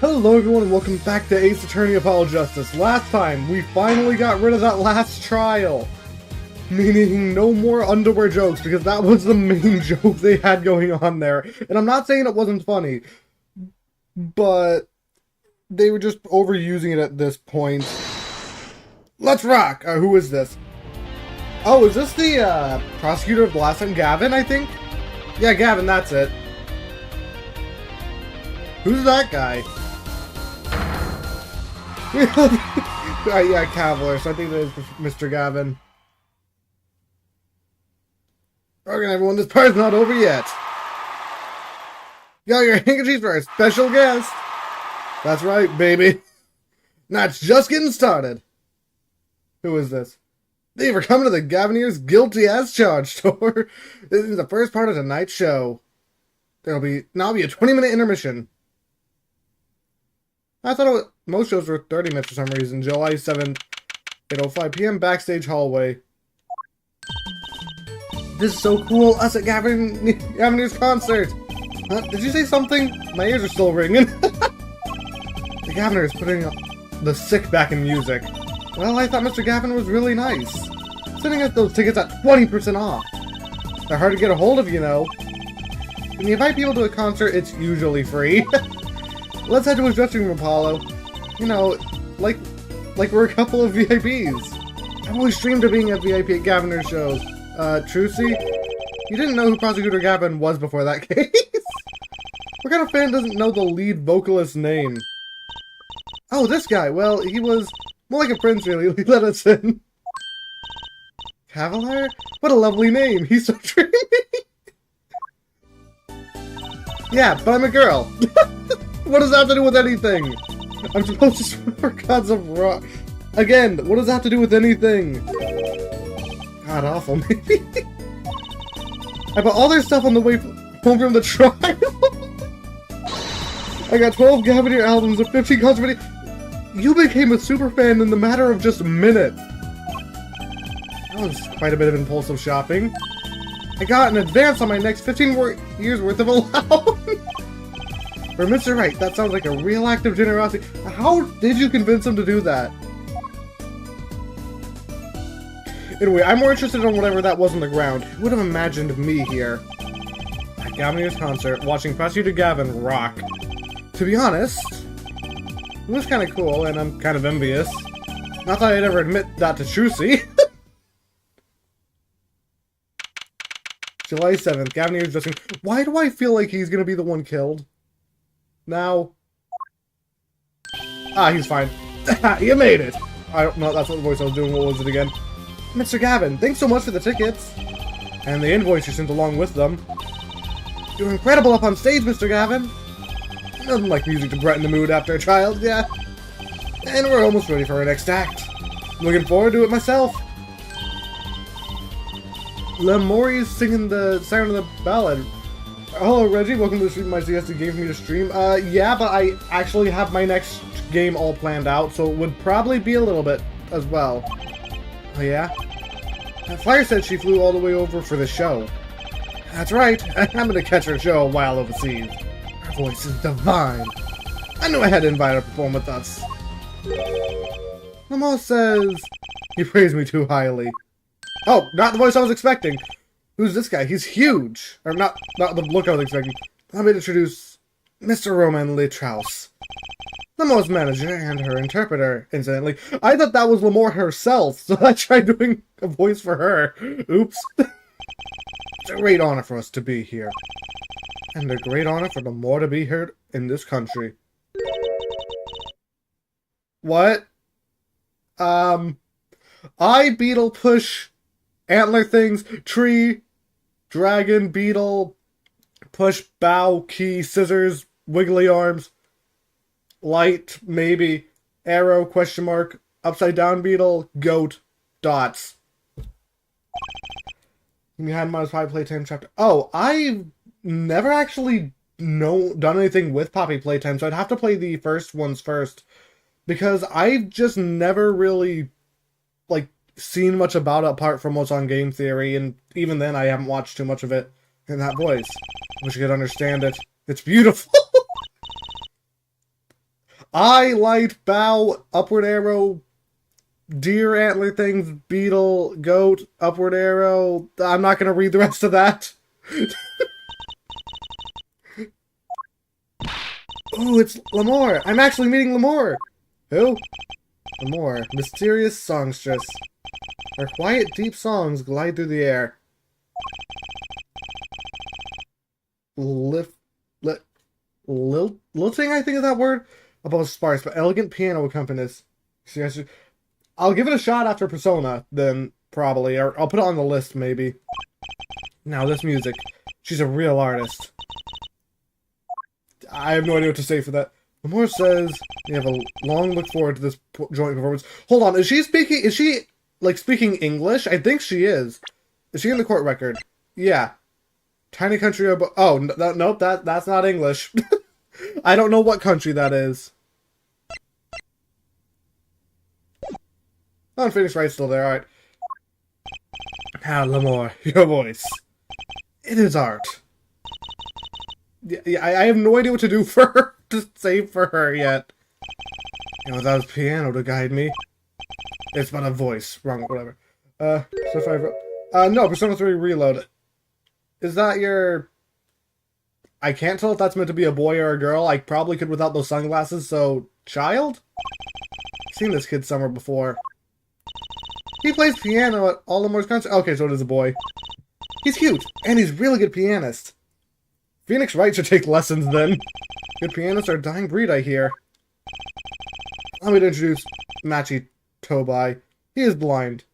Hello everyone and welcome back to Ace Attorney Apollo Justice. Last time, we finally got rid of that last trial. Meaning no more underwear jokes, because that was the main joke they had going on there. And I'm not saying it wasn't funny, but they were just overusing it at this point. Let's rock! Who is this? Oh, is this the prosecutor of the last time? Gavin, I think? Yeah, Gavin, that's it. Who's that guy? Yeah, Cavalier, so I think that is Mr. Gavin. Okay, everyone, this part's not over yet. Got your handkerchiefs for our special guest. That's right, baby. Now it's just getting started. Who is this? Thank you for coming to the Gavineers Guilty as Charged tour. This is the first part of tonight's show. There'll be a 20-minute intermission. I thought most shows were 30 minutes for some reason. July 7th, 8:05 p.m. backstage hallway. This is so cool. Us at Gavineer's concert. Did you say something? My ears are still ringing. The Gaviner is putting the sick back in music. Well, I thought Mr. Gavin was really nice. Sending us those tickets at 20% off. They're hard to get a hold of, you know. When you invite people to a concert, it's usually free. Let's head to his dressing room, Apollo. You know, like we're a couple of VIPs. I've always dreamed of being a VIP at Gaviner's shows. Trucy? You didn't know who Prosecutor Gavin was before that case? What kind of fan doesn't know the lead vocalist's name? Oh, this guy. Well, he was more like a prince, really. He let us in. Cavalier? What a lovely name. He's so dreamy. Yeah, but I'm a girl. What does that have to do with anything? I'm supposed to swim for gods of rock. Again, what does that have to do with anything? God awful, maybe. I bought all their stuff on the way home from the trial. I got 12 Gavineer albums and 15 concert videos. You became a super fan in the matter of just minutes. That was quite a bit of impulsive shopping. I got an advance on my next 15 years worth of allowance. For Mr. Wright, that sounds like a real act of generosity. How did you convince him to do that? Anyway, I'm more interested in whatever that was on the ground. Who would have imagined me here? At Gavineer's concert, watching Prosecutor Gavin rock. To be honest, it was kind of cool, and I'm kind of envious. Not that I'd ever admit that to Trucy. July 7th, Gavineer's dressing. Why do I feel like he's gonna be the one killed? Now. Ah, he's fine. You made it! I don't know, that's what the voice I was doing. What was it again? Mr. Gavin, thanks so much for the tickets. And the invoice you sent along with them. You're incredible up on stage, Mr. Gavin. Nothing like music to brighten the mood after a trial, yeah. And we're almost ready for our next act. I'm looking forward to it myself. Lemori's singing the sound of the ballad. Hello, Reggie. Welcome to the stream. My CS game for me to stream. Yeah, but I actually have my next game all planned out, so it would probably be a little bit as well. Oh, yeah? Fire said she flew all the way over for the show. That's right. I'm gonna catch her show a while overseas. Her voice is divine. I knew I had to invite her to perform with us. Lamo says he praised me too highly. Oh, not the voice I was expecting. Who's this guy? He's huge. Or not the look I was expecting. Let me introduce Mr. Roman Litraus, Lamore's manager and her interpreter, incidentally. I thought that was Lamore herself, so I tried doing a voice for her. Oops. It's a great honor for us to be here. And a great honor for Lamore to be here in this country. What? Beetle, push, antler things, tree, dragon, beetle, push, bow, key, scissors, wiggly arms, light, maybe, arrow, question mark, upside down beetle, goat, dots. You had -5 playtime chapter. Oh, I've never actually done anything with Poppy playtime, so I'd have to play the first ones first. Because I've just never really, seen much about it apart from what's on Game Theory, and even then I haven't watched too much of it in that voice. Wish I could understand it. It's beautiful! eye, light, bow, upward arrow, deer antler things, beetle, goat, upward arrow. I'm not gonna read the rest of that. Ooh, it's Lemore. I'm actually meeting Lemore. Who? Lemore, mysterious songstress. Her quiet, deep songs glide through the air. Lilting, I think is that word? About sparse but elegant piano accompanist. I'll give it a shot after Persona, then, probably. Or I'll put it on the list, maybe. Now, this music. She's a real artist. I have no idea what to say for that. Lemore says we have a long look forward to this joint performance. Hold on, is she, like, speaking English? I think she is. Is she in the court record? Yeah. Tiny country of... Oh, nope, that's not English. I don't know what country that is. Oh, Phoenix Wright's still there, alright. Ah, Lemore, your voice. It is art. Yeah, I have no idea what to do for her, to say for her yet. And without his piano to guide me. It's but a voice. Wrong, whatever. So if no, Persona 3 Reload. Is that your... I can't tell if that's meant to be a boy or a girl. I probably could without those sunglasses, so... Child? I've seen this kid somewhere before. He plays piano at all Lemore's concerts. Okay, so it is a boy. He's cute, and he's a really good pianist. Phoenix Wright should take lessons then. Good pianists are a dying breed, I hear. Allow me to introduce Machi Tobai. He is blind.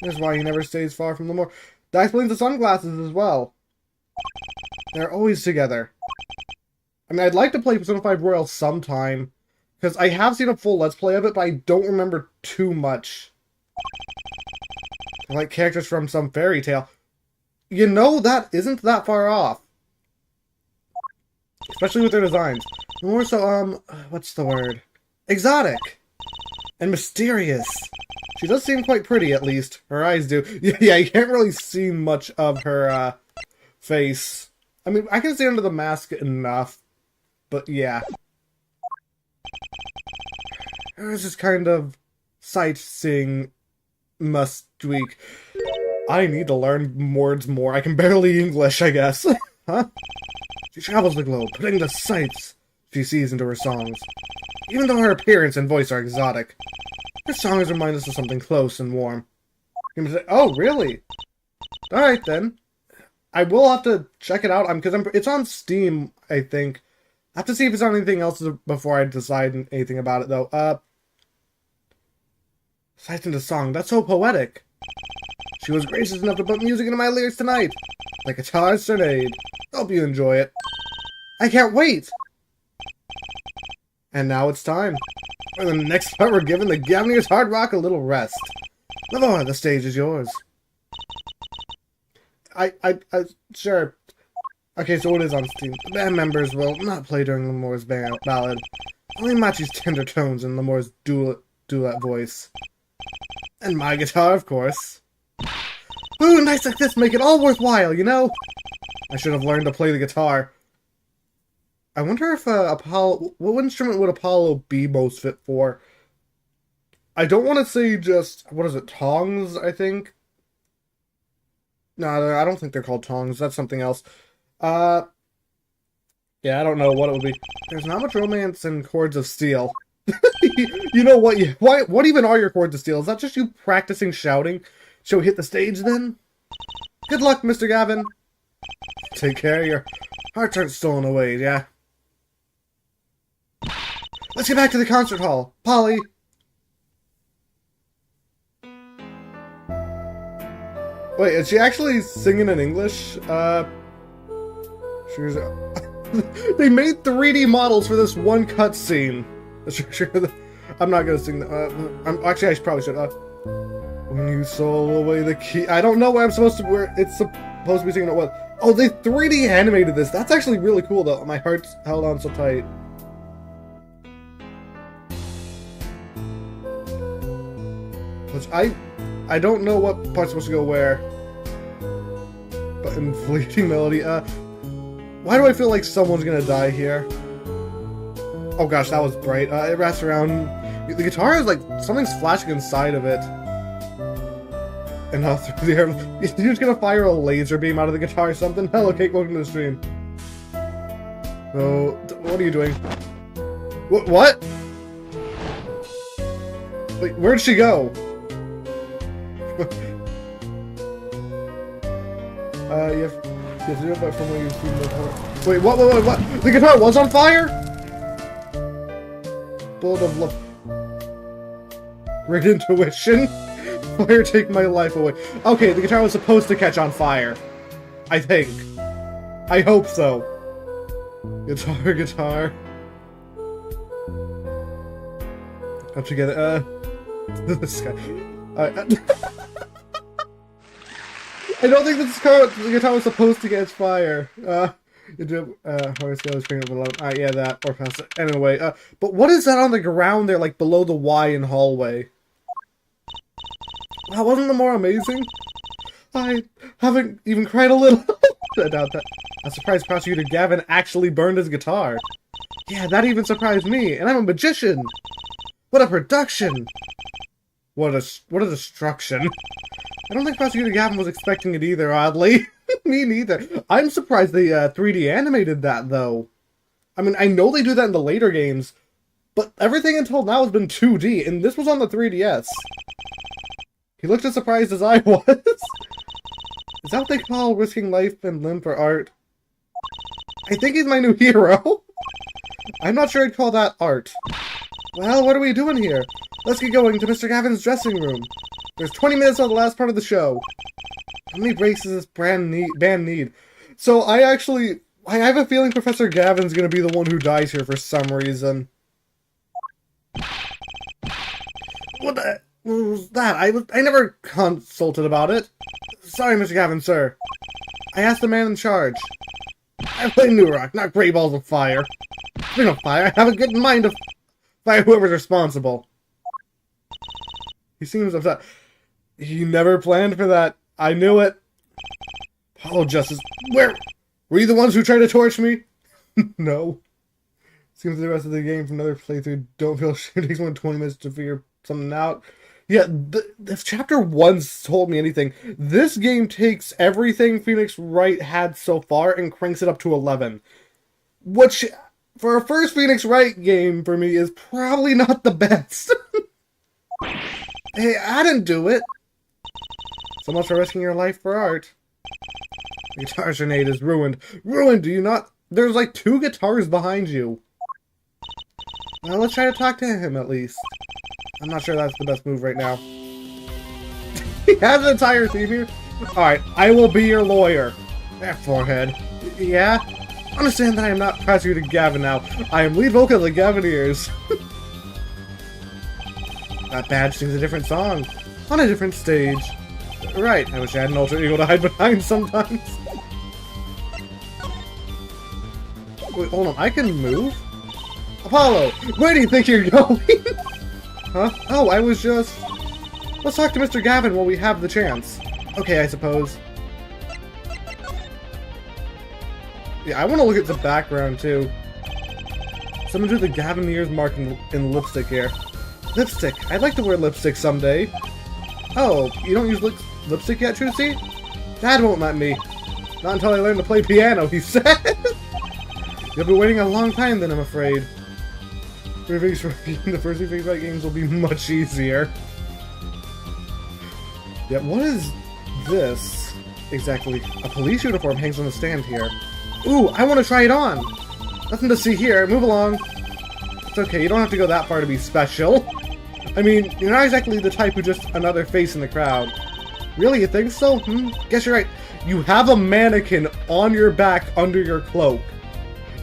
Here's why he never stays far from Lemore. That explains the sunglasses as well. They're always together. I mean, I'd like to play Persona 5 Royal sometime, because I have seen a full Let's Play of it, but I don't remember too much. Like characters from some fairy tale. You know, that isn't that far off. Especially with their designs. More so, what's the word? Exotic! And mysterious. She does seem quite pretty, at least. Her eyes do. Yeah, you can't really see much of her, face. I mean, I can see under the mask enough. But, yeah. It was just kind of sightseeing must tweak. I need to learn words more. I can barely English, I guess. Huh? She travels the globe, putting the sights she sees into her songs. Even though her appearance and voice are exotic, her songs remind us of something close and warm. Oh, really? Alright, then. I will have to check it out, because it's on Steam, I think. I have to see if it's on anything else before I decide anything about it, though. Sights into song. That's so poetic. She was gracious enough to put music into my lyrics tonight. Like a guitar serenade. Hope you enjoy it. I can't wait! And now it's time. For the next part, we're giving the Japanese hard rock a little rest. Lemore, the stage is yours. Sure. Okay, so it is on Steam. The band members will not play during Lemore's ballad. Only Machi's tender tones and Lemore's duet voice. And my guitar, of course. Ooh, nights like this make it all worthwhile, you know? I should have learned to play the guitar. I wonder if Apollo... What instrument would Apollo be most fit for? I don't want to say just... What is it? Tongs, I think? No, I don't think they're called tongs. That's something else. Yeah, I don't know what it would be. There's not much romance in Chords of Steel. You know what? What even are your Chords of Steel? Is that just you practicing shouting? Shall we hit the stage then? Good luck, Mr. Gavin. Take care. Your hearts aren't stolen away, yeah? Let's get back to the concert hall. Polly. Wait, is she actually singing in English? They made 3D models for this one cutscene. I'm not gonna sing that. Actually, I probably should. When you stole away the key. I don't know what I'm supposed to. Where it's supposed to be singing it with. Oh, they 3D animated this. That's actually really cool, though. My heart's held on so tight. Which I don't know what part's supposed to go where. But in Fleeting Melody, why do I feel like someone's gonna die here? Oh gosh, that was bright. It wraps around. The guitar is like something's flashing inside of it. And through the air. You're just gonna fire a laser beam out of the guitar or something? Hello, Kate, welcome to the stream. So, what are you doing? What? Wait, where'd she go? You have to do it from where you've seen the guitar. Wait, what? The guitar was on fire? Bullet of love. Great intuition. Fire take my life away. Okay, the guitar was supposed to catch on fire. I think. I hope so. Guitar. Up together. This guy. I don't think the guitar was supposed to catch fire. Horoscope screen of 11. Yeah, that. Or past it. Anyway, but what is that on the ground there, like below the Y in hallway? Wow, wasn't that more amazing? I haven't even cried a little. I doubt that. A surprised prosecutor Gavin actually burned his guitar. Yeah, that even surprised me, and I'm a magician. What a production! What a destruction. I don't think Prosecutor Gavin was expecting it either, oddly. Me neither. I'm surprised they 3D animated that, though. I mean, I know they do that in the later games, but everything until now has been 2D, and this was on the 3DS. He looked as surprised as I was. Is that what they call risking life and limb for art? I think he's my new hero. I'm not sure I'd call that art. Well, what are we doing here? Let's get going to Mr. Gavin's dressing room. There's 20 minutes on the last part of the show. How many breaks does this band need? So I have a feeling Professor Gavin's gonna be the one who dies here for some reason. What was that? I never consulted about it. Sorry, Mr. Gavin, sir. I asked the man in charge. I play New Rock, not Great Balls of Fire. Speaking of fire, I have a good mind to fire whoever's responsible. He seems upset. He never planned for that. I knew it. Apollo Justice. Were you the ones who tried to torch me? No. Seems the rest of the game from another playthrough don't feel sure. It takes more than 20 minutes to figure something out. Yeah, if Chapter 1's told me anything, this game takes everything Phoenix Wright had so far and cranks it up to 11. Which, for a first Phoenix Wright game, for me, is probably not the best. Hey, I didn't do it. So much for risking your life for art. The guitar grenade is ruined. Ruined, do you not? There's like 2 guitars behind you. Well, let's try to talk to him at least. I'm not sure that's the best move right now. He has an entire theme here? Alright, I will be your lawyer. That forehead. Yeah? Understand that I am not Prosecutor Gavin now. I am lead vocal of the Gavineers. That badge sings a different song. On a different stage. Right, I wish I had an alter ego to hide behind sometimes. Wait, hold on, I can move? Apollo, where do you think you're going? Huh? Oh, I was just... Let's talk to Mr. Gavin while we have the chance. Okay, I suppose. Yeah, I want to look at the background, too. Someone drew the Gavineers mark in lipstick here. Lipstick. I'd like to wear lipstick someday. Oh, you don't use lipstick yet, Trucy? Dad won't let me. Not until I learn to play piano, he said. You'll be waiting a long time then, I'm afraid. The first few Phoenix Wright games will be much easier. Yeah, what is this? Exactly. A police uniform hangs on the stand here. Ooh, I want to try it on! Nothing to see here, move along. It's okay, you don't have to go that far to be special. I mean, you're not exactly the type who just another face in the crowd. Really, you think so? Guess you're right. You have a mannequin on your back under your cloak.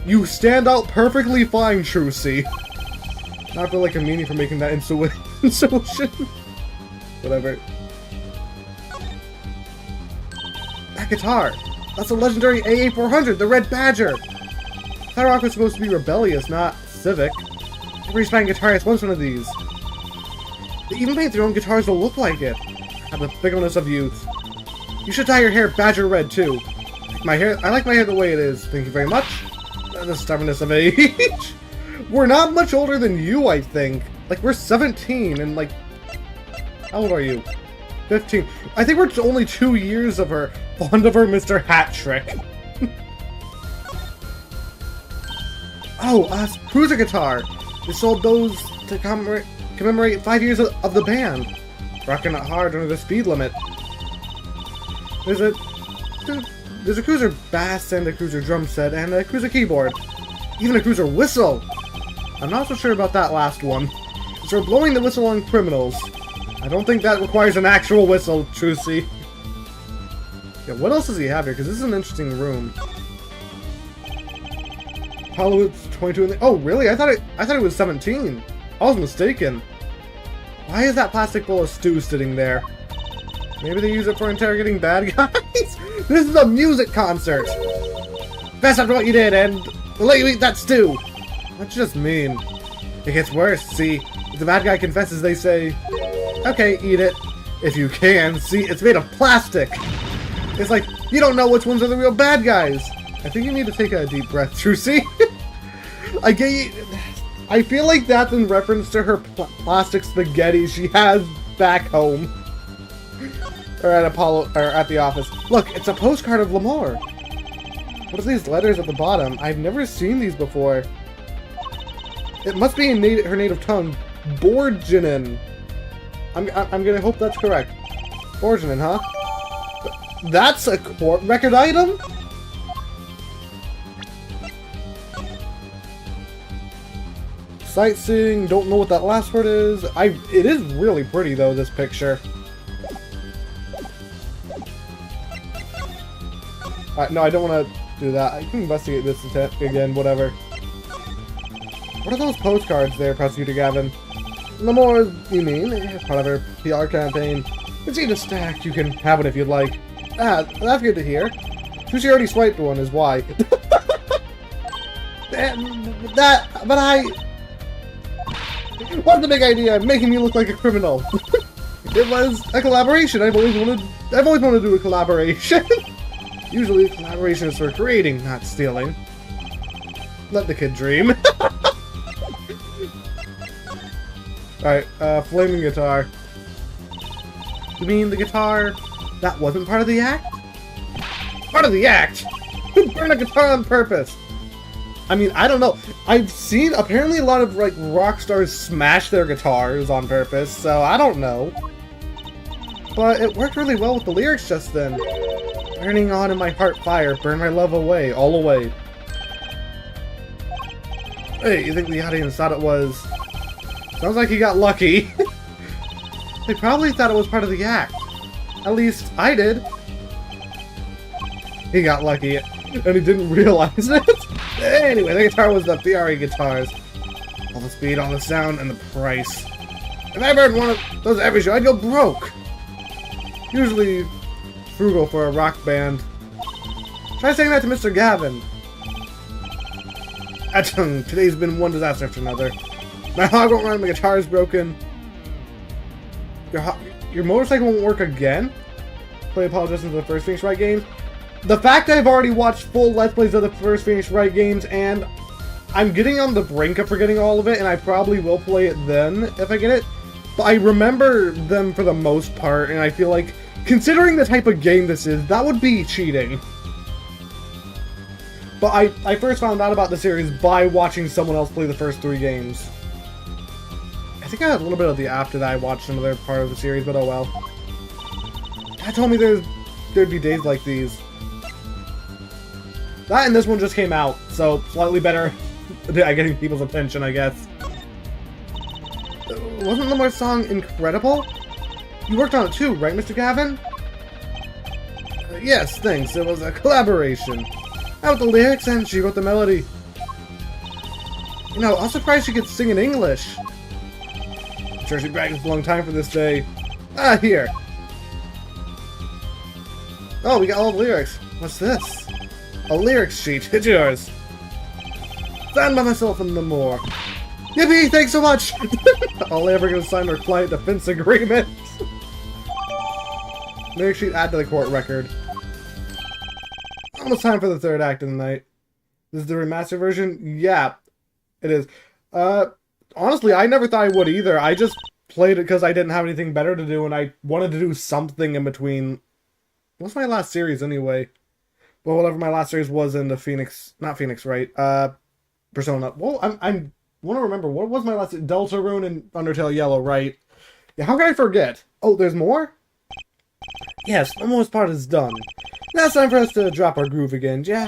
You stand out perfectly fine, Trucy. Not feel like a meaning for making that intuition. Whatever. That guitar! That's a legendary AA400, the Red Badger! That rock was supposed to be rebellious, not civic. Every Spine guitarist wants one of these. They even made their own guitars to look like it. Have the fickleness of youth. You should dye your hair Badger Red, too. I like my hair the way it is. Thank you very much. The stubbornness of age. We're not much older than you, I think. Like, we're 17, and like... How old are you? 15. I think we're only 2 years of her fond of her Mr. Hat Trick. Oh, cruiser guitar. They sold those to commemorate 5 years of the band. Rocking it hard under the speed limit. There's a cruiser bass and a cruiser drum set and a cruiser keyboard. Even a cruiser whistle. I'm not so sure about that last one. It's for blowing the whistle on criminals. I don't think that requires an actual whistle, Trucy. Yeah, what else does he have here? Because this is an interesting room. Hollywood's 22 in the... Oh, really? I thought it was 17. I was mistaken. Why is that plastic bowl of stew sitting there? Maybe they use it for interrogating bad guys? This is a music concert! Fess up to what you did and we'll let you eat that stew! What's just mean? It gets worse, see? If the bad guy confesses, they say, okay, eat it. If you can, see, it's made of plastic! It's like, you don't know which ones are the real bad guys! I think you need to take a deep breath, Trucy. I feel like that's in reference to her plastic spaghetti she has back home. Or at Apollo, or at the office. Look, it's a postcard of Lamore. What are these letters at the bottom? I've never seen these before. It must be in her native tongue. Borginen. I'm gonna hope that's correct. Borginen, huh? That's a court record item? Sightseeing, don't know what that last word is. It is really pretty though, this picture. No, I don't want to do that. I can investigate this again, whatever. What are those postcards there, Prosecutor Gavin? Lamore, you mean? Part of her PR campaign. It's in a stack. You can have it if you'd like. Ah, that's good to hear. Sushi already swiped one, is why. But I... What's the big idea? Making me look like a criminal. It was a collaboration. I've always wanted to do a collaboration. Usually, collaboration is for creating, not stealing. Let the kid dream. Alright, flaming guitar. You mean the guitar that wasn't part of the act? Part of the act? Who burned a guitar on purpose? I mean, I don't know. I've seen, apparently a lot of, like, rock stars smash their guitars on purpose, so I don't know. But it worked really well with the lyrics just then. Burning on in my heart fire, burn my love away, all away. Hey, you think the audience thought it was... Sounds like he got lucky. They probably thought it was part of the act. At least, I did. He got lucky, and he didn't realize it. Anyway, the guitar was the PRE guitars. All the speed, all the sound, and the price. If I ever had one of those every show, I'd go broke. Usually frugal for a rock band. Try saying that to Mr. Gavin. Today's been one disaster after another. My hog won't run, my guitar's broken. Your motorcycle won't work again? Play apologizing for the first Phoenix Wright games. The fact that I've already watched full Let's Plays of the first Phoenix Wright games, and I'm getting on the brink of forgetting all of it, and I probably will play it then, if I get it. But I remember them for the most part, and I feel like, considering the type of game this is, that would be cheating. But I first found out about the series by watching someone else play the first 3 games. I think I had a little bit of the after that I watched another part of the series, but oh well. Dad told me there'd be days like these. That and this one just came out, so slightly better at getting people's attention, I guess. Wasn't Lamore's song incredible? You worked on it too, right, Mr. Gavin? Yes, thanks. It was a collaboration. I wrote the lyrics and she wrote the melody. You know, I was surprised she could sing in English. I'm sure she practiced a long time for this day. Ah, here. Oh, we got all the lyrics. What's this? A lyrics sheet. It's yours. Signed by myself and Lamore. Yippee! Thanks so much! All ever gonna sign our client defense agreement. Lyric sheet add to the court record. Almost time for the third act of the night. This is the remastered version? Yeah. It is. Honestly, I never thought I would either. I just played it because I didn't have anything better to do, and I wanted to do something in between. What's my last series anyway? Well, whatever my last series was in the Phoenix, not Phoenix, right? Persona. Well, I want to remember what was my last Deltarune and Undertale Yellow, right? Yeah, how can I forget? Oh, there's more? Yes, the most part is done. Now it's time for us to drop our groove again, yeah?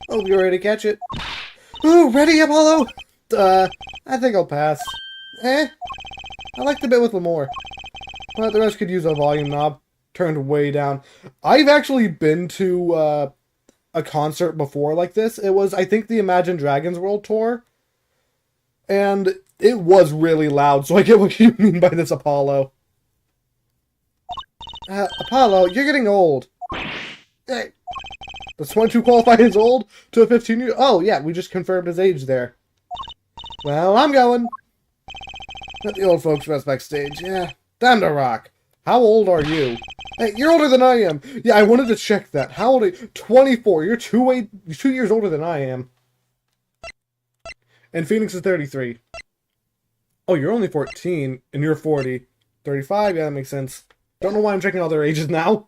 Hope you're ready to catch it. Ooh, ready, Apollo? I think I'll pass. I like the bit with Lamore. But the rest could use a volume knob turned way down. I've actually been to, a concert before like this. It was, I think, the Imagine Dragons World Tour. And it was really loud, so I get what you mean by this, Apollo. Apollo, you're getting old. Hey. Does 22 qualify as old to a 15-year? Oh, yeah, we just confirmed his age there. Well, I'm going. Let the old folks rest backstage. Yeah, time to rock. How old are you? Hey, you're older than I am. Yeah, I wanted to check that. How old are you? 24. You're 2 years older than I am. And Phoenix is 33. Oh, you're only 14, and you're 40. 35? Yeah, that makes sense. Don't know why I'm checking all their ages now.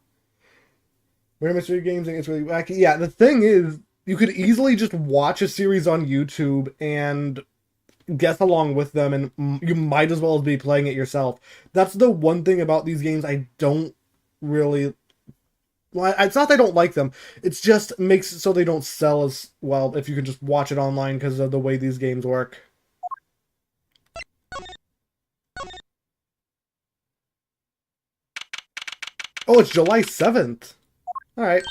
Rare Mystery Games, and it's really wacky. Yeah, the thing is, you could easily just watch a series on YouTube and guess along with them, and you might as well be playing it yourself. That's the one thing about these games I don't really... Well, it's not that I don't like them. It's just makes it so they don't sell as well if you can just watch it online because of the way these games work. Oh, it's July 7th. Alright.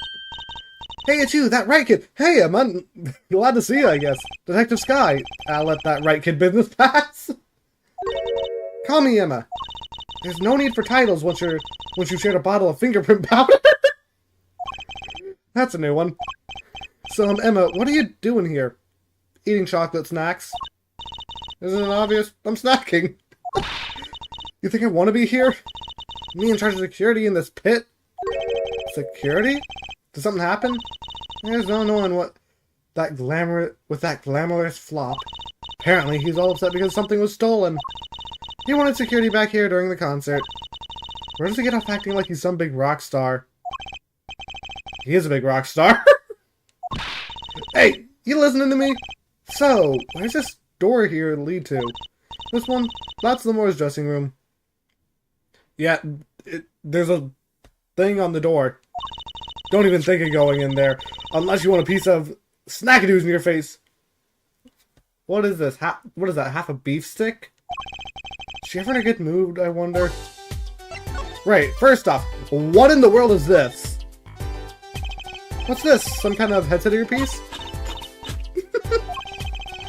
Hey, it's you, that right kid. Hey, I'm glad to see you, I guess. Detective Sky. I'll let that right kid business pass. Call me Emma. There's no need for titles once you shared a bottle of fingerprint powder. That's a new one. So, Emma, what are you doing here? Eating chocolate snacks. Isn't it obvious? I'm snacking. You think I want to be here? Me in charge of security in this pit? Security? Did something happen? There's no knowing what that glamorous flop. Apparently, he's all upset because something was stolen. He wanted security back here during the concert. Where does he get off acting like he's some big rock star? He is a big rock star. Hey, you listening to me? So, where's this door here lead to? This one? That's Lamore's dressing room. Yeah, there's a thing on the door. Don't even think of going in there. Unless you want a piece of snackadoos in your face. What is this? What is that? Half a beef stick? Is she ever in a good mood, I wonder? Right, first off, what in the world is this? What's this? Some kind of headset earpiece?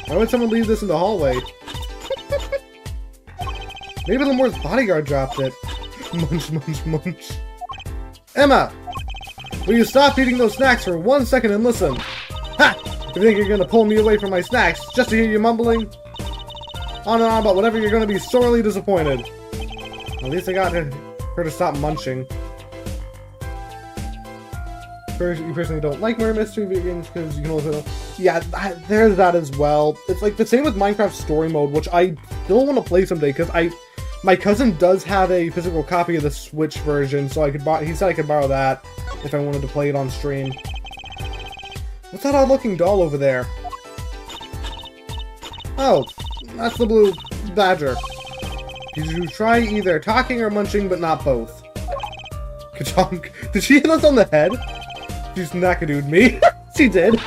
Why would someone leave this in the hallway? Maybe Lamore's bodyguard dropped it. Munch, munch, munch. Emma! Will you stop eating those snacks for 1 second and listen? Ha! You think you're gonna pull me away from my snacks just to hear you mumbling? On and on about whatever, you're gonna be sorely disappointed. At least I got her to stop munching. You personally don't like murder mystery video games because you can also... Yeah, there's that as well. It's like the same with Minecraft Story Mode, which I still want to play someday because my cousin does have a physical copy of the Switch version, so he said I could borrow that if I wanted to play it on stream. What's that odd-looking doll over there? Oh, that's the blue badger. Did you try either talking or munching, but not both? Ka-chonk. Did she hit us on the head? She snackadooed me. She did.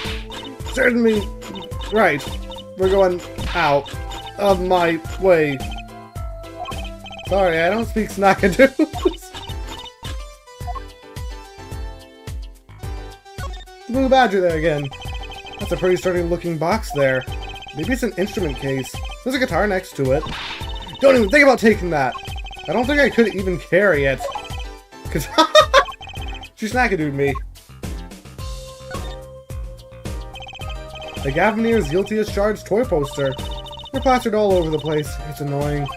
Certainly. Right. We're going out of my way. Sorry, I don't speak snackadoos. Blue badger there again. That's a pretty sturdy looking box there. Maybe it's an instrument case. There's a guitar next to it. Don't even think about taking that. I don't think I could even carry it. Cause she snackadooed me. The Gavineer's Guilty as Charged toy poster. They're plastered all over the place. It's annoying.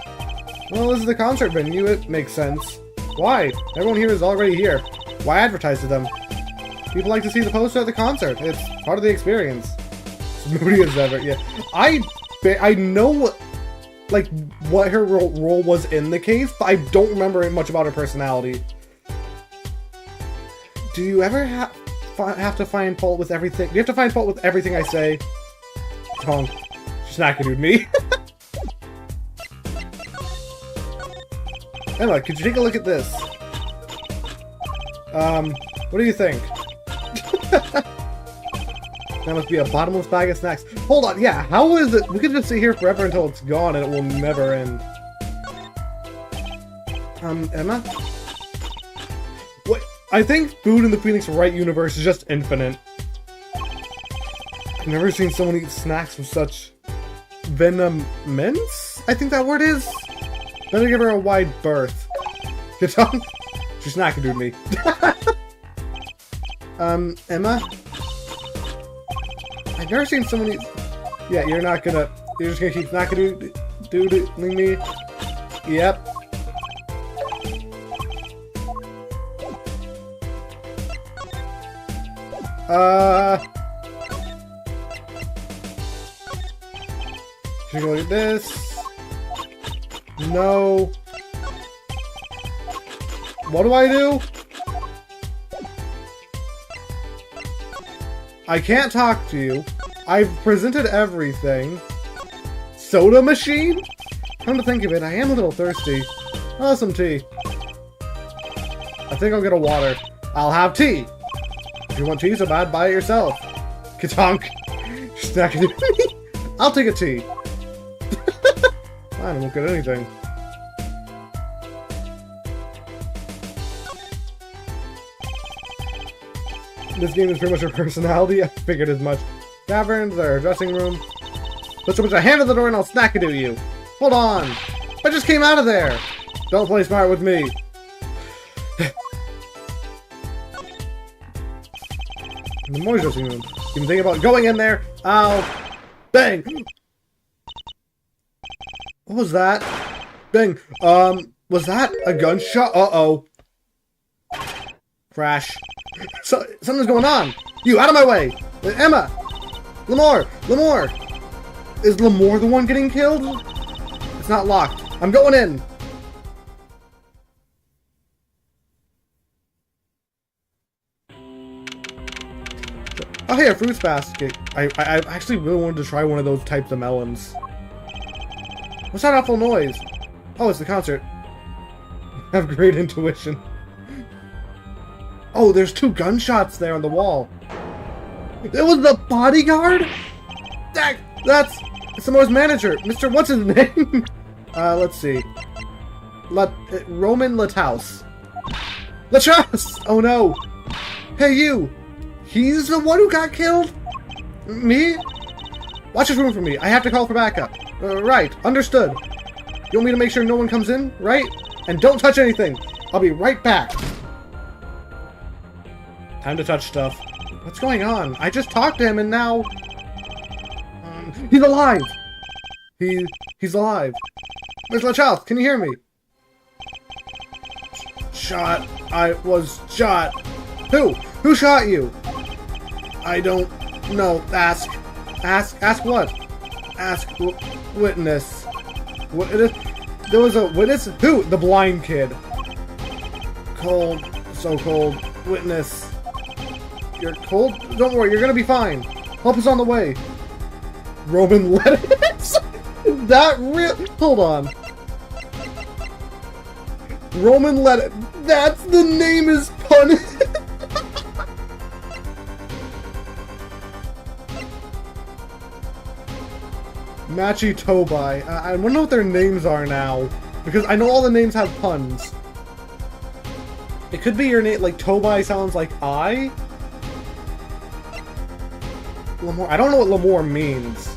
Well, this is the concert venue. It makes sense. Why? Everyone here is already here. Why advertise to them? People like to see the poster at the concert. It's part of the experience. As moody as ever, yeah. I know, like, what her role was in the case, but I don't remember much about her personality. Do you ever have to find fault with everything? Do you have to find fault with everything I say? Tonk. She's not gonna do me. Emma, could you take a look at this? What do you think? That must be a bottomless bag of snacks. Hold on, yeah, how is it? We could just sit here forever until it's gone and it will never end. Emma? What? I think food in the Phoenix Wright universe is just infinite. I've never seen someone eat snacks with such venomence? I think that word is? Better give her a wide berth. Get on? She's not gonna do me. Emma? I've never seen someone eat... Yeah, you're not gonna... You're just gonna keep not gonna do me? Yep. Should we go look at this? No. What do I do? I can't talk to you. I've presented everything. Soda machine? Come to think of it, I am a little thirsty. Oh, some tea. I think I'll get a water. I'll have tea. If you want tea so bad, buy it yourself. Katonk. She's not gonna do me. I'll take a tea. Fine, I won't get anything. This game is pretty much her personality. I figured as much. Caverns, their dressing room. Put so much a hand on the door and I'll snack-a-do you. Hold on. I just came out of there. Don't play smart with me. The more dressing room. You can think about going in there. Ow. Bang. What was that? Bang. Was that a gunshot? Uh-oh. Crash. So, something's going on! You, out of my way! Emma! Lamore! Is Lamore the one getting killed? It's not locked. I'm going in! Oh, hey, a fruits basket. I actually really wanted to try one of those types of melons. What's that awful noise? Oh, it's the concert. I have great intuition. Oh, there's 2 gunshots there on the wall. It was the bodyguard? That's Samoa's manager, Mr. What's his name? Let's see. Roman Lataus. Lataus! Oh no! Hey you! He's the one who got killed? Me? Watch this room for me. I have to call for backup. Right. Understood. You want me to make sure no one comes in, right? And don't touch anything. I'll be right back. Time to touch stuff. What's going on? I just talked to him and now... he's alive! He's alive. Miss LaChouse, can you hear me? Shot. I was shot. Who? Who shot you? I don't know. Ask what? Ask witness. There was a witness? Who? The blind kid. Cold. So cold. Witness. You're cold? Don't worry, you're gonna be fine. Help is on the way. Roman lettuce? Is that real? Hold on. Roman lettuce. That's the name is pun. Machi Tobai. I wonder what their names are now. Because I know all the names have puns. It could be your name, like Tobai sounds like I. Lamore. I don't know what Lamore means.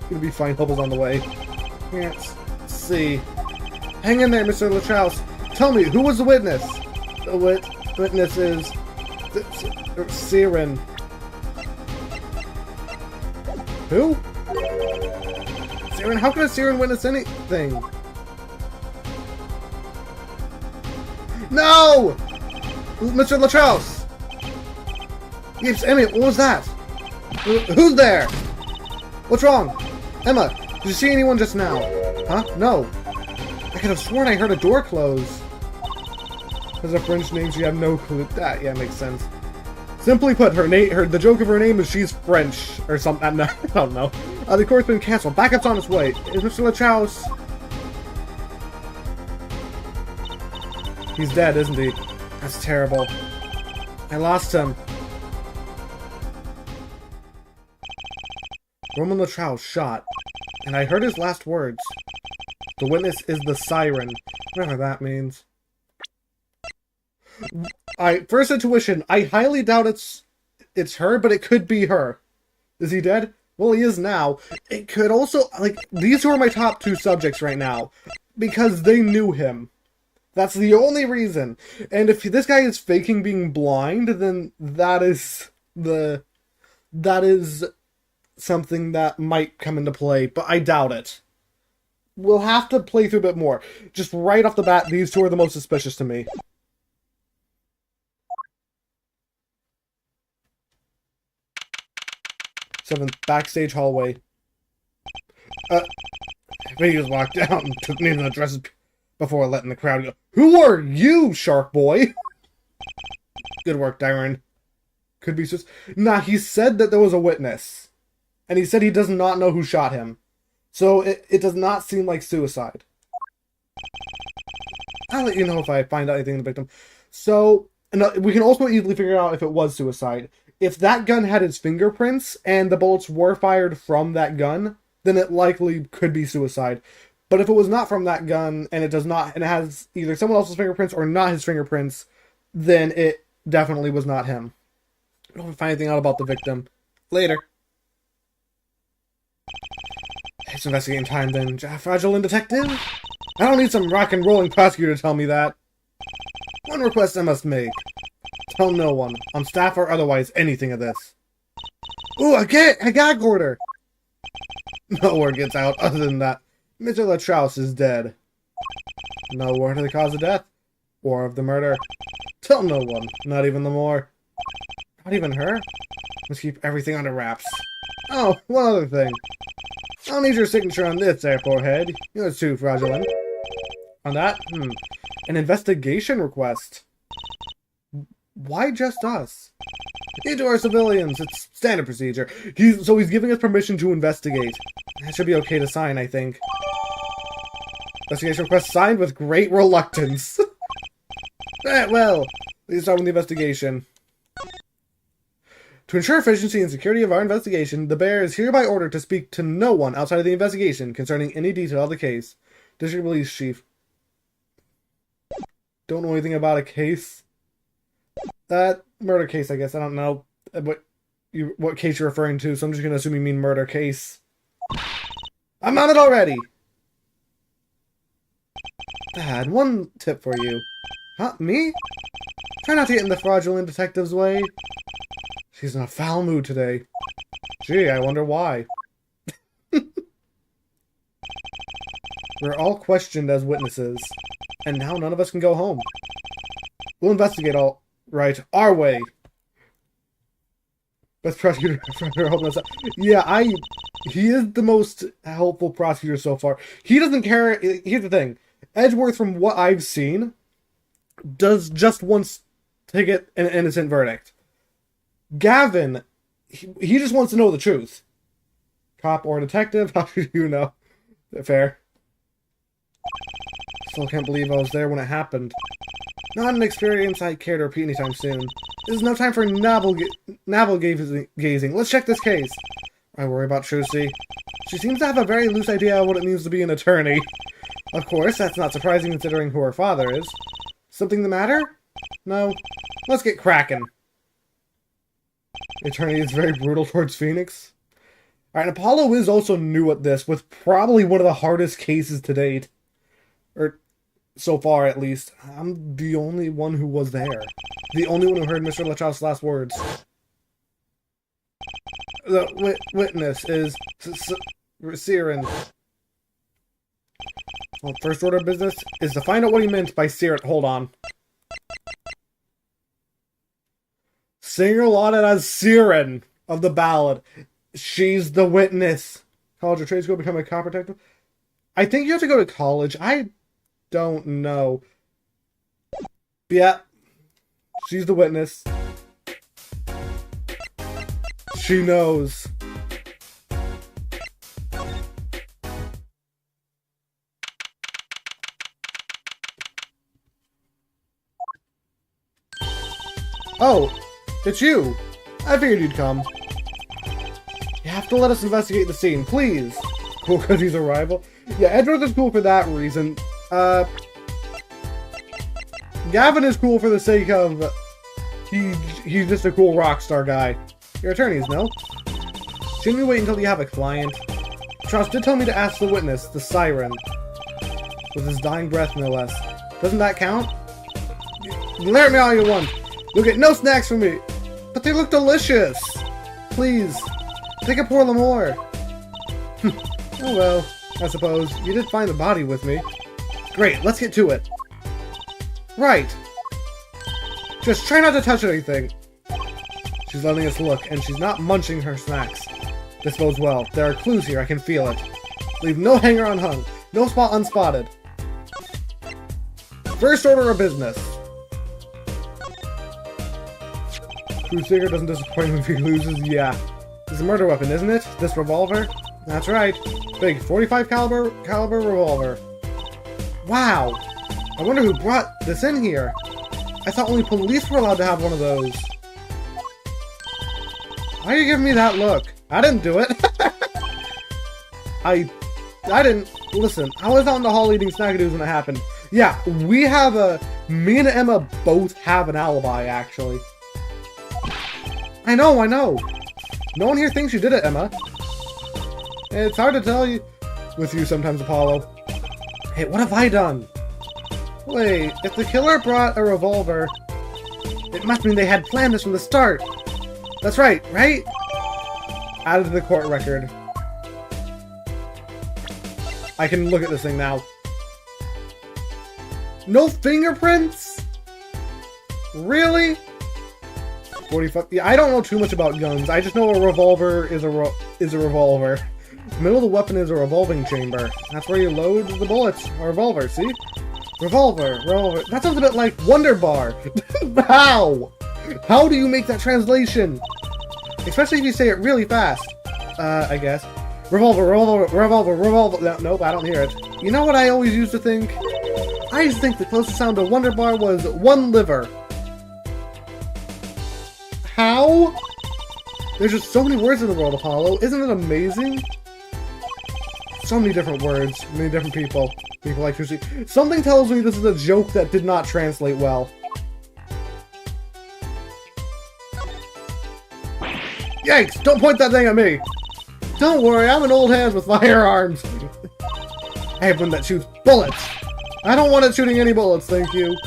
Gonna be fine. Help is on the way. Let's see. Hang in there, Mr. LaChouse. Tell me, who was the witness? The witness is... Siren. Who? Siren? How can a Siren witness anything? No! Mr. LaChouse! Yes, Emmett, what was that? Who's there? What's wrong? Emma, did you see anyone just now? Huh? No. I could have sworn I heard a door close. As a French name, she had no clue. That, yeah, makes sense. Simply put, the joke of her name is she's French, or something. No, I don't know. The court's been cancelled. Backup's on its way. Is Mr. LaChouse? He's dead, isn't he? That's terrible. I lost him. Roman LaChouse shot, and I heard his last words. The witness is the siren, whatever that means. First intuition, I highly doubt it's her, but it could be her. Is he dead? Well, he is now. It could also, like, these two are my top two subjects right now, because they knew him. That's the only reason. And if this guy is faking being blind, then that is something that might come into play, but I doubt it. We'll have to play through a bit more. Just right off the bat, these two are the most suspicious to me. Seventh, backstage hallway. He just walked down and took me to the dresses before letting the crowd go. Who are you, Shark Boy? Good work, Darren. Could be just... Nah, he said that there was a witness. And he said he does not know who shot him. So it does not seem like suicide. I'll let you know if I find out anything in the victim. So, we can also easily figure out if it was suicide. If that gun had his fingerprints, and the bullets were fired from that gun, then it likely could be suicide. But if it was not from that gun, and it does not, and it has either someone else's fingerprints or not his fingerprints, then it definitely was not him. I don't find anything out about the victim. Later. It's investigating time then, fraudulent detective? I don't need some rock and rolling prosecutor to tell me that. One request I must make. Tell no one, on staff or otherwise, anything of this. Ooh, a gag order! No word gets out other than that Mr. LaChouse is dead. No word of the cause of death, or of the murder. Tell no one, not even the Moor. Not even her? Must keep everything under wraps. Oh, one other thing. I'll need your signature on this, airport head. You're too fraudulent. On that? An investigation request. Why just us? Into our civilians. It's standard procedure. So he's giving us permission to investigate. That should be okay to sign, I think. Investigation request signed with great reluctance. Well, let's start with the investigation. To ensure efficiency and security of our investigation, the Bear is hereby ordered to speak to no one outside of the investigation concerning any detail of the case. District Police Chief. Don't know anything about a case. That murder case, I guess. I don't know what case you're referring to, so I'm just going to assume you mean murder case. I'm on it already! Dad, one tip for you. Huh? Me? Try not to get in the fraudulent detective's way. She's in a foul mood today. Gee, I wonder why. We're all questioned as witnesses, and now none of us can go home. We'll investigate all right our way. Best prosecutor helping us out. Yeah, he is the most helpful prosecutor so far. He doesn't care. Here's the thing. Edgeworth, from what I've seen, does just wants to get an innocent verdict. Gavin, he just wants to know the truth. Cop or detective, how do you know? Fair. Still can't believe I was there when it happened. Not an experience I care to repeat anytime soon. There's no time for navel gazing. Let's check this case. I worry about Trucy. She seems to have a very loose idea of what it means to be an attorney. Of course, that's not surprising considering who her father is. Something the matter? No. Let's get cracking. The attorney is very brutal towards Phoenix. Alright, and Apollo is also new at this, with probably one of the hardest cases to date. Or, so far at least. I'm the only one who was there. The only one who heard Mr. LaChauce's last words. The witness is Siren. Well, first order of business is to find out what he meant by Siren. Hold on. Singer lauded as Siren of the ballad. She's the witness. college or trade school, become a cop detective? I think you have to go to college. I don't know. Yeah. She's the witness. She knows. Oh, it's you. I figured you'd come. You have to let us investigate the scene, please. Cool, because he's a rival. Yeah, Edward is cool for that reason. Gavin is cool for the sake of he's just a cool rock star guy. Your attorneys, no? Shouldn't we wait until you have a client? Charles did tell me to ask the witness, the siren. With his dying breath, no less. Doesn't that count? Glare at me all you want. You'll get no snacks from me. But they look delicious. Please, take a pour more. Oh well, I suppose. You did find the body with me. Great, let's get to it. Right. Just try not to touch anything. She's letting us look, and she's not munching her snacks. This bodes well. There are clues here, I can feel it. Leave no hanger unhung, no spot unspotted. First order of business. True Seeker doesn't disappoint him if he loses, yeah. It's a murder weapon, isn't it? This revolver? That's right. Big 45 caliber revolver. Wow! I wonder who brought this in here. I thought only police were allowed to have one of those. Why are you giving me that look? I didn't do it. I didn't. Listen, I was out in the hall eating snackadoos when it happened. Yeah, me and Emma both have an alibi, actually. I know. No one here thinks you did it, Emma. It's hard to tell you with you sometimes, Apollo. Hey, what have I done? Wait, if the killer brought a revolver, it must mean they had planned this from the start. That's right? Added to the court record. I can look at this thing now. No fingerprints? Really? 45. Yeah, I don't know too much about guns. I just know a revolver is a revolver. The middle of the weapon is a revolving chamber. That's where you load the bullets. A revolver, see? Revolver. That sounds a bit like Wonder Bar. How? How do you make that translation? Especially if you say it really fast. I guess. Revolver. No, nope, I don't hear it. You know what I always used to think? I used to think the closest sound to Wonder Bar was one liver. How? There's just so many words in the world, Apollo. Isn't it amazing? So many different words, many different people. People like sushi. Something tells me this is a joke that did not translate well. Yikes! Don't point that thing at me! Don't worry, I'm an old hand with firearms. I have one that shoots bullets. I don't want it shooting any bullets, thank you.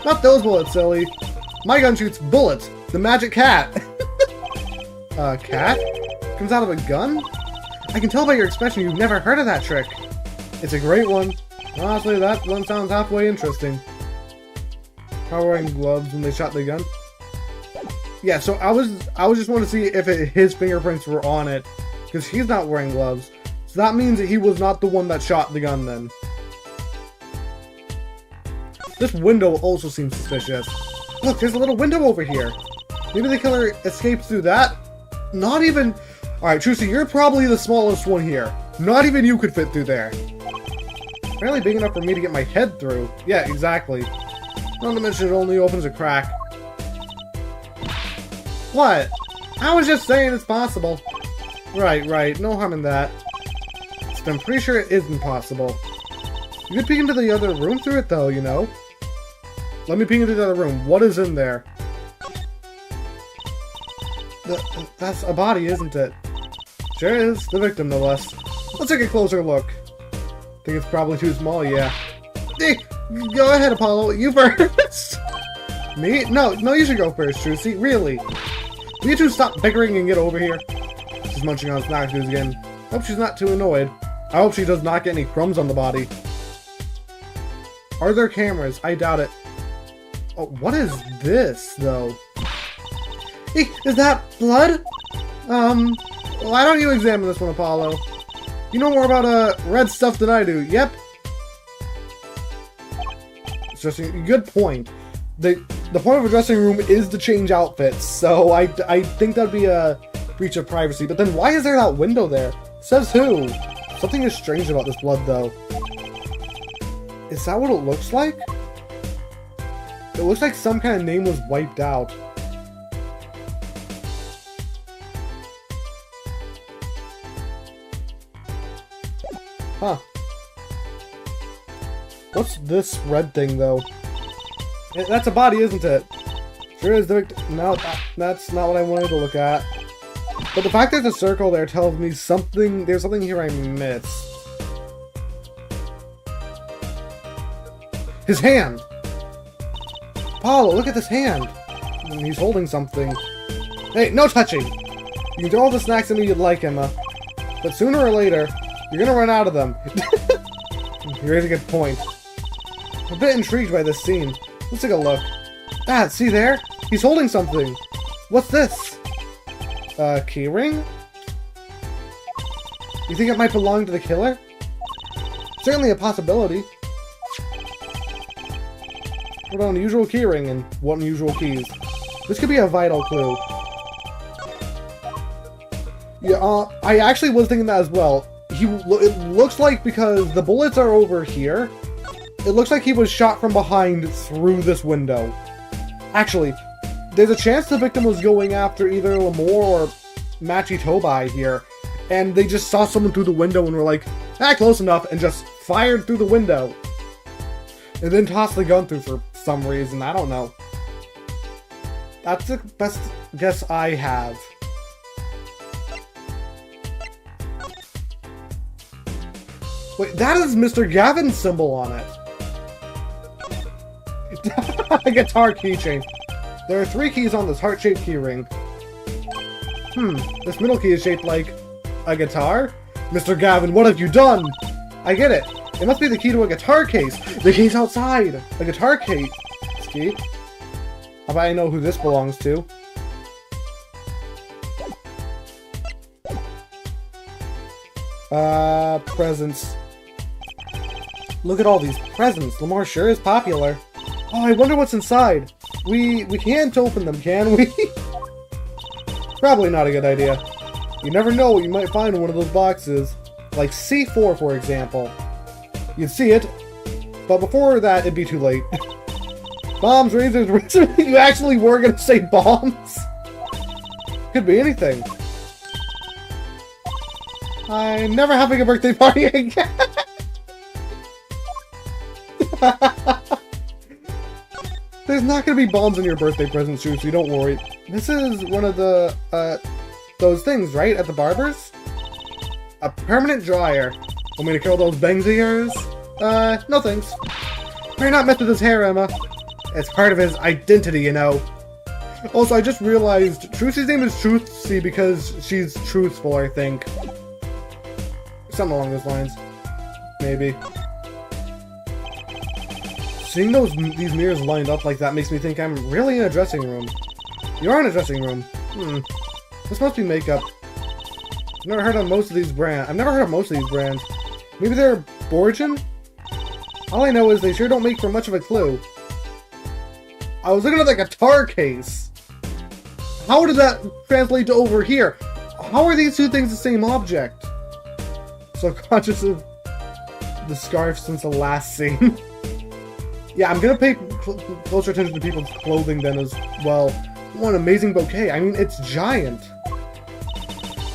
Not those bullets, silly. My gun shoots bullets. The magic cat. Cat? Comes out of a gun? I can tell by your expression you've never heard of that trick. It's a great one. Honestly, that one sounds halfway interesting. How wearing gloves when they shot the gun? Yeah, so I was just wanting to see if his fingerprints were on it, because he's not wearing gloves. So that means that he was not the one that shot the gun then. This window also seems suspicious. Look, there's a little window over here. Maybe the killer escaped through that? Not even... Alright, Trucy, you're probably the smallest one here. Not even you could fit through there. Barely big enough for me to get my head through. Yeah, exactly. Not to mention it only opens a crack. What? I was just saying it's possible. Right. No harm in that. But I'm pretty sure it isn't possible. You could peek into the other room through it, though, you know. Let me peek into the other room. What is in there? That's a body, isn't it? Sure is. The victim, no less. Let's take a closer look. Think it's probably too small, yeah. Hey, go ahead, Apollo. You first. Me? No, you should go first, Trucy. Really. Will you two stop bickering and get over here? She's munching on snack foods again. Hope she's not too annoyed. I hope she does not get any crumbs on the body. Are there cameras? I doubt it. Oh, what is this, though? Hey, is that blood? Why don't you examine this one, Apollo? You know more about red stuff than I do. Yep. It's just a good point. The point of a dressing room is to change outfits, so I think that'd be a breach of privacy. But then why is there that window there? Says who? Something is strange about this blood, though. Is that what it looks like? It looks like some kind of name was wiped out. Huh. What's this red thing, though? That's a body, isn't it? Sure is the victim. No, that's not what I wanted to look at. But the fact there's a circle there tells me something. There's something here I missed. His hand! Paulo, look at this hand! He's holding something. Hey, no touching! You can throw all the snacks at me you'd like, Emma. But sooner or later, you're gonna run out of them. You raise a good point. I'm a bit intrigued by this scene. Let's take a look. Ah, see there? He's holding something. What's this? Key ring? You think it might belong to the killer? Certainly a possibility. What an unusual key ring and what unusual keys. This could be a vital clue. Yeah, I actually was thinking that as well. It looks like because the bullets are over here, it looks like he was shot from behind through this window. Actually, there's a chance the victim was going after either Lamore or Machi Tobai here, and they just saw someone through the window and were like, ah, close enough, and just fired through the window. And then tossed the gun through for some reason, I don't know. That's the best guess I have. Wait, that is Mr. Gavin's symbol on it. A guitar keychain. There are 3 keys on this heart-shaped keyring. This middle key is shaped like a guitar? Mr. Gavin, what have you done? I get it. It must be the key to a guitar case. The key's outside. A guitar case. Key. How about I know who this belongs to? Presents. Look at all these presents. Lamar sure is popular. Oh, I wonder what's inside. We can't open them, can we? Probably not a good idea. You never know what you might find in one of those boxes. Like C4, for example. You'd see it, but before that, it'd be too late. Bombs, razors, razors. You actually were gonna say bombs? Could be anything. I'm never having a birthday party again. There's not gonna be bombs in your birthday present, Shu, so don't worry. This is one of the, those things, right? At the barber's? A permanent dryer. Want me to curl those bangs of yours? No thanks. Better not mess with his hair, Emma. It's part of his identity, you know. Also, I just realized Trucy's name is Trucy because she's truthful, I think. Something along those lines. Maybe. Seeing these mirrors lined up like that makes me think I'm really in a dressing room. You are in a dressing room. This must be makeup. I've never heard of most of these brands. Maybe they're Borgian? All I know is they sure don't make for much of a clue. I was looking at the guitar case. How did that translate to over here? How are these two things the same object? So conscious of the scarf since the last scene. Yeah, I'm gonna pay closer attention to people's clothing then as well. What an amazing bouquet. I mean, it's giant.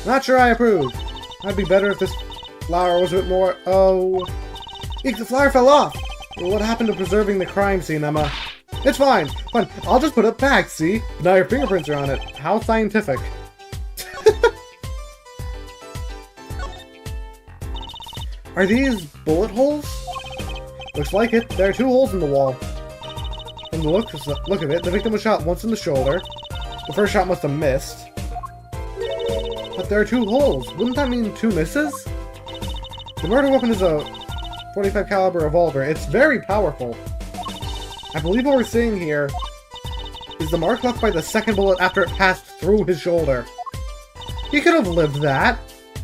Not sure I approve. I'd be better if this flower was a bit more... Oh... Eek, the flower fell off! What happened to preserving the crime scene, Emma? It's fine. Fine. I'll just put it back, see? Now your fingerprints are on it. How scientific. Are these bullet holes? Looks like it. There are 2 holes in the wall. From the look of it, the victim was shot once in the shoulder. The first shot must have missed. But there are 2 holes. Wouldn't that mean 2 misses? The murder weapon is a .45 caliber revolver. It's very powerful. I believe what we're seeing here is the mark left by the second bullet after it passed through his shoulder. He could have lived that.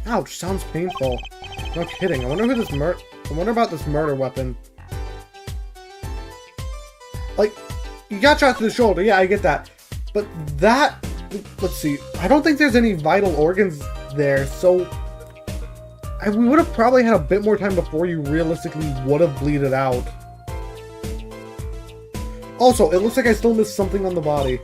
Ouch, sounds painful. No kidding. I wonder about this murder weapon. Like, you got shot through the shoulder. Yeah, I get that. But that... Let's see. I don't think there's any vital organs there, so... we would have probably had a bit more time before you realistically would have bleeded out. Also, it looks like I still missed something on the body.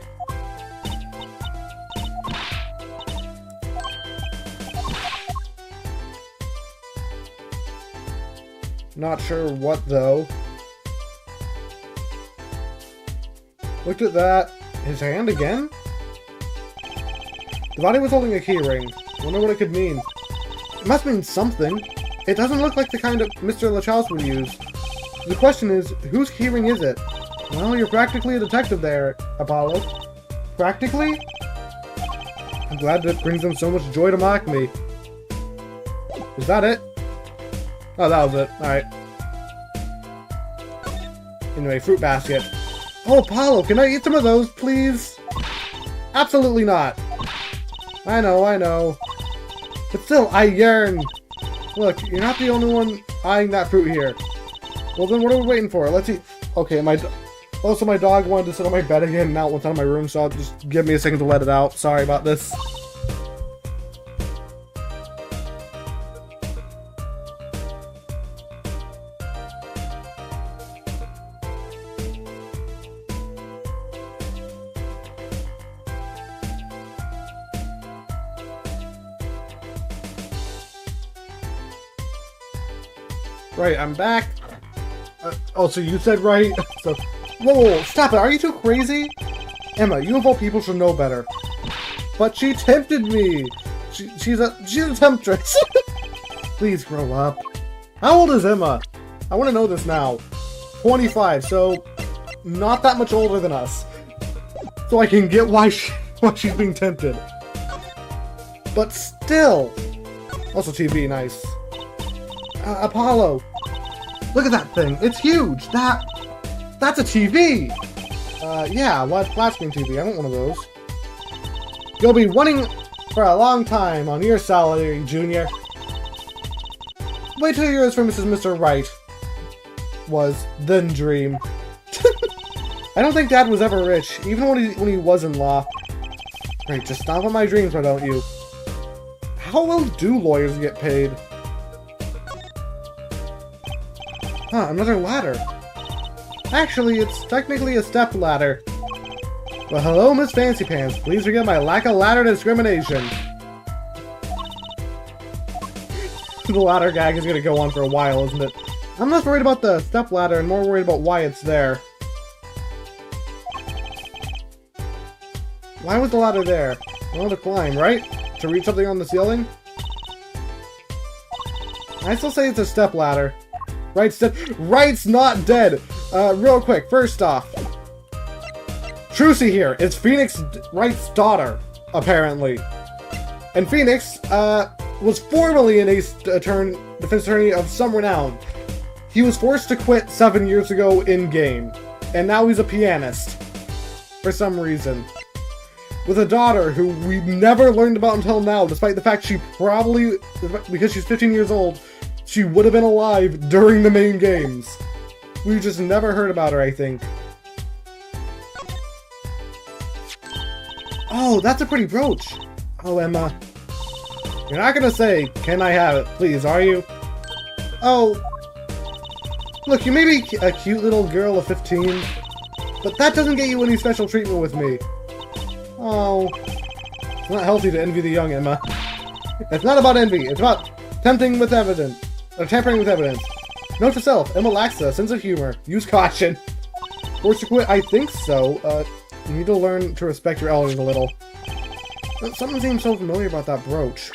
Not sure what, though. Looked at that. His hand again? The body was holding a keyring. Wonder what it could mean. It must mean something. It doesn't look like the kind of Mr. LaChouse would use. The question is, whose keyring is it? Well, you're practically a detective there, Apollo. Practically? I'm glad that brings them so much joy to mock me. Is that it? Oh, that was it. Alright. Anyway, fruit basket. Oh, Apollo, can I eat some of those, please? Absolutely not. I know. But still, I yearn. Look, you're not the only one eyeing that fruit here. Well, then what are we waiting for? Let's eat. Okay, also, my dog wanted to sit on my bed again and now it went out of my room, so just give me a second to let it out. Sorry about this. Right, I'm back. Oh, so you said right? So, whoa, stop it. Are you too crazy? Emma, you of all people should know better. But she tempted me. She's a temptress. Please grow up. How old is Emma? I want to know this now. 25, so not that much older than us. So I can get why she's being tempted. But still. Also TV, nice. Apollo. Look at that thing. It's huge. That's a TV. Yeah, flat screen TV. I want one of those. You'll be running for a long time on your salary, Junior. Wait till you hear this from Mr. Wright. Was then dream. I don't think Dad was ever rich, even when he was in law. Great, just stomp on my dreams, why don't you? How well do lawyers get paid? Huh, another ladder. Actually, it's technically a step ladder. Well, hello, Miss Fancy Pants. Please forgive my lack of ladder discrimination. The ladder gag is gonna go on for a while, isn't it? I'm less worried about the step ladder and more worried about why it's there. Why was the ladder there? Well, to climb, right? To reach something on the ceiling? I still say it's a step ladder. Wright's dead. Wright's not dead! Real quick, first off. Trucy here is Phoenix Wright's daughter, apparently. And Phoenix, was formerly an defense attorney of some renown. He was forced to quit 7 years ago in-game. And now he's a pianist. For some reason. With a daughter who we never learned about until now, despite the fact she probably, because she's 15 years old, she would have been alive during the main games. We just never heard about her, I think. Oh, that's a pretty brooch. Oh, Emma. You're not gonna say, can I have it, please, are you? Oh. Look, you may be a cute little girl of 15, but that doesn't get you any special treatment with me. Oh. It's not healthy to envy the young, Emma. It's not about envy, it's about tampering with evidence. Note to self, Emma lacks a sense of humor. Use caution. Forced to quit? I think so. You need to learn to respect your elders a little. Something seems so familiar about that brooch.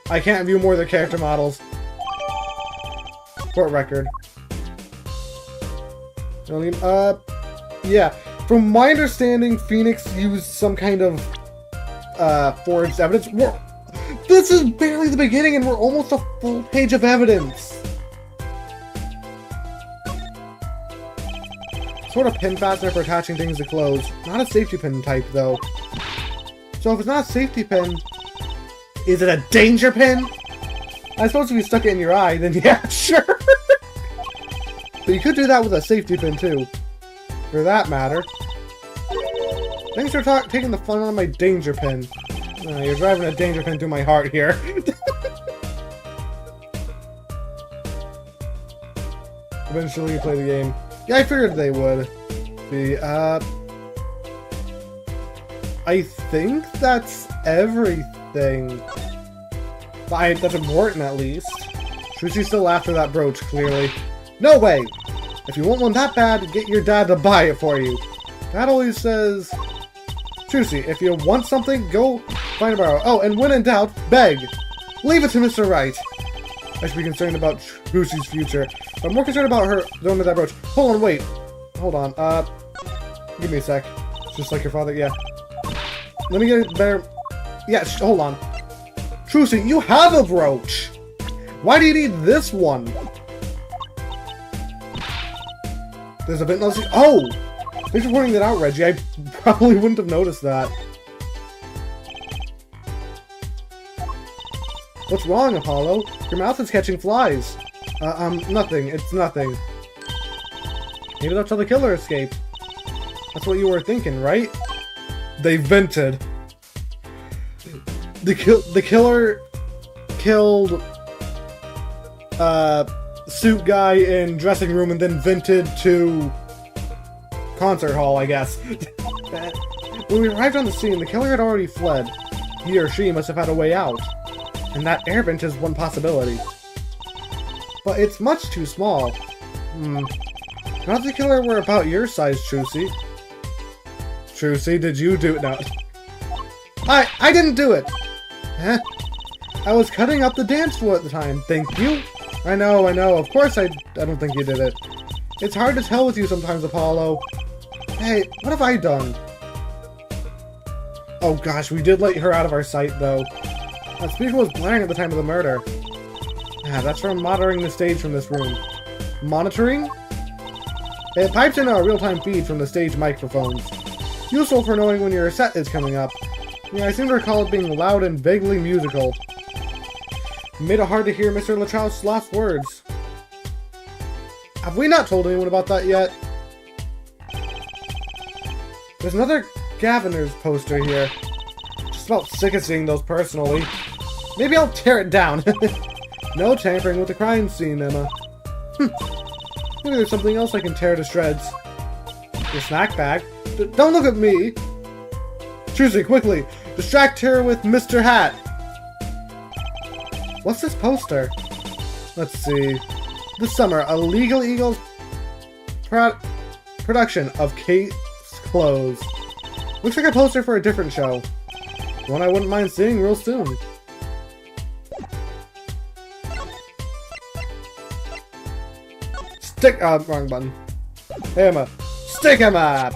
I can't view more of their character models. Court record. Yeah. From my understanding, Phoenix used some kind of, forged evidence. This is barely the beginning and we're almost a full page of evidence! Sort of pin fastener for attaching things to clothes. Not a safety pin type, though. So if it's not a safety pin, is it a danger pin? I suppose if you stuck it in your eye, then yeah, sure. But you could do that with a safety pin too, for that matter. Thanks for taking the fun out of my danger pin. You're driving a danger pin through my heart here. Eventually you play the game. Yeah, I figured they would. I think that's everything. That's important, at least. Trussy's still after that brooch, clearly. No way! If you want one that bad, get your dad to buy it for you. Dad always says... Trucy, if you want something, go find a borrow. Oh, and when in doubt, beg! Leave it to Mr. Right! I should be concerned about Trucy's future. But I'm more concerned about her going to that brooch. Hold on, wait. Hold on, give me a sec. Just like your father, yeah. Let me get it better. Yeah, hold on. Trucy, you have a brooch! Why do you need this one? There's a bit nothing. Oh! Thanks for pointing that out, Reggie. I probably wouldn't have noticed that. What's wrong, Apollo? Your mouth is catching flies. Nothing. It's nothing. Maybe that's how the killer escaped. That's what you were thinking, right? They vented. The killer killed suit guy in dressing room and then vented to concert hall, I guess. When we arrived on the scene, the killer had already fled. He or she must have had a way out. And that air vent is one possibility. But it's much too small. Not if the killer were about your size, Trucy. Trucy, did you do it? No. I didn't do it! Huh? I was cutting up the dance floor at the time, thank you. I know, of course I don't think you did it. It's hard to tell with you sometimes, Apollo. Hey, what have I done? Oh gosh, we did let her out of our sight, though. That speaker was blaring at the time of the murder. Ah, that's from monitoring the stage from this room. Monitoring? It pipes in a real-time feed from the stage microphones. Useful for knowing when your set is coming up. Yeah, I seem to recall it being loud and vaguely musical. Made it hard to hear Mr. LaChau's last words. Have we not told anyone about that yet? There's another Gaviner's poster here. Just about sick of seeing those personally. Maybe I'll tear it down. No tampering with the crime scene, Emma. Maybe there's something else I can tear to shreds. Your snack bag? Don't look at me! Trucy, quickly! Distract her with Mr. Hat! What's this poster? Let's see. This summer, a Legal Eagles production of Kate's Clothes. Looks like a poster for a different show. One I wouldn't mind seeing real soon. Wrong button. Hey, Emma. Stick him up!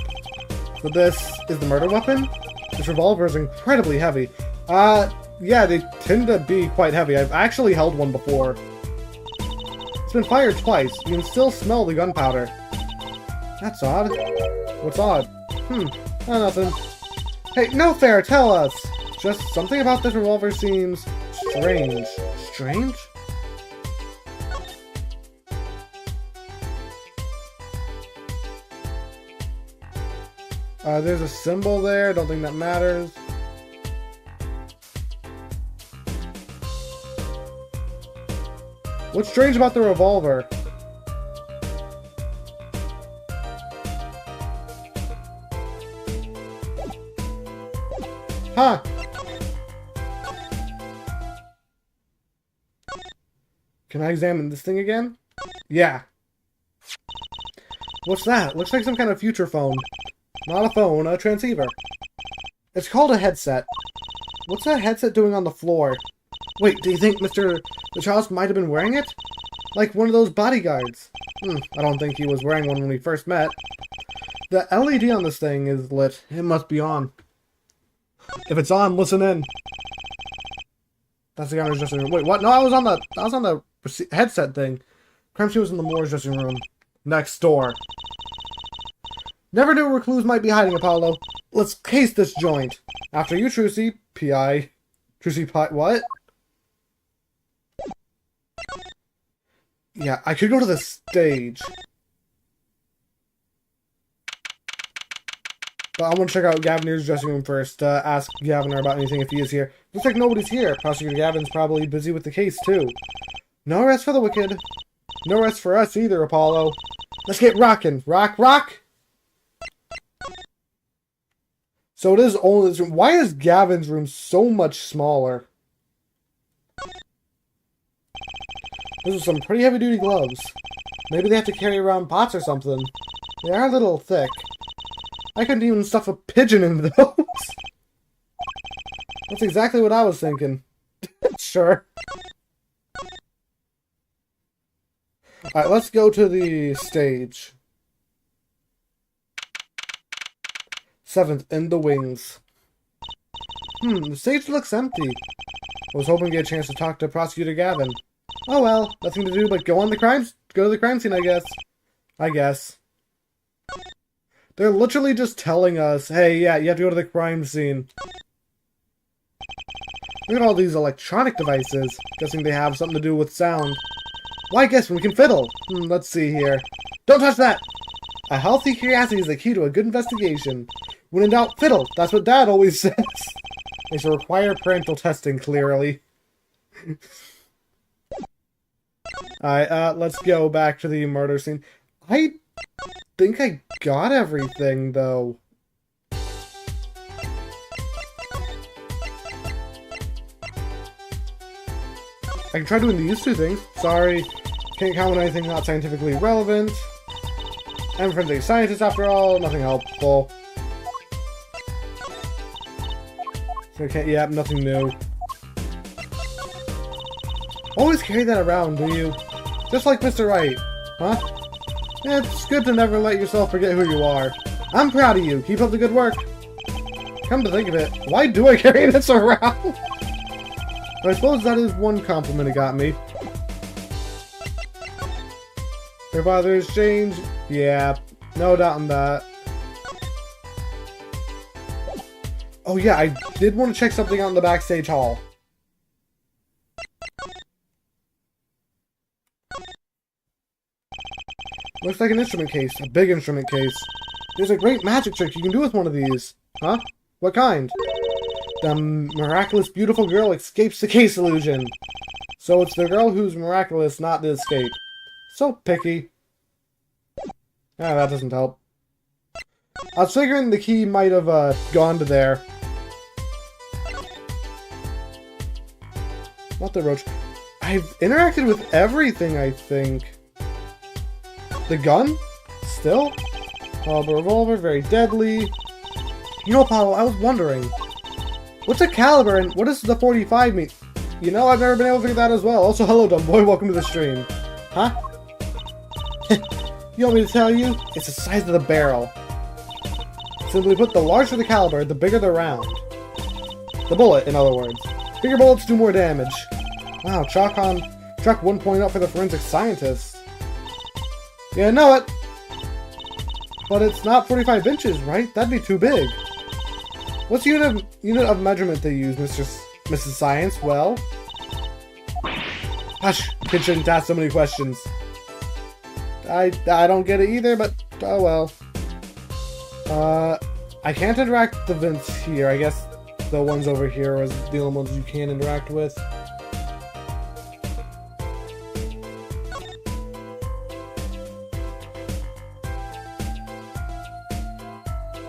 So this is the murder weapon? This revolver is incredibly heavy. Yeah, they tend to be quite heavy. I've actually held one before. It's been fired twice. You can still smell the gunpowder. That's odd. What's odd? Oh, nothing. Hey, no fair, tell us! Just something about this revolver seems strange. Strange? There's a symbol there. Don't think that matters. What's strange about the revolver? Huh. Can I examine this thing again? Yeah. What's that? Looks like some kind of future phone. Not a phone, a transceiver. It's called a headset. What's that headset doing on the floor? Wait, do you think Mr. LaChau might have been wearing it? Like one of those bodyguards. I don't think he was wearing one when we first met. The LED on this thing is lit. It must be on. If it's on, listen in. That's the governor's dressing room. Wait, what? No, I was on the headset thing. Crime scene was in the Moore's dressing room. Next door. Never knew where clues might be hiding, Apollo. Let's case this joint. After you, Trucy. P.I. Trucy Pie. What? Yeah, I could go to the stage. But I want to check out Gaviner's dressing room first. Ask Gaviner about anything if he is here. Looks like nobody's here. Prosecutor Gavin's probably busy with the case, too. No rest for the wicked. No rest for us either, Apollo. Let's get rockin'. Rock, rock! So it is only this room. Why is Gavin's room so much smaller? Those are some pretty heavy-duty gloves. Maybe they have to carry around pots or something. They are a little thick. I couldn't even stuff a pigeon in those. That's exactly what I was thinking. Sure. Alright, let's go to the stage. 7th, in the wings. The stage looks empty. I was hoping to get a chance to talk to Prosecutor Gavin. Oh well, nothing to do but go to the crime scene, I guess. They're literally just telling us, hey, yeah, you have to go to the crime scene. Look at all these electronic devices. Guessing they have something to do with sound. Why, guess we can fiddle. Let's see here. Don't touch that! A healthy curiosity is the key to a good investigation. When in doubt, fiddle. That's what Dad always says. They should require parental testing, clearly. Alright, let's go back to the murder scene. I think I got everything, though. I can try doing these two things. Sorry, can't comment on anything not scientifically relevant. I'm a forensic scientist after all, nothing helpful. Okay, yeah, nothing new. Always carry that around, do you? Just like Mr. Wright, huh? It's good to never let yourself forget who you are. I'm proud of you. Keep up the good work. Come to think of it, why do I carry this around? I suppose that is one compliment it got me. Your father's changed? Yeah, no doubt on that. Oh yeah, I did want to check something out in the backstage hall. Looks like an instrument case, a big instrument case. There's a great magic trick you can do with one of these. Huh? What kind? The miraculous beautiful girl escapes the case illusion. So it's the girl who's miraculous, not the escape. So picky. Ah, that doesn't help. I was figuring the key might have gone to there. Not the roach. I've interacted with everything, I think. The gun? Still? The revolver, very deadly. You know, Apollo, I was wondering. What's a caliber and what does the 45 mean? You know, I've never been able to figure that as well. Also, hello, dumb boy. Welcome to the stream. Huh? You want me to tell you? It's the size of the barrel. Simply put, the larger the caliber, the bigger the round. The bullet, in other words. Bigger bullets do more damage. Wow, chalk 1 point up for the forensic scientist. Yeah, I know it. But it's not 45 inches, right? That'd be too big. What's the unit of measurement they use, Mrs. Science? Well... Hush! Kid shouldn't ask so many questions. I don't get it either, but oh well. I can't interact with the vents here. I guess the ones over here are the only ones you can interact with.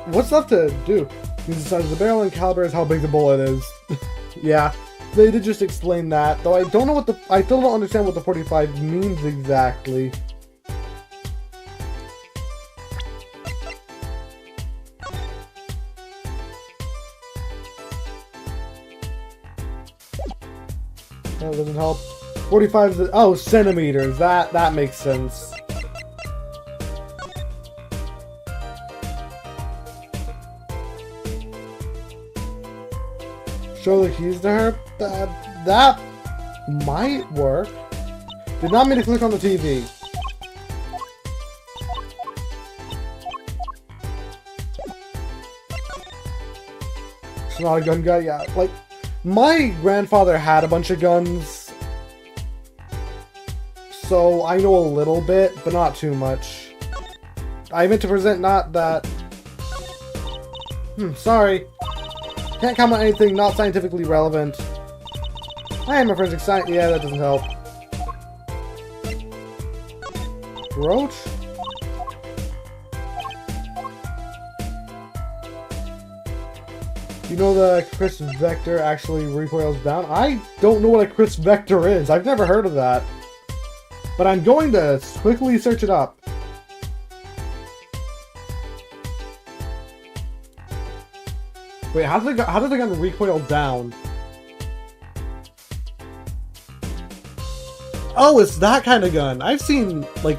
What's left to do? Means the size of the barrel and caliber is how big the bullet is. Yeah, they did just explain that, though I don't know I still don't understand what the 45 means exactly. That doesn't help. 45 is oh, centimeters. That makes sense. Show the keys to her? That might work. Did not mean to click on the TV. It's not a gun guy, yeah. Like, my grandfather had a bunch of guns. so I know a little bit, but not too much. I meant to present not that... sorry. Can't comment on anything not scientifically relevant. I am a forensic scientist. Yeah, that doesn't help. Roach? You know the crisp vector actually recoils down? I don't know what a crisp vector is. I've never heard of that. But I'm going to quickly search it up. Wait, how did the gun recoil down? Oh, it's that kind of gun. I've seen, like,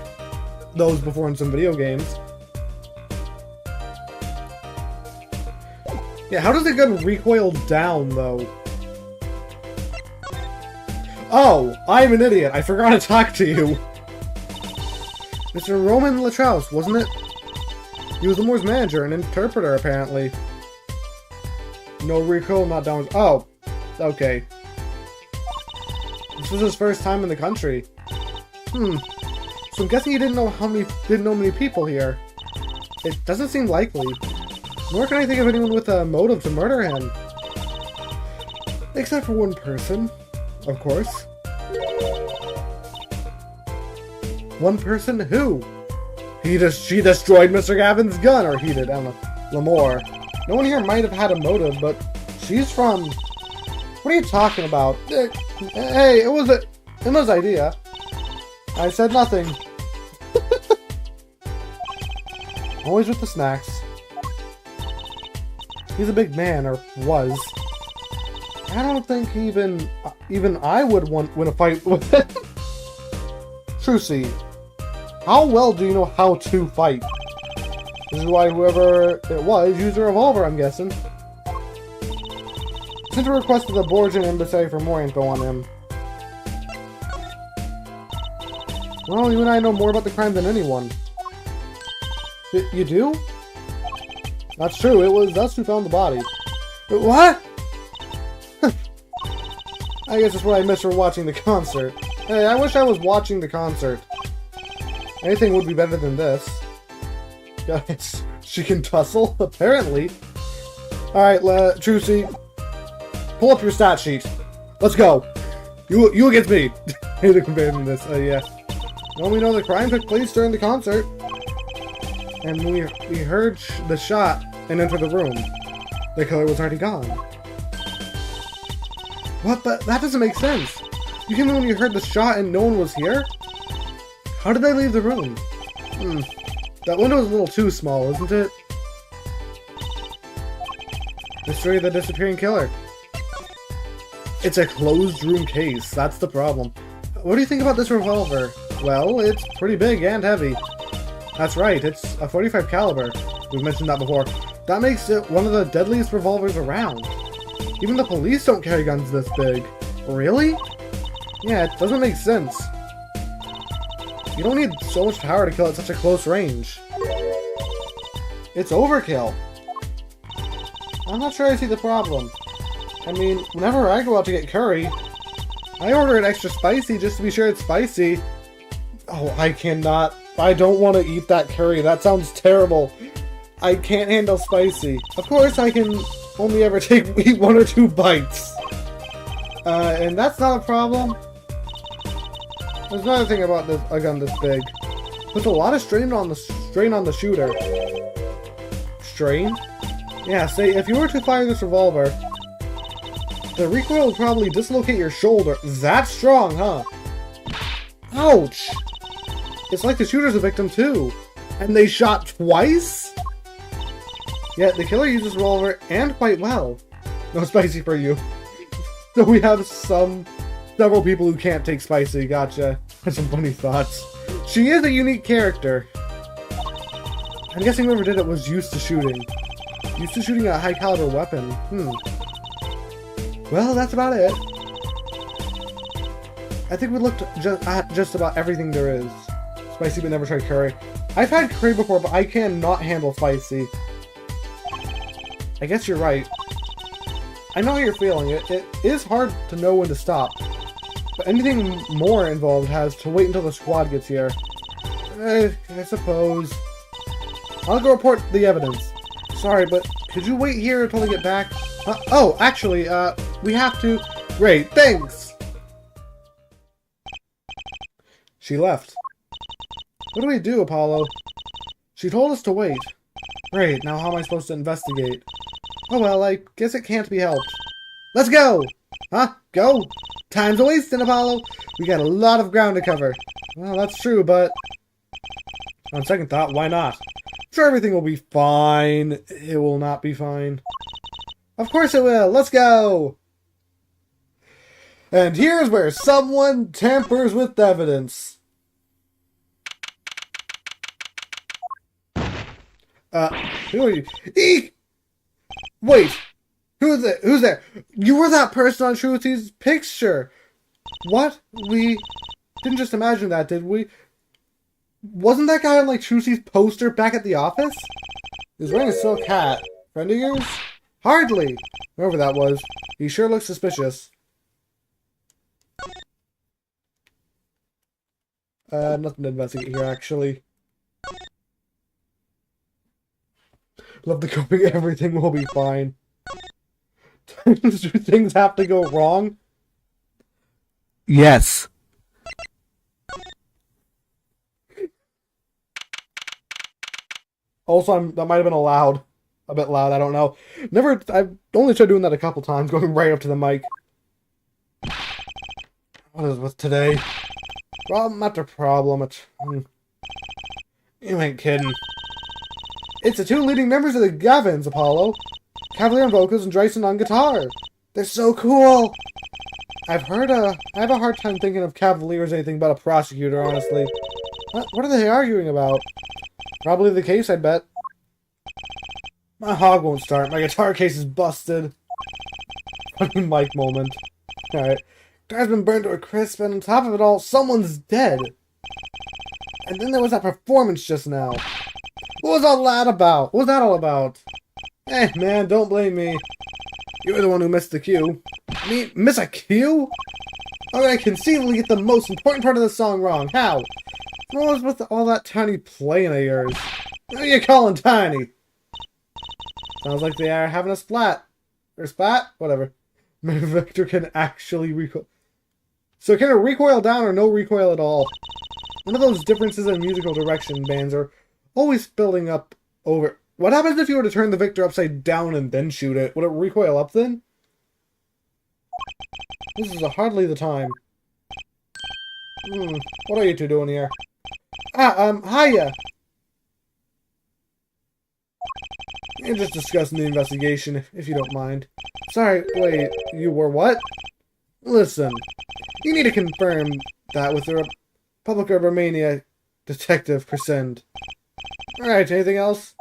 those before in some video games. Yeah, how does the gun recoil down, though? Oh, I'm an idiot. I forgot to talk to you. Mr. Roman Latraus, wasn't it? He was Lemore's manager and interpreter, apparently. No recoil, not down. Oh, okay. This was his first time in the country. So I'm guessing he didn't know many people here. It doesn't seem likely. Nor can I think of anyone with a motive to murder him. Except for one person, of course. One person who? She destroyed Mr. Gavin's gun, or he did, I don't know. Lemore. No one here might have had a motive, but she's from... What are you talking about? Hey, it was Emma's idea. I said nothing. Always with the snacks. He's a big man, or was. I don't think even I would win a fight with him. Trucy, how well do you know how to fight? This is why whoever it was used a revolver, I'm guessing. Sent a request to the Borgian embassy for more info on him. Well, you and I know more about the crime than anyone. You do? That's true, it was us who found the body. What? I guess that's what I missed from watching the concert. Hey, I wish I was watching the concert. Anything would be better than this. Guys, she can tussle? Apparently. Alright, Trucy. Pull up your stat sheet. Let's go. You against me. Here's a comparison to this. Yeah. Well, we know the crime took place during the concert. And we heard the shot and entered the room. The killer was already gone. What? But that doesn't make sense. You came in when you heard the shot and no one was here? How did they leave the room? That window is a little too small, isn't it? Mystery of the disappearing killer. It's a closed room case, that's the problem. What do you think about this revolver? Well, it's pretty big and heavy. That's right, it's a .45 caliber. We've mentioned that before. That makes it one of the deadliest revolvers around. Even the police don't carry guns this big. Really? Yeah, it doesn't make sense. You don't need so much power to kill at such a close range. It's overkill. I'm not sure I see the problem. I mean, whenever I go out to get curry, I order it extra spicy just to be sure it's spicy. Oh, I cannot. I don't want to eat that curry. That sounds terrible. I can't handle spicy. Of course, I can only ever eat 1 or 2 bites. And that's not a problem. There's another thing about a gun this big. Puts a lot of strain on the shooter. Strain? Yeah, say, if you were to fire this revolver, the recoil would probably dislocate your shoulder. That's strong, huh? Ouch! It's like the shooter's a victim too. And they shot twice? Yeah, the killer uses revolver, and quite well. No spicy for you. So we have several people who can't take spicy, gotcha. That's some funny thoughts. She is a unique character. I'm guessing whoever did it was used to shooting. Used to shooting a high caliber weapon. Well, that's about it. I think we looked at just about everything there is. Spicy but never tried curry. I've had curry before, but I cannot handle spicy. I guess you're right. I know how you're feeling. It is hard to know when to stop. But anything more involved has to wait until the squad gets here. I suppose. I'll go report the evidence. Sorry, but could you wait here until they get back? Oh, actually, we have to... Great, thanks! She left. What do we do, Apollo? She told us to wait. Great, now how am I supposed to investigate? Oh well, I guess it can't be helped. Let's go! Huh? Go? Time's a-wasting, Apollo! We got a lot of ground to cover. Well, that's true, but... On second thought, why not? Sure, everything will be fine. It will not be fine. Of course it will! Let's go! And here's where someone tampers with evidence. Who are you? Eek! Wait! Who's it? Who's there? You were that person on Trilogy's picture! What? We didn't just imagine that, did we? Wasn't that guy on, like, Trilogy's poster back at the office? He was wearing a silk hat. Friend of yours? Hardly! Whoever that was. He sure looks suspicious. Nothing to investigate here, actually. Love the coping, everything will be fine. Do things have to go wrong? Yes. Also, that might have been a bit loud, I don't know. I've only tried doing that a couple times, going right up to the mic. What is with today? Problem after problem. You ain't kidding. It's the two leading members of the Gavins, Apollo. Cavalier on vocals and Dryson on guitar. They're so cool. I have a hard time thinking of Cavalier as anything but a prosecutor, honestly. What are they arguing about? Probably the case, I bet. My hog won't start. My guitar case is busted. Funny mic moment. Alright. Guitar's been burned to a crisp, and on top of it all, someone's dead. And then there was that performance just now. What was all that about? What was that all about? Hey, man, don't blame me. You were the one who missed the cue. Me? Miss a cue? Okay, I conceivably get the most important part of the song wrong. How? What was with all that tiny playing of yours? What are you calling tiny? Sounds like they are having a splat. Or splat? Whatever. My Vector can actually recoil. So can it recoil down or no recoil at all? One of those differences in musical direction bands are always building up over... What happens if you were to turn the Victor upside down and then shoot it? Would it recoil up then? This is hardly the time. What are you two doing here? Hiya! You're just discussing the investigation, if you don't mind. Sorry, wait, you were what? Listen, you need to confirm that with the Republic of Romania Detective Crescend. Alright, anything else?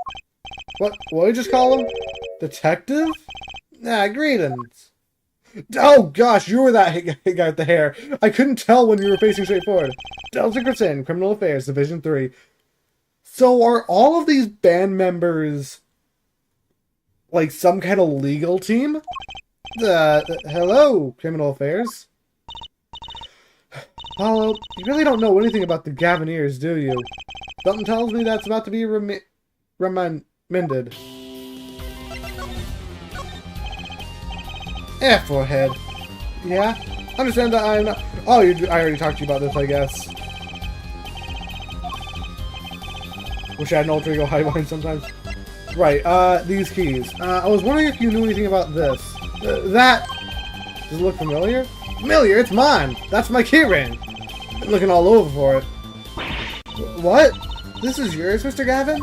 What did you just call him? Detective? Nah, greetings. Oh gosh, you were that guy with the hair. I couldn't tell when you were facing straight forward. Delta Crescend, Criminal Affairs, Division 3. So are all of these band members like some kind of legal team? Hello, Criminal Affairs. Apollo, you really don't know anything about the Gavineers, do you? Something tells me that's about to be remended. Forehead. Yeah? Understand that I'm not... Oh, I already talked to you about this, I guess. Wish I had an alter ego highline sometimes. Right, these keys. I was wondering if you knew anything about this. That... Does it look familiar? Familiar? It's mine! That's my key ring! Been looking all over for it. What? This is yours, Mr. Gavin?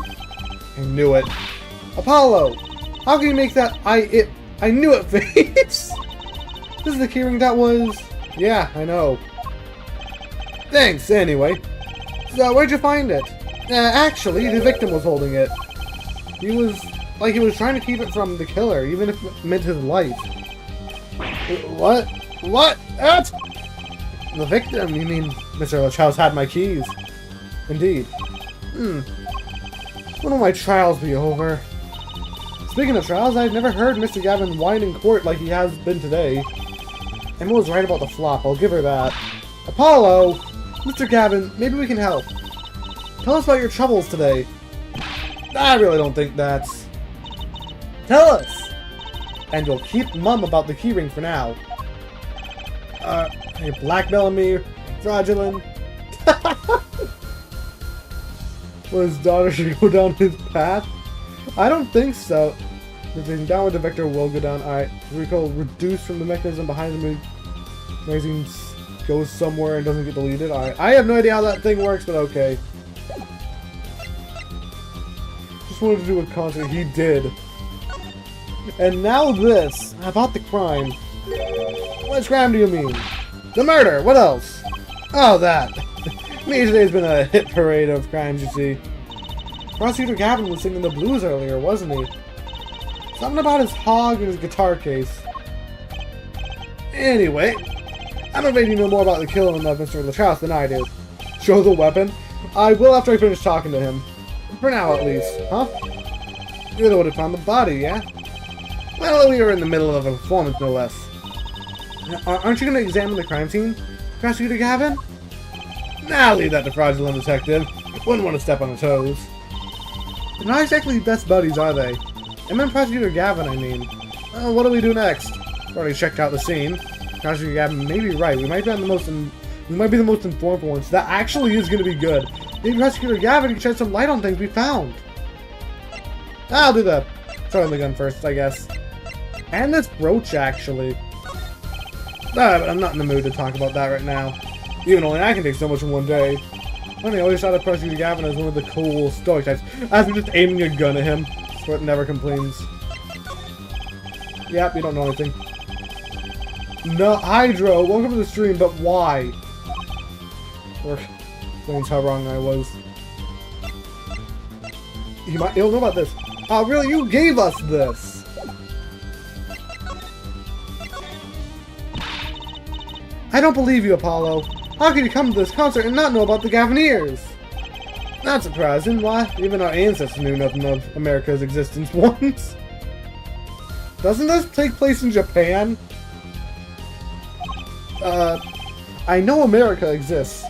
I knew it. Apollo! How can you make that I knew it face? This is the keyring that was... Yeah, I know. Thanks, anyway. So, where'd you find it? Actually, the victim was holding it. He was trying to keep it from the killer, even if it meant his life. What? What? The victim? You mean Mr. LaChow's had my keys? Indeed. When will my trials be over? Speaking of trials, I've never heard Mr. Gavin whine in court like he has been today. Emma was right about the flop, I'll give her that. Apollo! Mr. Gavin, maybe we can help. Tell us about your troubles today. I really don't think that's... Tell us! And you'll keep mum about the keyring for now. You blackmailing me? Fraudulent? Well, his daughter should go down his path? I don't think so. The downward the vector will go down. Alright, recall reduced from the mechanism behind the magazine goes somewhere and doesn't get deleted. Alright, I have no idea how that thing works, but okay. Just wanted to do a concert. He did. And now this, about the crime. What crime do you mean? The murder! What else? Oh, that. Me today's been a hit parade of crimes, you see. Prosecutor Gavin was singing the blues earlier, wasn't he? Something about his hog and his guitar case. Anyway, I'm afraid you know more about the killing of Mr. LaChouse than I do. Show the weapon? I will after I finish talking to him. For now, at least. Huh? You're the one who found the body, yeah? Well, we were in the middle of a performance, no less. Aren't you going to examine the crime scene, Prosecutor Gavin? Nah, leave that to fraudulent detective. Wouldn't want to step on his toes. They're not exactly best buddies, are they? I meant Prosecutor Gavin, I mean. What do we do next? Already checked out the scene. Prosecutor Gavin may be right. We might be the most informed for once. That actually is going to be good. Maybe Prosecutor Gavin can shed some light on things we found. I'll do the throwing the gun first, I guess. And this brooch, actually. But I'm not in the mood to talk about that right now. Even only I can take so much in one day. Funny, I always thought of Prosecutor Gavin as one of the cool stoic types. As we're just aiming a gun at him. So it never complains. Yep, you don't know anything. No, Hydro, welcome to the stream, but why? Or explains how wrong I was. He'll know about this. Oh, really? You gave us this! I don't believe you, Apollo. How could you come to this concert and not know about the Gavineers? Not surprising. Why? Even our ancestors knew nothing of America's existence once. Doesn't this take place in Japan? I know America exists.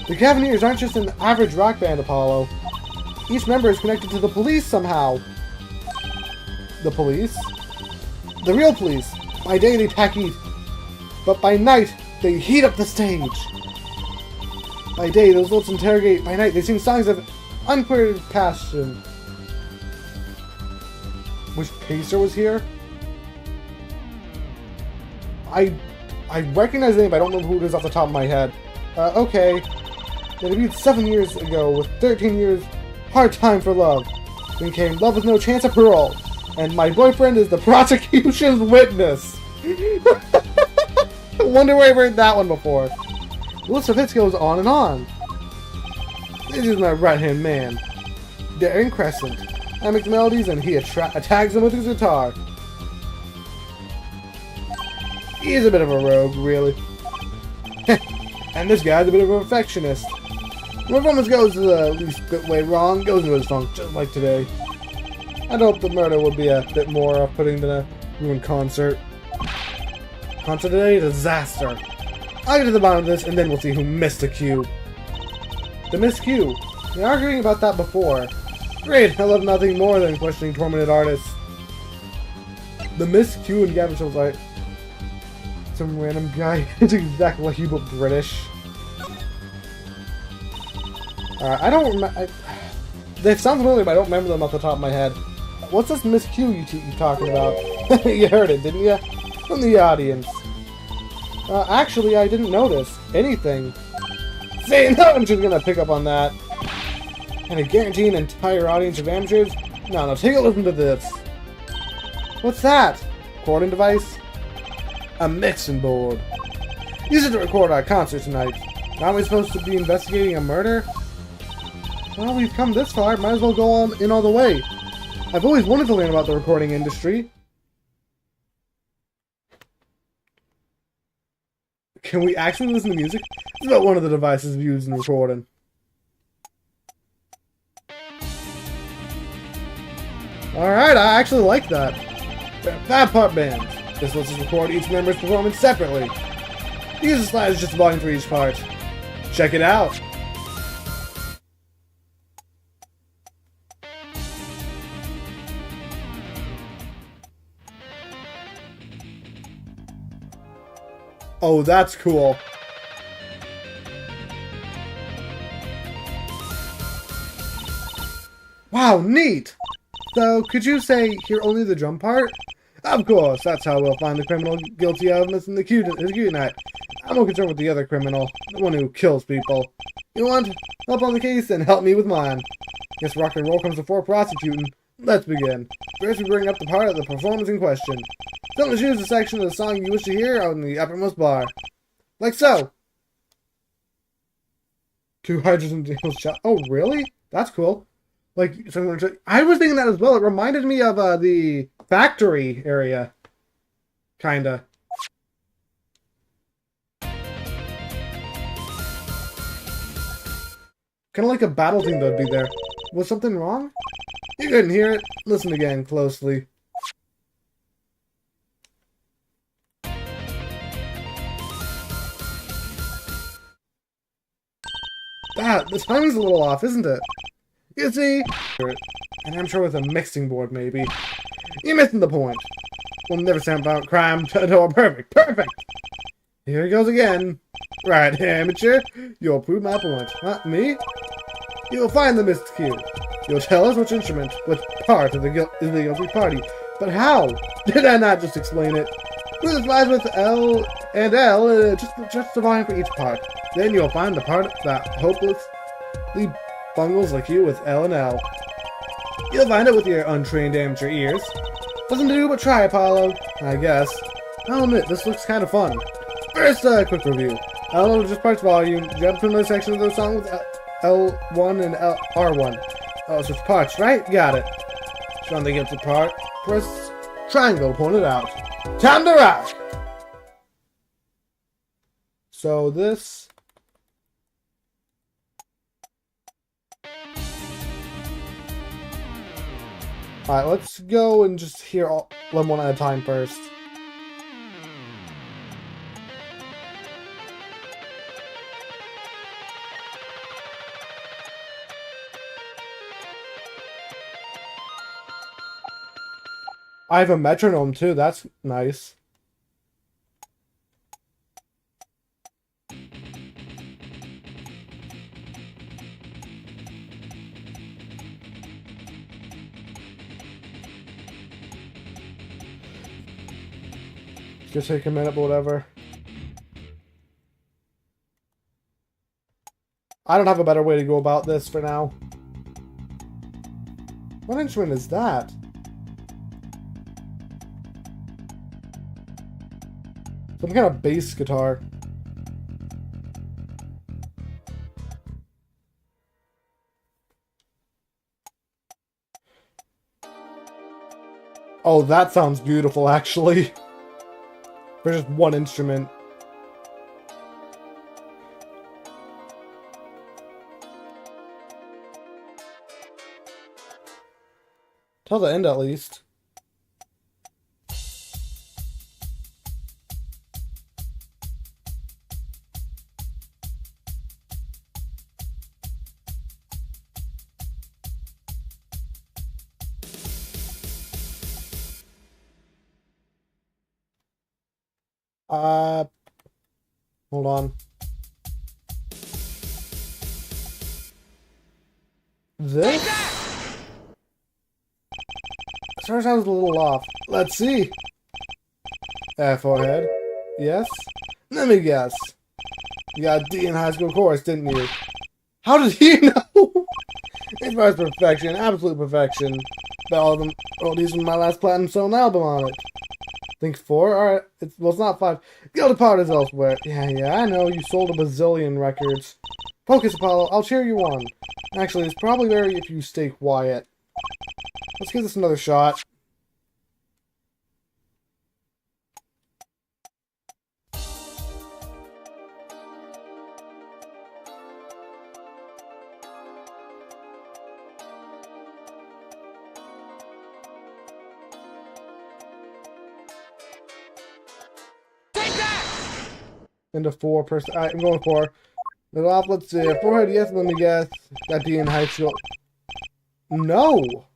The Gavineers aren't just an average rock band, Apollo. Each member is connected to the police somehow. The police? The real police. By day they pack heat, but by night they heat up the stage. By day those lips interrogate, by night they sing songs of unqueried passion. Wish Pacer was here? I recognize the name, but I don't know who it is off the top of my head. Okay. It debuted 7 years ago with 13 years hard time for love. Then came Love with No Chance of Parole. And my boyfriend is the prosecution's witness. I wonder where I've heard that one before. The list of hits goes on and on. This is my right-hand man, Darren Crescent. I make the melodies and he attacks them with his guitar. He's a bit of a rogue, really. And this guy's a bit of a perfectionist. When performance goes the least bit way wrong, goes into his funk, just like today. I'd hope the murder would be a bit more off-putting than a ruined concert. Concert today, disaster. I'll get to the bottom of this, and then we'll see who missed the cue. The missed cue. We were arguing about that before. Great, I love nothing more than questioning tormented artists. The missed cue and Gavin was like, some random guy. It's exactly like you, but British. I don't remember. They sound familiar, but I don't remember them off the top of my head. What's this Miss Q you talking about? You heard it, didn't you? From the audience. Actually, I didn't notice anything. Say, no, I'm just gonna pick up on that. And I guarantee an entire audience of amateurs. No, take a listen to this. What's that? Recording device? A mixing board. Use it to record our concert tonight. Aren't we supposed to be investigating a murder? Well, we've come this far, might as well go on in all the way. I've always wanted to learn about the recording industry. Can we actually listen to music? It's about one of the devices used in recording. Alright, I actually like that. They're a Fab Part Band. This lets us record each member's performance separately. The user slide is just a volume for each part. Check it out! Oh, that's cool. Wow, neat! So, could you say, hear only the drum part? Of course, that's how we'll find the criminal guilty of missing the Q night. I'm more concerned with the other criminal, the one who kills people. You want help on the case? Then help me with mine. Guess rock and roll comes before prosecuting. Let's begin. First, we bring up the part of the performance in question. Simply choose the section of the song you wish to hear on the uppermost bar. Like so. 2 hydrogen deals shot. Oh, really? That's cool. Like, I was thinking that as well. It reminded me of the factory area. Kinda. Kinda like a battle team that would be there. Was something wrong? You couldn't hear it? Listen again, closely. The timing's a little off, isn't it? You see? And I'm sure with a mixing board, maybe. You're missing the point. We'll never sound about crime until perfect. Perfect! Here he goes again. Right, amateur. You'll prove my point. Not me? You'll find the missed cue. You'll tell us which instrument, which part of the guilty party. But how? Did I not just explain it? Who the slides with L and L, just the volume for each part. Then you'll find the part that hopelessly bungles like you with L and L. You'll find it with your untrained amateur ears. Doesn't do but try, Apollo, I guess. I'll admit, this looks kind of fun. First, quick review. L just parts volume. Jump to another section of the song with L1 and R1. Oh, so it's parts, right? Got it. Trying to get the part. Press triangle, point it out. Time to rock! So this... Alright, let's go and just hear them one at a time first. I have a metronome too, that's nice. Just take a minute, but whatever. I don't have a better way to go about this for now. What instrument is that? Some kind of bass guitar. Oh, that sounds beautiful, actually. For just one instrument. Till the end, at least. Hold on. This? Starts out a little off. Let's see. Forehead. Yes? Let me guess. You got a D in high school chorus, didn't you? How did he know? As far as perfection, absolute perfection. Bet all of them, oh, these are my last platinum sold album on it. Think 4? Alright, well, it's not 5. Guilty part is elsewhere. Yeah, I know, you sold a bazillion records. Focus, Apollo, I'll cheer you on. Actually, it's probably better if you stay quiet. Let's give this another shot. into 4%. I'm going for. Let's see. Forehead, yes, let me guess. Got D in high school. No!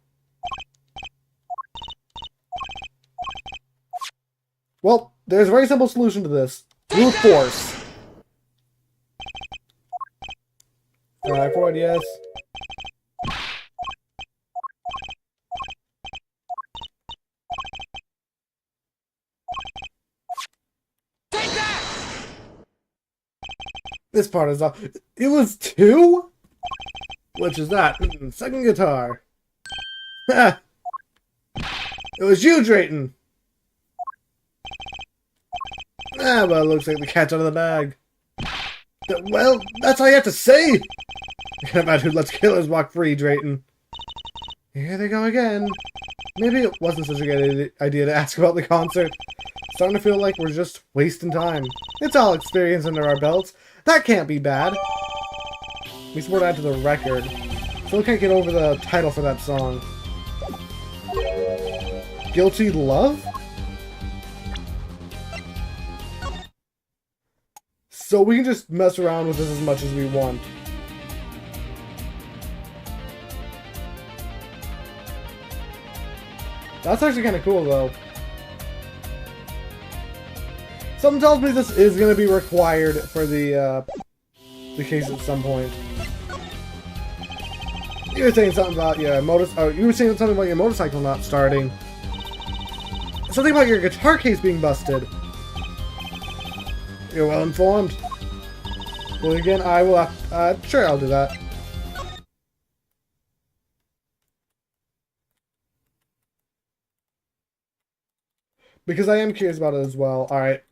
Well, there's a very simple solution to this. Brute force. Alright, forehead, yes. This part is off. It was 2? Which is that? Second guitar. It was you, Drayton. Well, it looks like the cat's out of the bag. Well, that's all you have to say. About who lets killers walk free, Drayton. Here they go again. Maybe it wasn't such a good idea to ask about the concert. Starting to feel like we're just wasting time. It's all experience under our belts. That can't be bad. We swore to add to the record. Still can't get over the title for that song. Guilty Love? So we can just mess around with this as much as we want. That's actually kind of cool, though. Something tells me this is going to be required for the case at some point. You were saying something about your motorcycle not starting. Something about your guitar case being busted. You're well informed. Well, again, I will. Sure, I'll do that. Because I am curious about it as well. All right.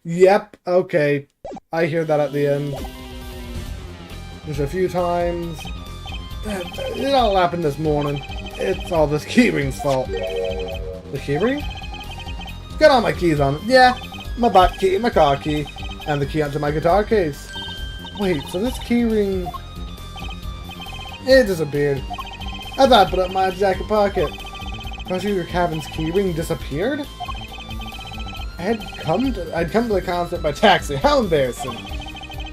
Yep, okay. I hear that at the end. Just a few times. It all happened this morning. It's all this keyring's fault. The keyring? Got all my keys on it. Yeah, my bike key, my car key, and the key onto my guitar case. Wait, so this keyring... It disappeared. I thought I put it in my jacket pocket. Don't you your cabin's keyring disappeared? I'd come to the concert by taxi. How embarrassing!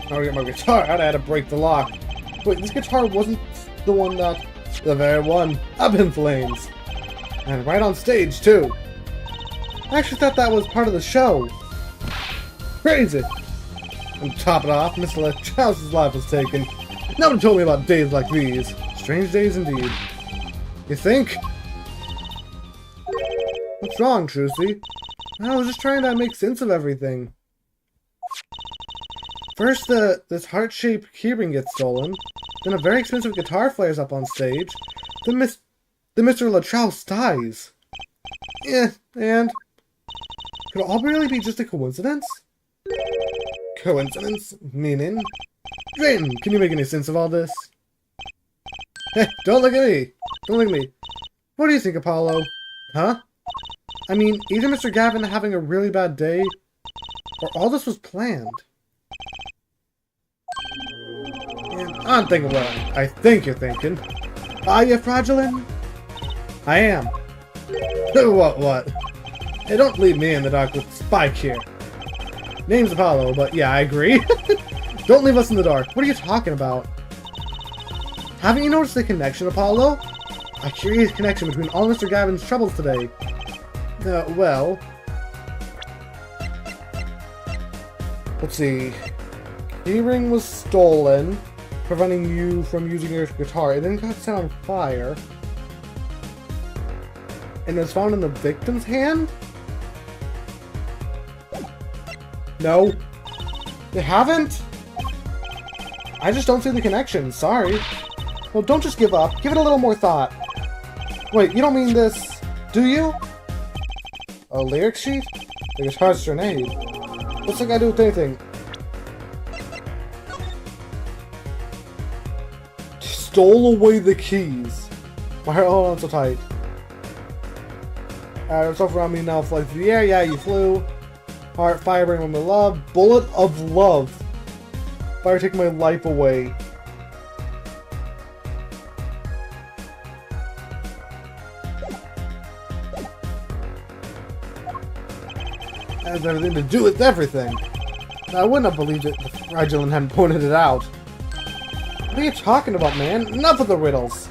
Now to get my guitar out, I had to break the lock. Wait, this guitar wasn't the one that... The very one. Up in flames. And right on stage, too. I actually thought that was part of the show. Crazy! And to top it off, Mr. LeChouse's life was taken. Nobody told me about days like these. Strange days indeed. You think? What's wrong, Trucy? I was just trying to make sense of everything. First, this heart-shaped keyring gets stolen. Then a very expensive guitar flares up on stage. Then Mr. LeChouse dies. Yeah, and... Could it all really be just a coincidence? Coincidence? Meaning? Drayton, can you make any sense of all this? Hey, don't look at me! Don't look at me. What do you think, Apollo? Huh? I mean, either Mr. Gavin having a really bad day, or all this was planned. And I'm thinking what I think you're thinking. Are you fraudulent? I am. What? Hey, don't leave me in the dark with Spike here. Name's Apollo, but yeah, I agree. Don't leave us in the dark. What are you talking about? Haven't you noticed the connection, Apollo? A curious connection between all Mr. Gavin's troubles today. Well... Let's see. Keyring was stolen, preventing you from using your guitar. It then got set on fire. And it was found in the victim's hand? No. They haven't? I just don't see the connection. Sorry. Well, don't just give up. Give it a little more thought. Wait, you don't mean this, do you? A lyric sheet? The guitar's grenade. What's that got to do with anything? Stole away the keys. My heart, hold on so tight. Alright, it's over on me now. Fly through the air. Yeah, you flew. Heart, fire, bring my love. Bullet of love. Fire, take my life away. That has everything to do with everything. I wouldn't have believed it if Fragilin hadn't pointed it out. What are you talking about, man? Enough of the riddles.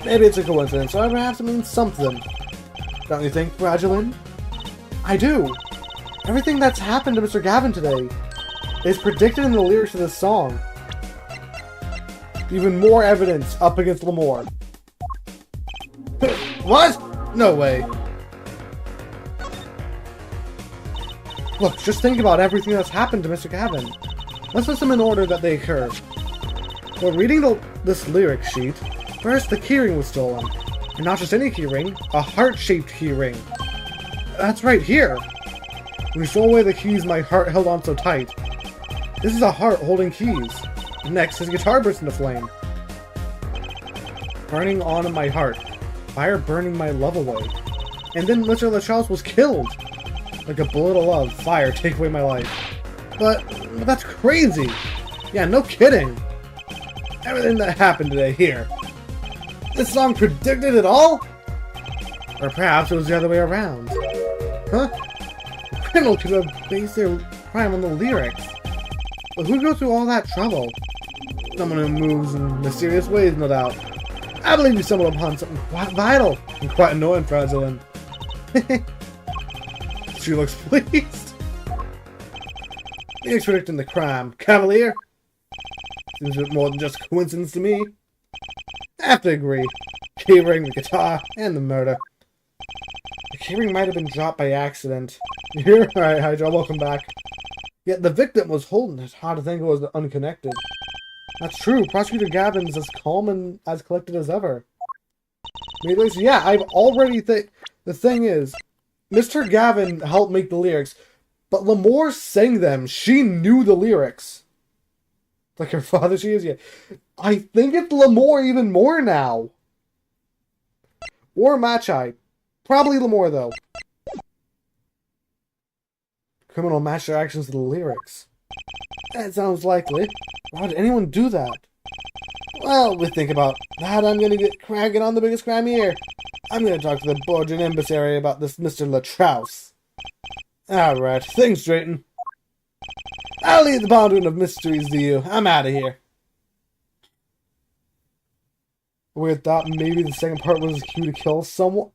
Maybe it's a coincidence, or perhaps it means something. Don't you think, Fragilin? I do. Everything that's happened to Mr. Gavin today is predicted in the lyrics of this song. Even more evidence up against Lamore. What? No way. Look, just think about everything that's happened to Mr. Gavin. Let's list them in order that they occur. While reading this lyric sheet, first the keyring was stolen. And not just any keyring, a heart-shaped keyring. That's right here. When he stole away the keys my heart held on so tight. This is a heart holding keys. Next, his guitar burst into flame. Burning on in my heart. Fire burning my love away. And then Mr. LaCharles was killed. Like a bullet of love, fire, take away my life. But that's crazy. Yeah, no kidding. Everything that happened today here. This song predicted it all? Or perhaps it was the other way around. Huh? The criminal could have based their crime on the lyrics. But who'd go through all that trouble? Someone who moves in mysterious ways, no doubt. I believe you stumbled upon something quite vital and quite annoying, Fragilin. She looks pleased. He's predicting the crime. Cavalier? Seems a bit more than just coincidence to me. I have to agree. Keyring, the guitar, and the murder. The keyring might have been dropped by accident. You're right, Hydra, welcome back. Yet the victim was holding it. Hard to think it was unconnected. That's true. Prosecutor Gavin's as calm and as collected as ever. Maybe, yeah, I've already the thing is, Mr. Gavin helped make the lyrics, but Lamore sang them. She knew the lyrics. Like her father she is, yeah. I think it's Lamore even more now. Or Machai. Probably Lamore, though. Criminal match their actions to the lyrics. That sounds likely. Why would anyone do that? Well, we think about that. I'm gonna get cracking on the biggest crime here. I'm gonna talk to the Borgian emissary about this Mr. LaTrouse. Alright, things straighten. I'll leave the pondering of mysteries to you. I'm out of here. We thought maybe the second part was a cue to kill someone.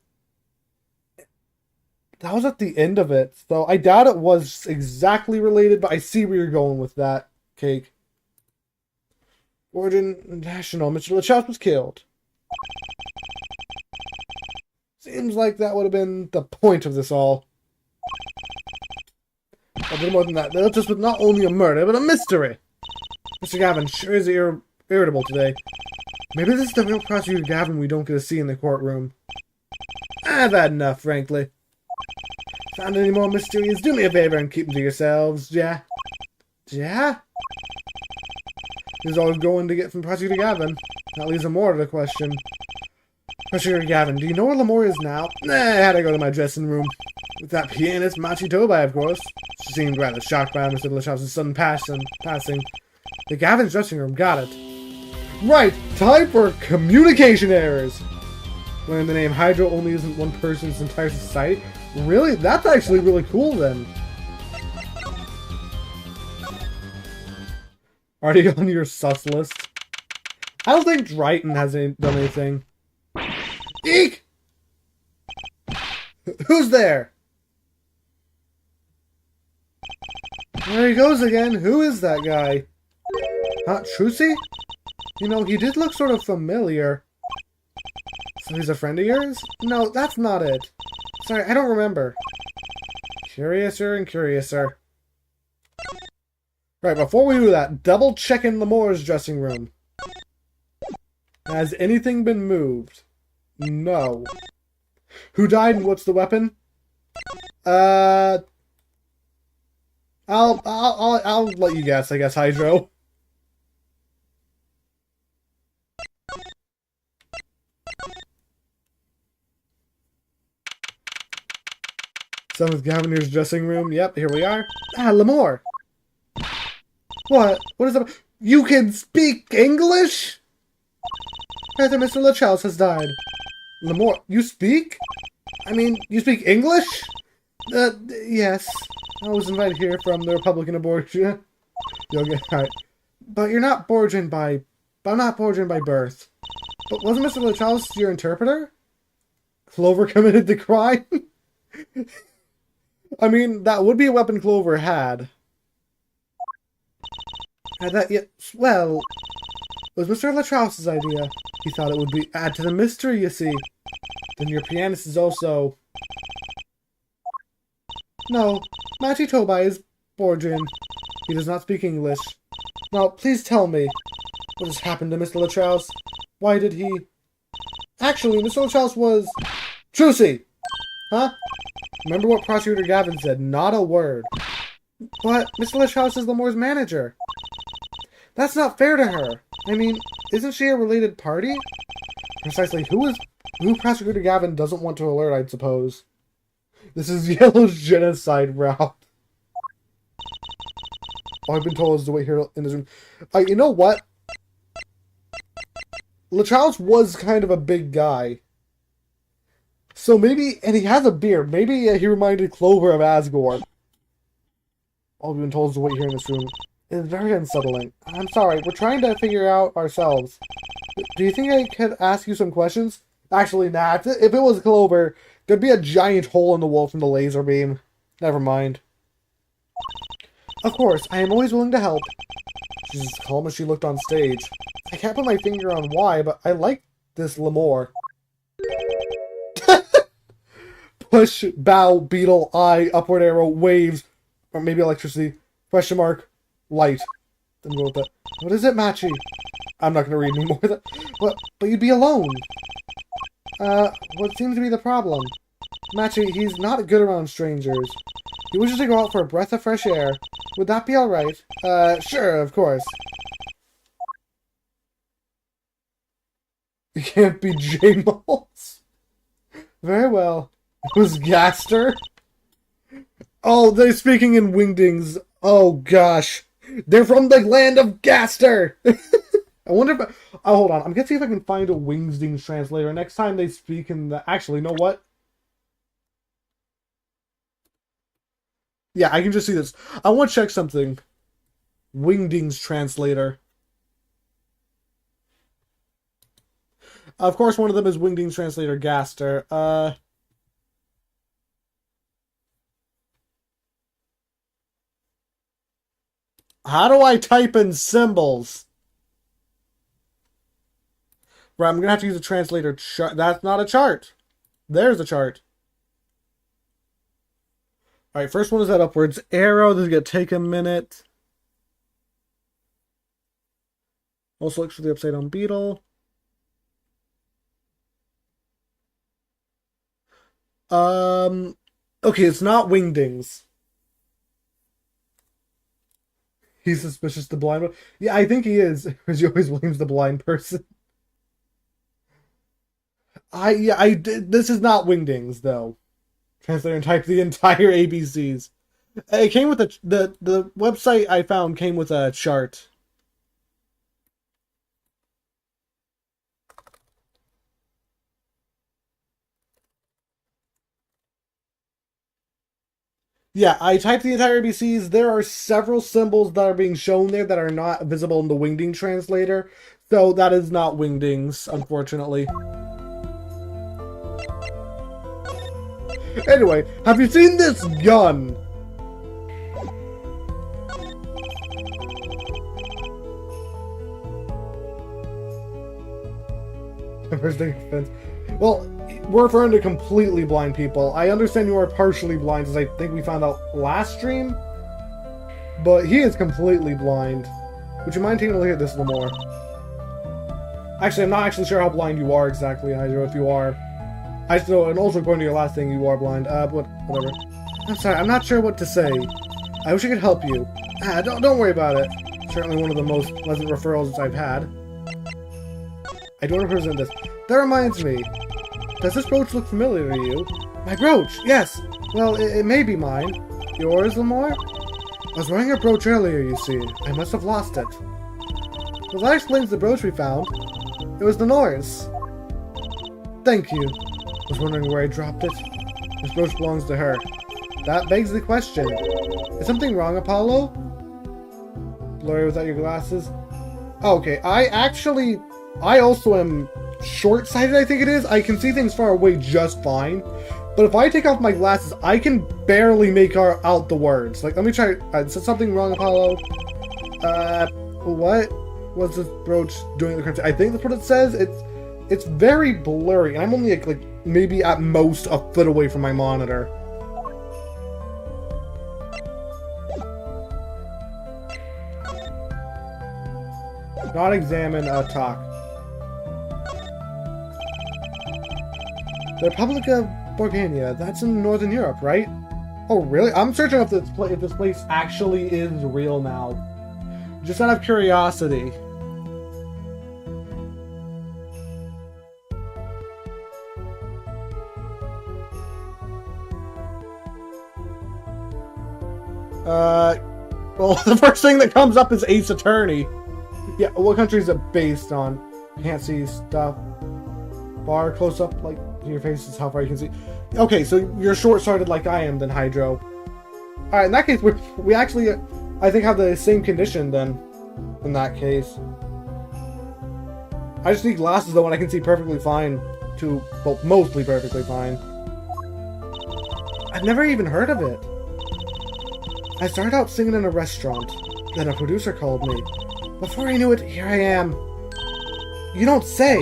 That was at the end of it, so I doubt it was exactly related, but I see where you're going with that, Cake. Borgian National, Mr. LaCroix was killed. Seems like that would have been the point of this all. A bit more than that. This just was not only a murder, but a mystery. Mr. Gavin sure is irritable today. Maybe this is the real prosecutor Gavin we don't get to see in the courtroom. I've had enough, frankly. Found any more mysteries? Do me a favor and keep them to yourselves, yeah? Yeah? This is all we're going to get from Prosecutor Gavin. That leaves more to the question. Prosecutor Gavin, do you know where Lamore is now? Nah, I had to go to my dressing room. With that pianist, Machi Tobai, of course. She seemed rather shocked by Mr. LaChaux's sudden passing. The Gavin's dressing room, got it. Right, time for communication errors! When the name Hydro only isn't one person's entire society? Really? That's actually really cool then. Already on your sus list? I don't think Dryden has done anything. Eek! Who's there? There he goes again. Who is that guy? Huh, Trucy? You know, he did look sort of familiar. So he's a friend of yours? No, that's not it. Sorry, I don't remember. Curiouser and curiouser. Right, before we do that, double check in Lamore's dressing room. Has anything been moved? No. Who died and what's the weapon? I'll let you guess, I guess, Hydro. Someone's Governor's dressing room. Yep, here we are. Ah, Lemore. What? What is up? You can speak English? Rather, Mr. LaChouse has died. Lemore, you speak? I mean, you speak English? Yes. I was invited here from the Republican of Borgia. You'll get right. But you're not Borgian by... I'm not Borgian by birth. But wasn't Mr. LaChouse your interpreter? Clover committed the crime? I mean, that would be a weapon Clover had. Well, it was Mr. LaTrouse's idea. He thought it would be add to the mystery, you see. Then your pianist is also... No, Machi Tobai is Borgian. He does not speak English. Now, please tell me, what has happened to Mr. LaTrouse? Why did he... Actually, Mr. LaTrouse was... Trucy! Huh? Remember what Prosecutor Gavin said, not a word. But Mr. LaTrouse is Lemore's manager. That's not fair to her. I mean, isn't she a related party? Precisely, who Prosecutor Gavin doesn't want to alert, I'd suppose. This is Yellow's genocide route. All I've been told is to wait here in this room. You know what? LaTrouse was kind of a big guy. So maybe, and he has a beard, maybe he reminded Clover of Asgore. All we've been told is to wait here in this room. It's very unsettling. I'm sorry, we're trying to figure out ourselves. Do you think I could ask you some questions? Actually, nah. If it was Clover, there'd be a giant hole in the wall from the laser beam. Never mind. Of course, I am always willing to help. She's as calm as she looked on stage. I can't put my finger on why, but I like this Lemore. Push, bow, beetle, eye, upward arrow, waves, or maybe electricity, question mark, light. Then go with that. What is it, Machi? I'm not going to read any more of that. But you'd be alone. What seems to be the problem? Machi, he's not good around strangers. He wishes to go out for a breath of fresh air. Would that be alright? Sure, of course. You can't be J-Moles. Very well. It was Gaster? Oh, they're speaking in Wingdings. Oh, gosh. They're from the land of Gaster! I wonder if... Oh, hold on. I'm gonna see if I can find a Wingdings translator next time they speak in the... Actually, you know what? Yeah, I can just see this. I want to check something. Wingdings translator. Of course, one of them is Wingdings translator Gaster. How do I type in symbols? Right, I'm gonna have to use a translator chart. That's not a chart. There's a chart. Alright, first one is that upwards arrow. This is gonna take a minute. Also looks for the upside down beetle. Okay, it's not Wingdings. He's suspicious the blind one. Yeah, I think he is, because he always blames the blind person. This is not Wingdings, though. Translator and type the entire ABCs. It came with the website I found came with a chart. Yeah, I typed the entire ABCs. There are several symbols that are being shown there that are not visible in the Wingding translator. So that is not Wingdings, unfortunately. Anyway, have you seen this gun? First thing offense. Well, we're referring to completely blind people. I understand you are partially blind, as I think we found out last stream. But he is completely blind. Would you mind taking a look at this a little more? Actually, I'm not actually sure how blind you are exactly, Hydro, if you are. And also according to your last thing, you are blind. Whatever. I'm sorry, I'm not sure what to say. I wish I could help you. Don't worry about it. Certainly one of the most pleasant referrals I've had. I don't represent this. That reminds me. Does this brooch look familiar to you? My brooch! Yes! Well, it may be mine. Yours, Lamore? I was wearing a brooch earlier, you see. I must have lost it. Well, that explains the brooch we found. It was Lenore's. Thank you. I was wondering where I dropped it. This brooch belongs to her. That begs the question. Is something wrong, Apollo? Blurry without your glasses? Okay, I also am short-sighted, I think it is. I can see things far away just fine. But if I take off my glasses, I can barely make out the words. Like, let me try. Is something wrong, Apollo? What was this brooch doing in the country? I think that's what it says. It's very blurry. I'm only like maybe at most a foot away from my monitor. Not examine, talk. The Republic of Borgania, that's in Northern Europe, right? Oh, really? I'm searching if this place actually is real now. Just out of curiosity. Well, the first thing that comes up is Ace Attorney. Yeah, what country is it based on? Can't see stuff. Bar close up, like, your face is how far you can see. Okay, so you're short-sighted like I am, then, Hydro. Alright, in that case, we actually, I think, have the same condition, then, in that case. I just need glasses, though, and I can see perfectly fine, well, mostly perfectly fine. I've never even heard of it. I started out singing in a restaurant, then a producer called me. Before I knew it, here I am. You don't say.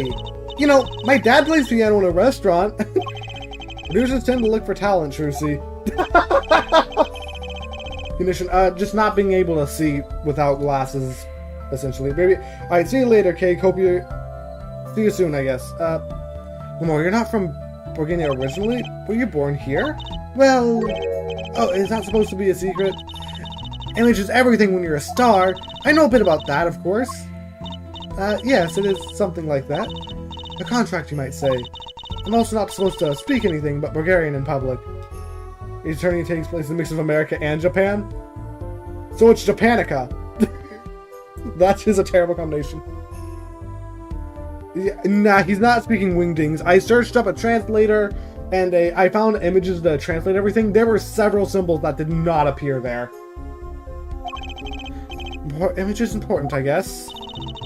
You know, my dad plays piano in a restaurant. Producers tend to look for talent, Trucy. Condition, just not being able to see without glasses, essentially. Maybe. Alright, see you later, Kay. See you soon, I guess. Lamore, you're not from Borgania originally? Were you born here? Well... Oh, is that supposed to be a secret? Image is everything when you're a star. I know a bit about that, of course. Yes, it is something like that. A contract, you might say. I'm also not supposed to speak anything but Bulgarian in public. The attorney takes place in a mix of America and Japan. So it's Japanica. That is a terrible combination. Yeah, nah, he's not speaking wingdings. I searched up a translator, and I found images to translate everything. There were several symbols that did not appear there. Image is important, I guess.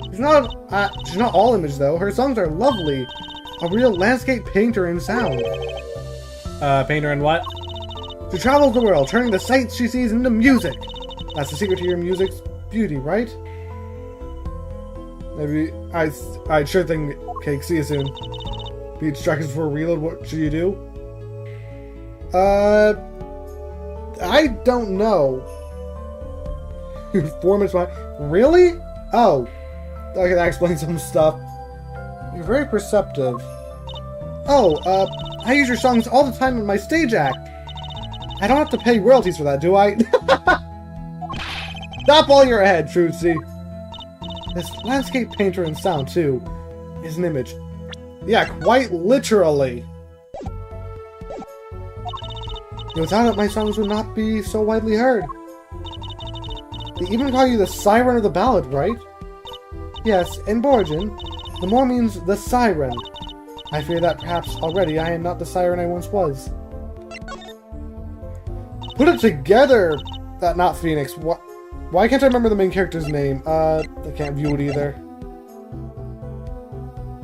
She's not all image, though. Her songs are lovely. A real landscape painter in sound. Painter in what? She travels the world, turning the sights she sees into music. That's the secret to your music's beauty, right? Maybe, I sure think, Cake, see you soon. Be distracted for a reload, what should you do? I don't know. 4 minutes behind. Really? Oh. Okay, that explains some stuff. You're very perceptive. Oh, I use your songs all the time in my stage act. I don't have to pay royalties for that, do I? Stop while you're ahead, Trucy. This landscape painter in sound, too, is an image. Yeah, quite literally. Without it, my songs would not be so widely heard. They even call you the Siren of the Ballad, right? Yes, in Borgian, the more means the Siren. I fear that perhaps already I am not the Siren I once was. Put it together! Not Phoenix. Why can't I remember the main character's name? I can't view it either.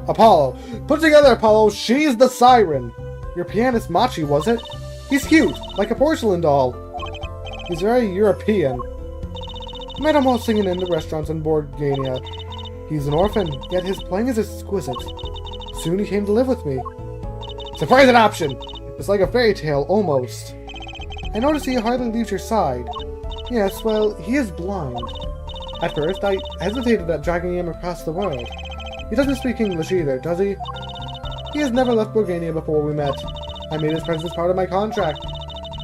Apollo. Put it together, Apollo. She's the Siren. Your pianist Machi, was it? He's cute, like a porcelain doll. He's very European. I met him while singing in the restaurants in Borgania. He's an orphan, yet his playing is exquisite. Soon he came to live with me. Surprise adoption! It's like a fairy tale, almost. I notice he hardly leaves your side. Yes, well, he is blind. At first, I hesitated at dragging him across the world. He doesn't speak English either, does he? He has never left Borgania before we met. I made his presence part of my contract.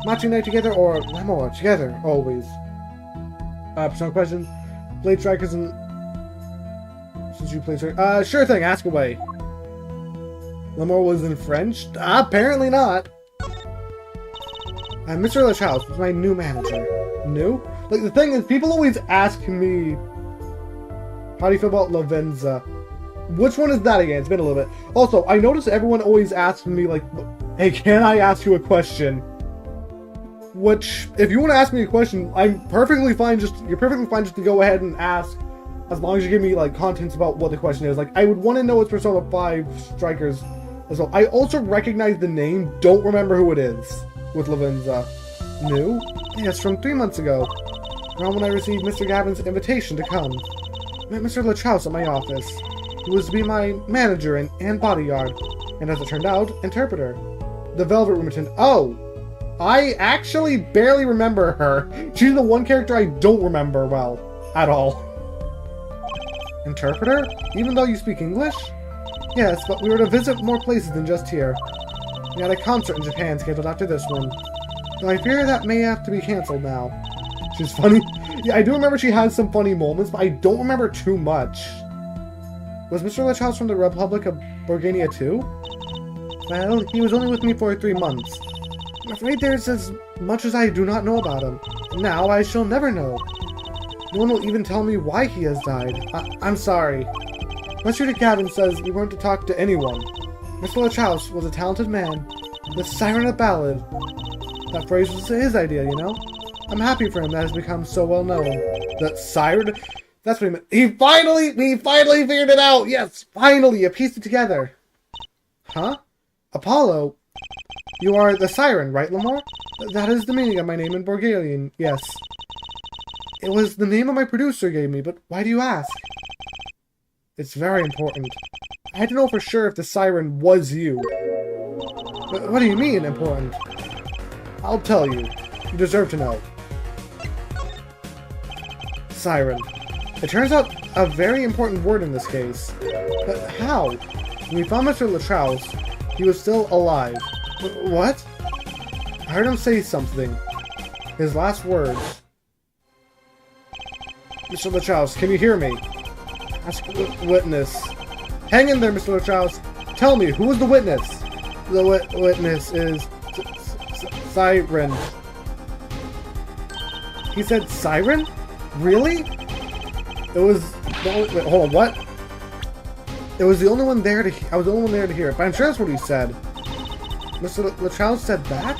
Machi and I together, or Lamore, together, always. Personal question. Blade Strikers and... Since you played... sure thing, ask away. Lamore was in French? Apparently not. Mr. LaChouse was my new manager. New? Like, the thing is, people always ask me, how do you feel about Lavenza? Which one is that again? It's been a little bit. Also, I notice everyone always asks me, like, hey, can I ask you a question? Which, if you want to ask me a question, you're perfectly fine just to go ahead and ask, as long as you give me, like, contents about what the question is. Like, I would want to know it's Persona 5 Strikers as well. I also recognize the name, don't remember who it is, with Lavenza. New? Yes, from 3 months ago. Around when I received Mr. Gavin's invitation to come. Met Mr. LaChouse at my office. He was to be my manager and bodyguard, and as it turned out, interpreter. The Velvet Room attendant. Oh! I actually barely remember her. She's the one character I don't remember well. At all. Interpreter? Even though you speak English? Yes, but we were to visit more places than just here. We had a concert in Japan scheduled after this one. Though I fear that may have to be cancelled now. She's funny. Yeah, I do remember she had some funny moments, but I don't remember too much. Was Mr. LaChouse from the Republic of Borgania too? Well, he was only with me for 3 months. I'm afraid there's as much as I do not know about him. Now I shall never know. No one will even tell me why he has died. I'm sorry. Mr. Gavin says you weren't to talk to anyone. Mr. LaChouse was a talented man. The Siren of Ballad. That phrase was his idea, you know? I'm happy for him that has become so well known. The Siren? That's what he meant. We finally figured it out! Yes, finally! You pieced it together. Huh? Apollo? You are the Siren, right, Lamore? That is the meaning of my name in Borgalian, yes. It was the name of my producer gave me, but why do you ask? It's very important. I had to know for sure if the Siren was you. What do you mean, important? I'll tell you. You deserve to know. Siren. It turns out a very important word in this case. But how? When we found Mr. LaChouse, he was still alive. What? I heard him say something. His last words. Mr. LaChouse, can you hear me? Ask witness. Hang in there, Mr. LaChouse. Tell me, who was the witness? The witness is... Siren. He said Siren? Really? It was... Wait, hold on, what? It was the only one there to... I was the only one there to hear it, but I'm sure that's what he said. Mr. LaChouse said that?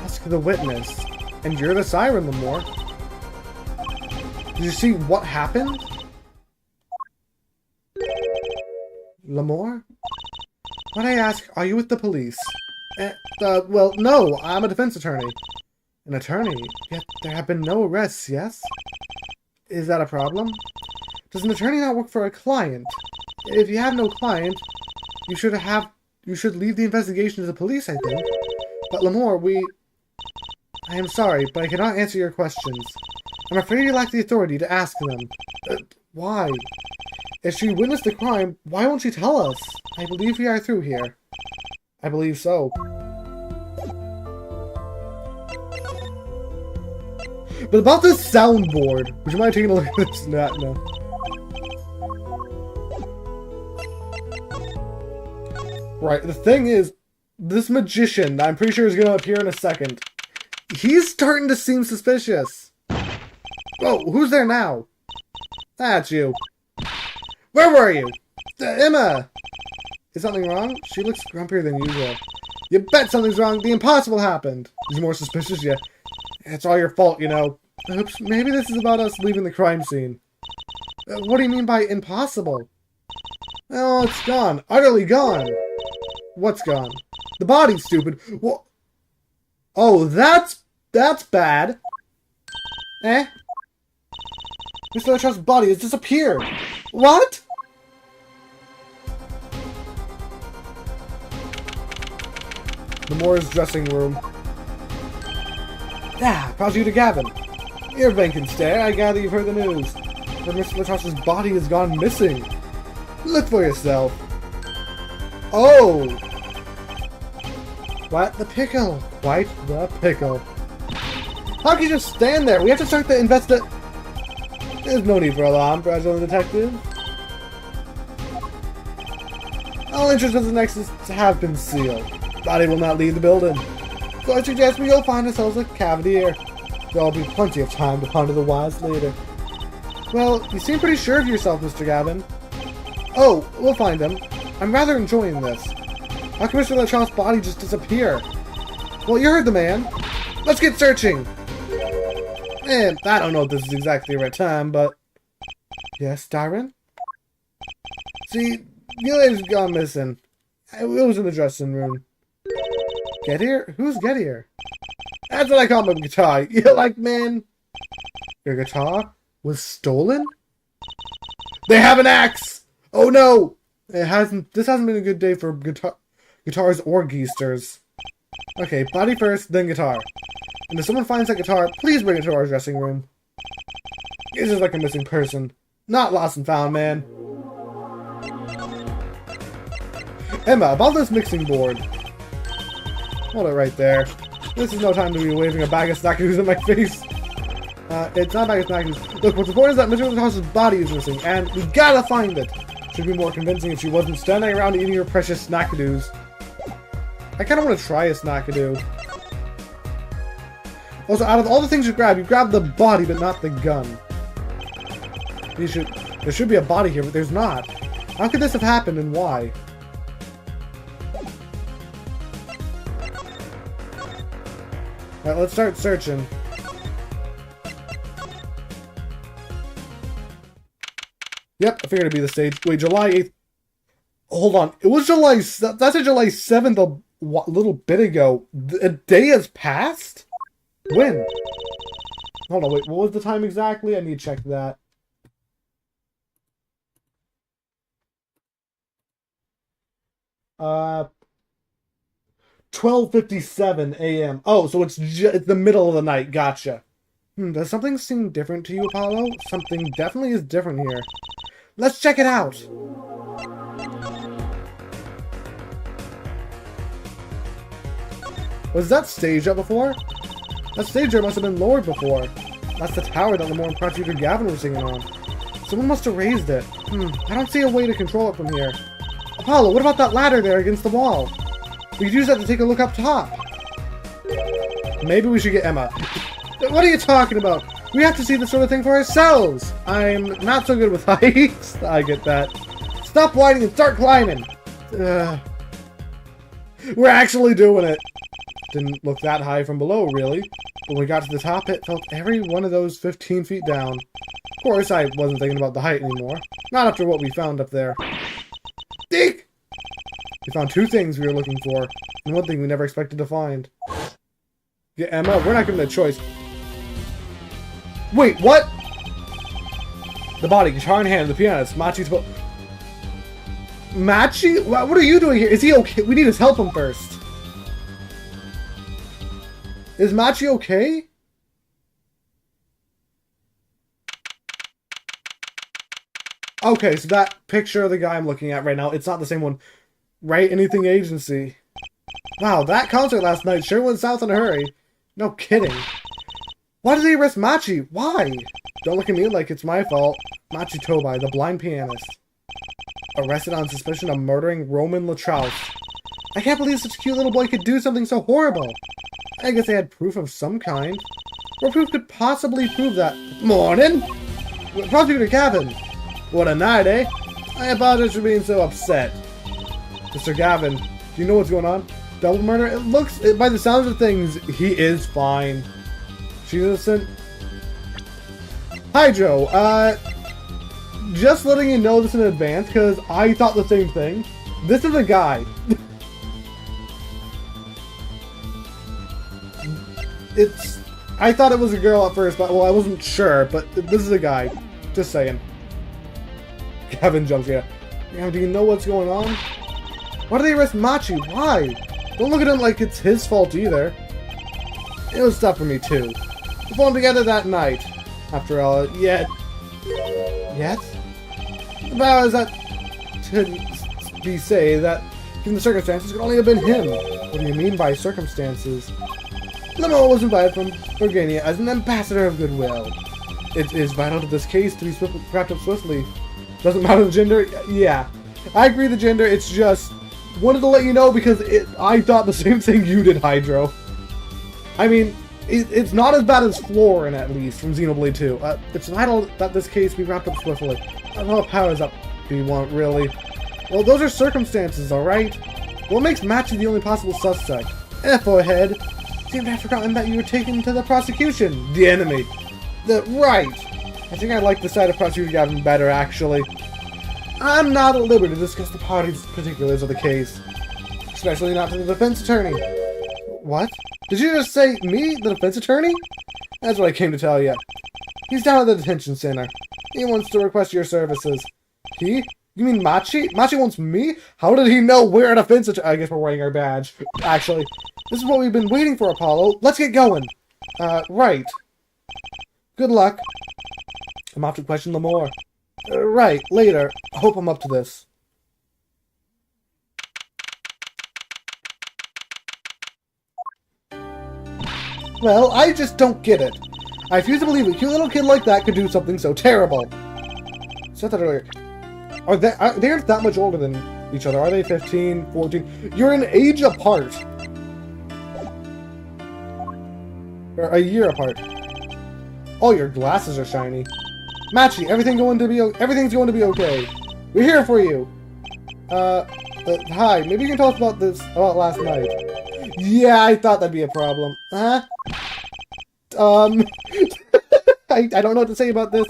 Ask the witness. And you're the Siren, Lamore. Did you see what happened? Lamore? When I ask, are you with the police? Well, no, I'm a defense attorney. An attorney? Yet there have been no arrests, yes? Is that a problem? Does an attorney not work for a client? If you have no client, you should leave the investigation to the police, I think. But Lamore, I am sorry, but I cannot answer your questions. I'm afraid you lack the authority to ask them. Why? If she witnessed the crime, why won't she tell us? I believe we are through here. I believe so. But about this soundboard, would you mind taking a look at this? No. Right, the thing is, this magician, I'm pretty sure is going to appear in a second. He's starting to seem suspicious. Whoa, who's there now? That's you. Where were you? Emma! Is something wrong? She looks grumpier than usual. You bet something's wrong. The impossible happened. He's more suspicious yet. It's all your fault, you know. Oops, maybe this is about us leaving the crime scene. What do you mean by impossible? Oh, it's gone. Utterly gone. What's gone? The body, stupid. What? Oh, that's bad. Eh? Mr. LaChouse's body has disappeared. What? Lamore's dressing room. Ah, Prosecute Gavin. You're vacant stare. I gather you've heard the news. But Mr. LaChouse's body has gone missing. Look for yourself. Oh! What the pickle? Quite the pickle. How can you just stand there? We have to start the investigation. There's no need for alarm, Fragile Detective. All entrances and exits have been sealed. Body will not leave the building. So I suggest we go find ourselves a cavalier. There'll be plenty of time to ponder the wise later. Well, you seem pretty sure of yourself, Mr. Gavin. Oh, we'll find him. I'm rather enjoying this. How can Mr. LeChamp's body just disappear? Well, you heard the man. Let's get searching! I don't know if this is exactly the right time, but... Yes, Darren? See, Gillian's gone missing. It was in the dressing room. Gettier? Who's Gettier? That's what I call my guitar. You like, man? Your guitar was stolen? They have an axe! Oh no! This hasn't been a good day for guitars or geisters. Okay, body first, then guitar. And if someone finds that guitar, please bring it to our dressing room. It's just like a missing person. Not lost and found, man. Emma, about this mixing board. Hold it right there. This is no time to be waving a bag of snackadoos in my face. It's not a bag of snackadoos. Look, what's important is that Mr. LeChamp's body is missing, and we gotta find it. Should be more convincing if she wasn't standing around eating her precious snackadoos. I kinda wanna try a snackadoo. Also, out of all the things you grabbed the body, but not the gun. There should be a body here, but there's not. How could this have happened, and why? Alright, let's start searching. Yep, I figured it'd be the stage. Wait, July 8th. Hold on. It was July... That's a July 7th a little bit ago. A day has passed? When? Hold on, wait. What was the time exactly? I need to check that. Uh... 12:57 a.m. Oh, so it's the middle of the night. Gotcha. Does something seem different to you, Apollo? Something definitely is different here. Let's check it out! Was that stage up before? That stage there must have been lowered before. That's the tower that Lamore and Prosecutor Gavin were singing on. Someone must have raised it. I don't see a way to control it from here. Apollo, what about that ladder there against the wall? We could use that to take a look up top. Maybe we should get Emma. What are you talking about? We have to see this sort of thing for ourselves. I'm not so good with heights. I get that. Stop whining and start climbing. We're actually doing it. Didn't look that high from below, really. But when we got to the top, it felt every one of those 15 feet down. Of course, I wasn't thinking about the height anymore. Not after what we found up there. Deke! We found two things we were looking for, and one thing we never expected to find. Yeah, Emma, we're not given a choice. Wait, what? The body, guitar in hand, the pianist, Machi's... Machi? What are you doing here? Is he okay? We need to help him first. Is Machi okay? Okay, so that picture of the guy I'm looking at right now, it's not the same one. Right? Anything Agency. Wow, that concert last night sure went south in a hurry. No kidding. Why did they arrest Machi? Why? Don't look at me like it's my fault. Machi Tobai, the blind pianist. Arrested on suspicion of murdering Roman LeChamp. I can't believe such a cute little boy could do something so horrible. I guess they had proof of some kind. What proof could possibly prove that? Morning! Prosecutor Gavin! What a night, eh? I apologize for being so upset. Mr. Gavin, do you know what's going on? Double murder? It looks, by the sounds of things, he is fine. She's innocent. Hi, Joe. Just letting you know this in advance, because I thought the same thing. This is a guy. I thought it was a girl at first, but, well, I wasn't sure, but this is a guy. Just saying. Gavin jumps, yeah. Do you know what's going on? Why did they arrest Machi? Why? Don't look at him like it's his fault either. It was tough for me too. We fell together that night. After all, yet? The vow is that to be say that given the circumstances, it could only have been him. What do you mean by circumstances? Lamore was invited from Burgania as an ambassador of goodwill. It is vital to this case to be wrapped up swiftly. Doesn't matter the gender? Yeah. I agree the gender, it's just... Wanted to let you know because I thought the same thing you did, Hydro. I mean, it's not as bad as Florin, at least, from Xenoblade 2. It's vital that this case be wrapped up swiftly. I don't know what powers up do you want, really? Well, those are circumstances, alright? What makes Machi the only possible suspect? Forehead. Seem to have forgotten that you were taken to the prosecution. The enemy. Right. I think I like the side of Prosecutor Gavin better, actually. I'm not at liberty to discuss the parties' particulars of the case. Especially not to the defense attorney. What? Did you just say me, the defense attorney? That's what I came to tell you. He's down at the detention center. He wants to request your services. He? You mean Machi? Machi wants me? How did he know we're a defense attorney? I guess we're wearing our badge. Actually, this is what we've been waiting for, Apollo. Let's get going. Right. Good luck. I'm off to question Lamore. Right, later. I hope I'm up to this. Well, I just don't get it. I refuse to believe a cute little kid like that could do something so terrible. I said that earlier. They aren't that much older than each other, are they? 15, 14? You're an age apart. Or a year apart. Oh, your glasses are shiny. Machi, everything's going to be okay. We're here for you. Hi, maybe you can tell us about last night. Yeah, I thought that'd be a problem. Huh? I don't know what to say about this.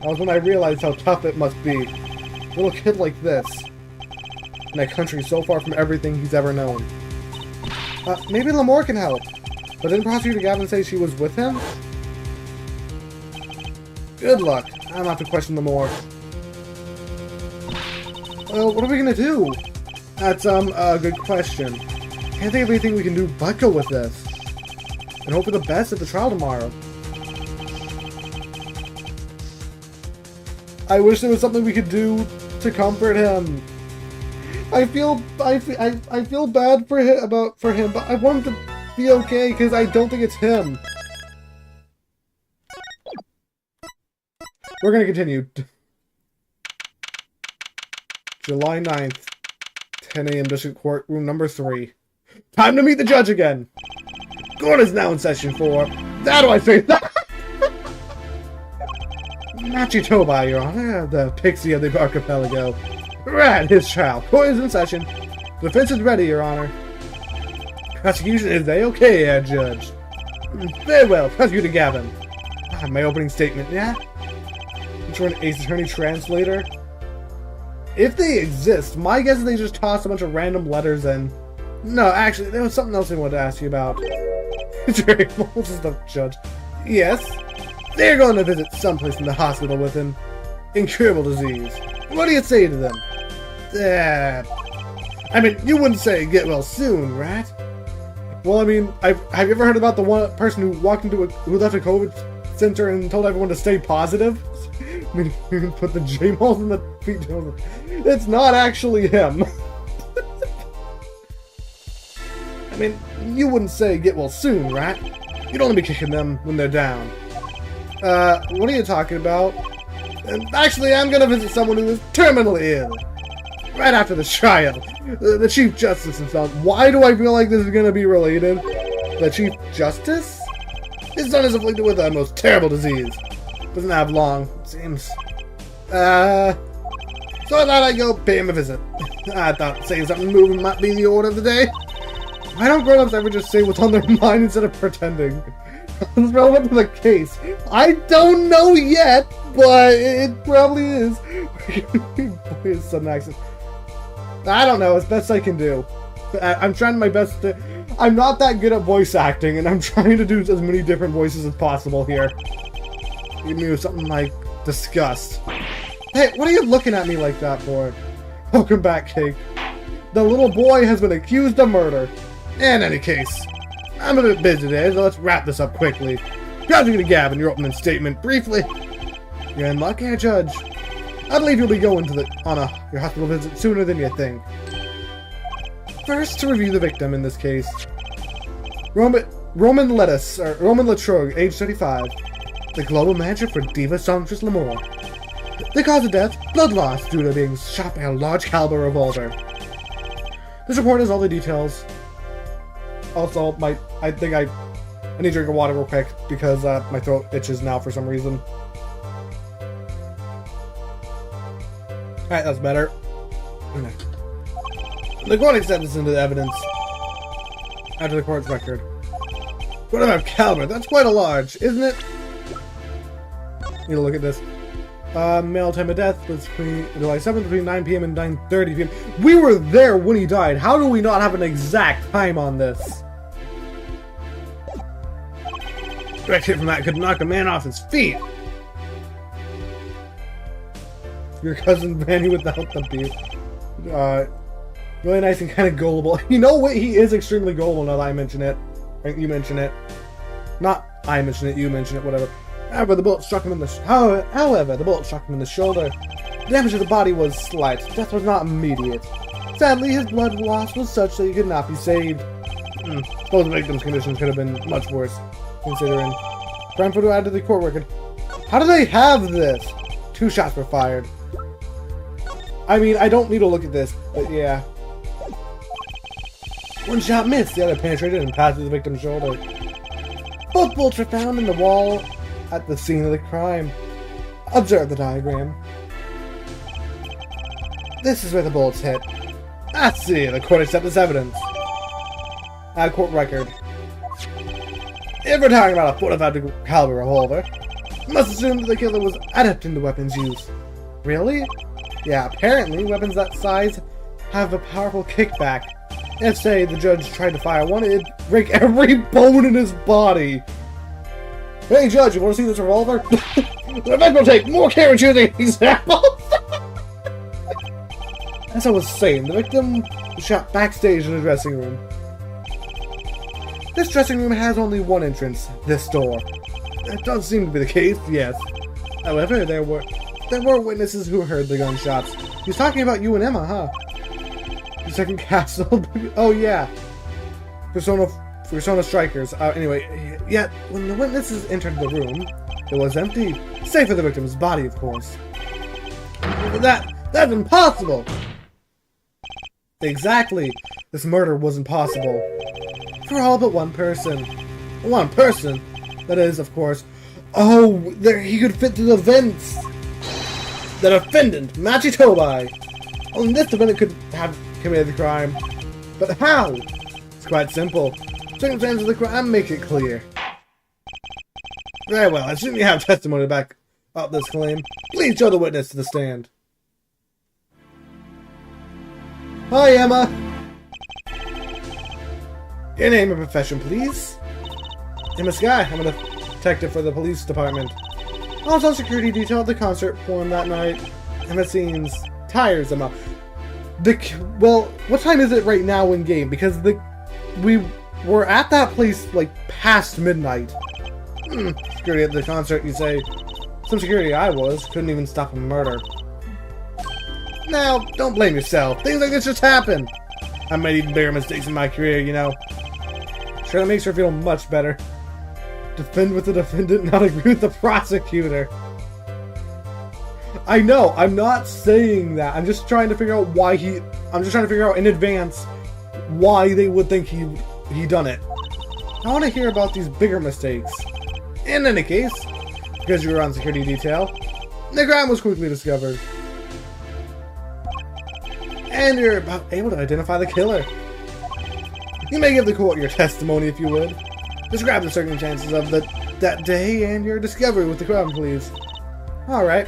That was when I realized how tough it must be. A little kid like this. In a country so far from everything he's ever known. Maybe Lamore can help. But didn't Prosecutor Gavin say she was with him? Good luck. I'm off to question Lamore. Well, what are we gonna do? That's, a good question. Can't think of anything we can do but go with this. And hope for the best at the trial tomorrow. I wish there was something we could do to comfort him. I feel bad for him, but I want him to be okay because I don't think it's him. We're gonna continue. July 9th, 10 a.m. District Court, room number 3. Time to meet the judge again. Court is now in session 4. How do I say that? Machitoba, Your Honor, the pixie of the archipelago. Rat his trial. Court is in session. Defense is ready, Your Honor. Prosecution is A-okay, Judge. Very well, Prosecutor Gavin. My opening statement, yeah? Which one, Ace Attorney Translator? If they exist, my guess is they just toss a bunch of random letters in. No, actually, there was something else I wanted to ask you about. Jerry, this is the judge. Yes? They're going to visit someplace in the hospital with an incurable disease. What do you say to them? I mean, you wouldn't say get well soon, right? Well, I mean, have you ever heard about the one person who left a COVID center and told everyone to stay positive? I mean, you can put the J-malls in the feet. It's not actually him. I mean, you wouldn't say get well soon, right? You'd only be kicking them when they're down. What are you talking about? Actually, I'm gonna visit someone who is terminally ill. Right after the trial. The Chief Justice himself. Why do I feel like this is gonna be related? The Chief Justice? His son is afflicted with a most terrible disease. Doesn't have long, it seems. So I thought I'd go pay him a visit. I thought saying something moving might be the order of the day. Why don't grown-ups ever just say what's on their mind instead of pretending? It's relevant to the case. I don't know yet, but it probably is. Boy, his sudden accent. I don't know, as best I can do. I'm trying my best to... I'm not that good at voice acting, and I'm trying to do as many different voices as possible here. Give me something like disgust. Hey, what are you looking at me like that for? Welcome back, Cake. The little boy has been accused of murder. In any case, I'm a bit busy today, so let's wrap this up quickly. Prosecutor Gavin, your opening statement, briefly. You're in luck here, Judge. I believe you'll be going to your hospital visit sooner than you think. First, to review the victim in this case. Roman Latrogue, age 35. The global manager for Diva Songstress Lamore. The cause of death, blood loss due to being shot by a large caliber revolver. This report has all the details. Also, I think I I need to drink water real quick because my throat itches now for some reason. Alright, that's better. The court accepts this into the evidence after the court's record. What about caliber? That's quite a large, isn't it? Need to look at this. Male time of death was between July 7th, between 9 p.m. and 9:30 p.m. We were there when he died. How do we not have an exact time on this? Direct hit from that could knock a man off his feet. Your cousin Manny without the beard. Really nice and kind of gullible. You know what? He is extremely gullible now that I mention it. You mention it. Not I mention it, you mention it, whatever. However, the bullet struck him in the shoulder. The damage to the body was slight. Death was not immediate. Sadly, his blood loss was such that he could not be saved. Suppose the victim's conditions could have been much worse, considering. Crime photo added to the court record. How do they have this? 2 shots were fired. I mean, I don't need to look at this, but yeah. 1 shot missed, the other penetrated and passed through the victim's shoulder. Both bullets were found in the wall at the scene of the crime. Observe the diagram. This is where the bullets hit. I see, the court accepts this evidence. Add court record. If we're talking about a .45 caliber revolver, you must assume that the killer was adept into weapons use. Really? Yeah, apparently weapons that size have a powerful kickback. If, say, the judge tried to fire one, it'd break every bone in his body. Hey, Judge, you want to see this revolver? The event will take more care in choosing examples. As I was saying, the victim was shot backstage in a dressing room. This dressing room has only one entrance, this door. That does seem to be the case, yes. However, there were witnesses who heard the gunshots. He's talking about you and Emma, huh? The second castle. Oh yeah. Persona Strikers. Anyway, yet when the witnesses entered the room, it was empty, save for the victim's body, of course. That's impossible. Exactly. This murder was impossible. For all but one person. One person. That is, of course. Oh, there he could fit through the vents. The defendant, Machi Tobai. Only this defendant could have committed the crime. But how? It's quite simple. Circumstances of the crime make it clear. Very well, I assume you have testimony to back up this claim. Please show the witness to the stand. Hi, Emma. Your name and profession, please. Emma Sky. I'm a detective for the police department. I was on security detail at the concert forum that night. Emma seems tires Emma. Well, what time is it right now in game? Because we were at that place like past midnight. Security at the concert, you say? Some security I was. Couldn't even stop a murder. Now, don't blame yourself. Things like this just happen. I made even bigger mistakes in my career, you know. Sure, that makes her feel much better. Defend with the defendant, not agree with the prosecutor. I know, I'm not saying that. I'm just trying to figure out why I'm just trying to figure out in advance why they would think he done it. I want to hear about these bigger mistakes. In any case, because you were on security detail, the crime was quickly discovered. And you're about able to identify the killer. You may give the court your testimony if you would. Describe the circumstances of that day and your discovery with the crime, please. Alright.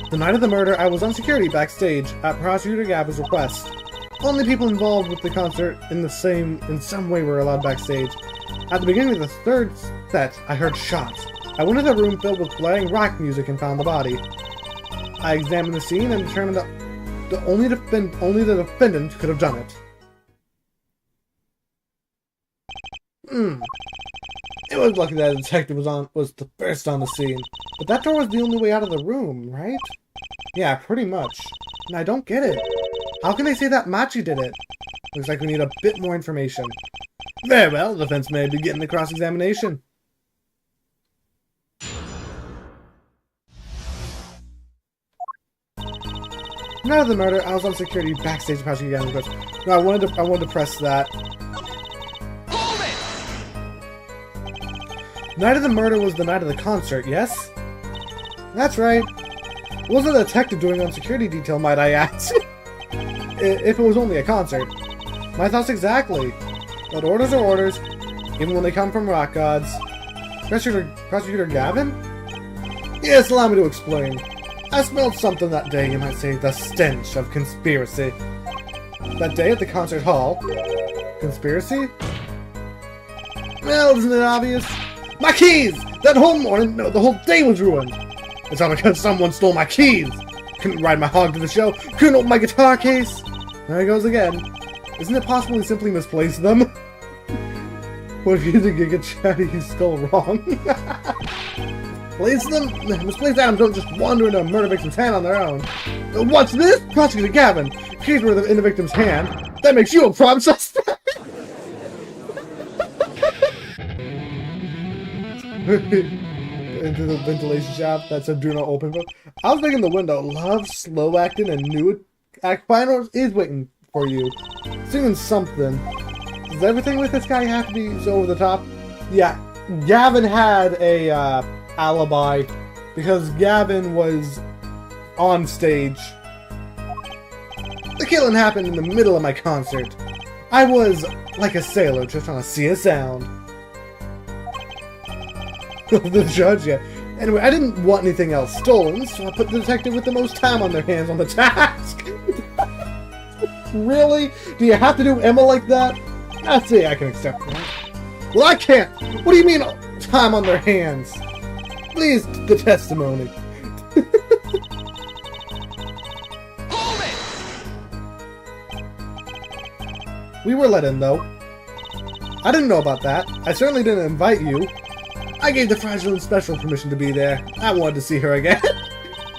The night of the murder, I was on security backstage at Prosecutor Gabba's request. Only people involved with the concert in some way were allowed backstage. At the beginning of the third set, I heard shots. I went into a room filled with blaring rock music and found the body. I examined the scene and determined that only the defendant could have done it. It was lucky that the detective was the first on the scene. But that door was the only way out of the room, right? Yeah, pretty much. And I don't get it. How can they say that Machi did it? Looks like we need a bit more information. Very well, the defense may begin the cross-examination. Night of the murder, I was on security backstage pressing again. No, I wanted to press that. Hold it! Night of the murder was the night of the concert, yes? That's right. It wasn't a detective doing on security detail, might I add. If it was only a concert. My thoughts exactly. But orders are orders, even when they come from rock gods. Prosecutor Gavin? Yes, allow me to explain. I smelled something that day, you might say the stench of conspiracy. That day at the concert hall. Conspiracy? Well, isn't it obvious? My keys! That whole morning, no, the whole day was ruined. It's all because someone stole my keys. Couldn't ride my hog to the show, couldn't open my guitar case. There he goes again. Isn't it possible he simply misplaced them? What if you think you get chatty, he's still wrong? Place them? Misplaced items don't just wander into a murder victim's hand on their own. What's this? Prosecutor Gavin. Keys were in the victim's hand. That makes you a prime suspect. Into the ventilation shaft that said do not open. I was making the window. Love, slow acting, and new act finals is waiting for you. Singing something. Does everything with this guy have to be so over the top? Yeah, Gavin had a alibi because Gavin was on stage. The killing happened in the middle of my concert. I was like a sailor just trying to see a sound. The judge, yeah. Anyway, I didn't want anything else stolen, so I put the detective with the most time on their hands on the task. Really? Do you have to do Emma like that? I'd say I can accept that. Well, I can't! What do you mean, time on their hands? Please, the testimony. Hold it! We were let in, though. I didn't know about that. I certainly didn't invite you. I gave the Fragile and Special permission to be there. I wanted to see her again.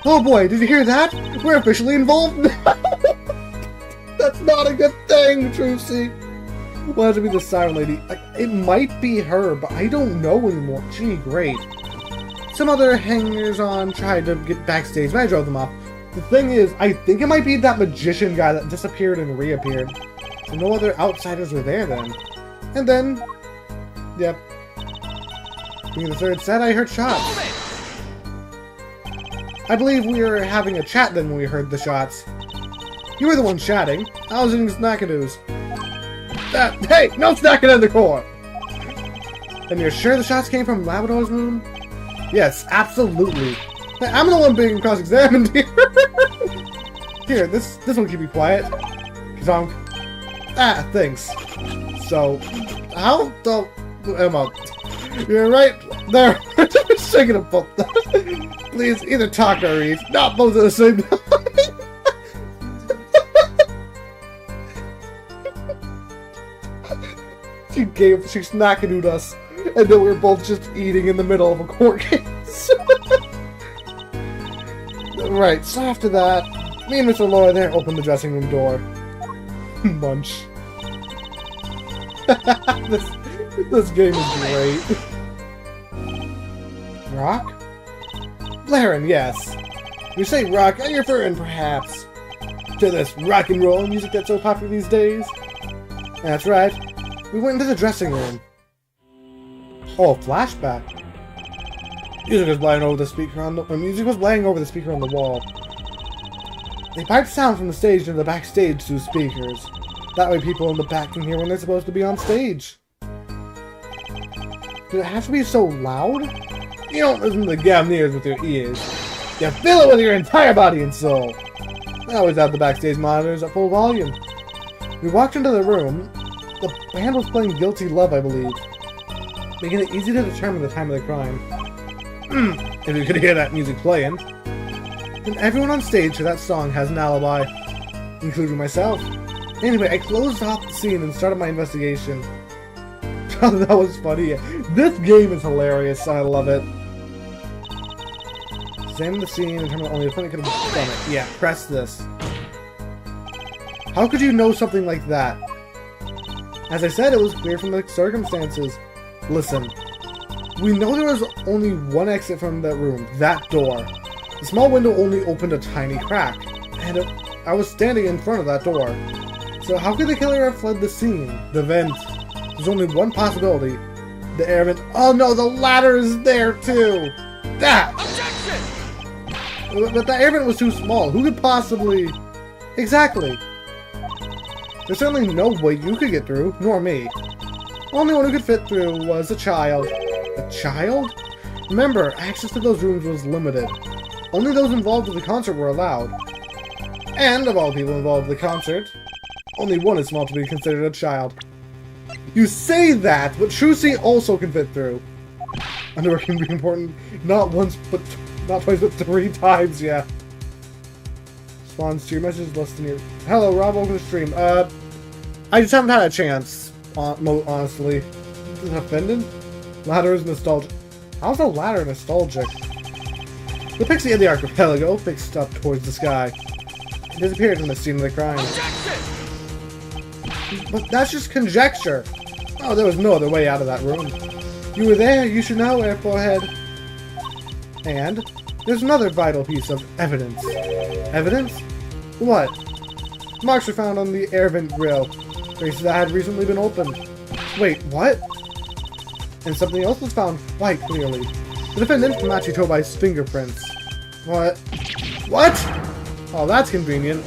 Oh boy, did you hear that? We're officially involved. That's not a good thing, Trucy. We'll have to be the siren lady. Like, it might be her, but I don't know anymore. Gee, great. Some other hangers-on tried to get backstage, but I drove them off. The thing is, I think it might be that magician guy that disappeared and reappeared. So no other outsiders were there then. And then, yep. Being the third set, I heard shots. I believe we were having a chat then when we heard the shots. You were the one chatting. I was in Snackadoos. Hey, no snacking in the core! And you're sure the shots came from Labrador's room? Yes, absolutely. Hey, I'm the one being cross-examined here. Here, this will keep you quiet. Kazonk. Ah, thanks. So, how the... Emma, you're right there. Shaking a both. Please, either talk or read. Not both at the same time. She snackadooed us, and then we were both just eating in the middle of a court case. Right, so after that, me and Mr. Laura there opened the dressing room door. Munch. This game is great. Rock? Blaring, yes. You say rock, and you're referring, perhaps, to this rock and roll music that's so popular these days? That's right. We went into the dressing room. Oh, flashback. Music was playing over the speaker on the wall. They piped sound from the stage into the backstage through speakers. That way people in the back can hear when they're supposed to be on stage. Did it have to be so loud? You don't listen to the Gamneers with your ears. You feel it with your entire body and soul. I always have the backstage monitors at full volume. We walked into the room. The band was playing Guilty Love, I believe, making it easy to determine the time of the crime. If you could hear that music playing. And everyone on stage for that song has an alibi, including myself. Anyway, I closed off the scene and started my investigation. That was funny. This game is hilarious. I love it. Examine the scene and determine only the defendant could have done it. Yeah, press this. How could you know something like that? As I said, it was clear from the circumstances. Listen, we know there was only one exit from that room, that door. The small window only opened a tiny crack, and I was standing in front of that door. So how could the killer have fled the scene? The vent. There's only one possibility. The air vent. Oh no, the ladder is there too! That! Objection! But the air vent was too small. Who could possibly... Exactly. There's certainly no way you could get through, nor me. The only one who could fit through was a child. A child? Remember, access to those rooms was limited. Only those involved with the concert were allowed. And, of all people involved with the concert, only one is small to be considered a child. You say that, but Trucy also can fit through. Underwear can be important not once, but not twice, but 3 times, yeah. Responds to your message less than your... Hello, Rob, welcome to the stream. I just haven't had a chance, honestly. Is it offended? Ladder is nostalgic. How's the ladder nostalgic? The pixie in the archipelago fixed up towards the sky. It disappeared from the scene of the crime. Objection! But that's just conjecture. Oh, there was no other way out of that room. You were there, you should know, Air Forehead. And there's another vital piece of evidence. Evidence? What? Marks were found on the air vent grill. Traces that had recently been opened. Wait, what? And something else was found quite clearly. The defendant, Machi Tobai's fingerprints. What? What? Oh, that's convenient.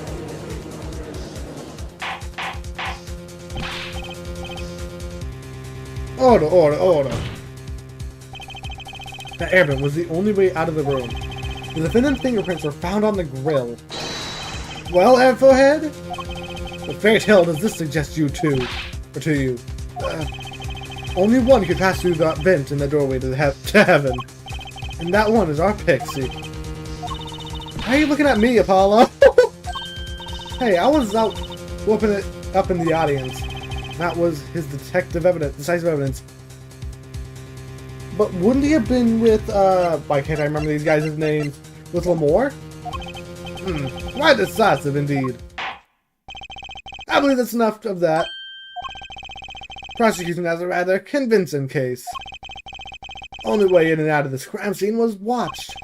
Order, order, order. The air vent was the only way out of the room. The defendant's fingerprints were found on the grill. Well, Air Forehead? What fairy tale does this suggest you to? Or to you? Only one could pass through that vent in the doorway to heaven. And that one is our pixie. Why are you looking at me, Apollo? Hey, I was out whooping it up in the audience. That was his decisive evidence. But wouldn't he have been with, why can't I remember these guys' names? With Lamore? Quite decisive indeed. I believe that's enough of that. Prosecution has a rather convincing case. Only way in and out of this crime scene was watched,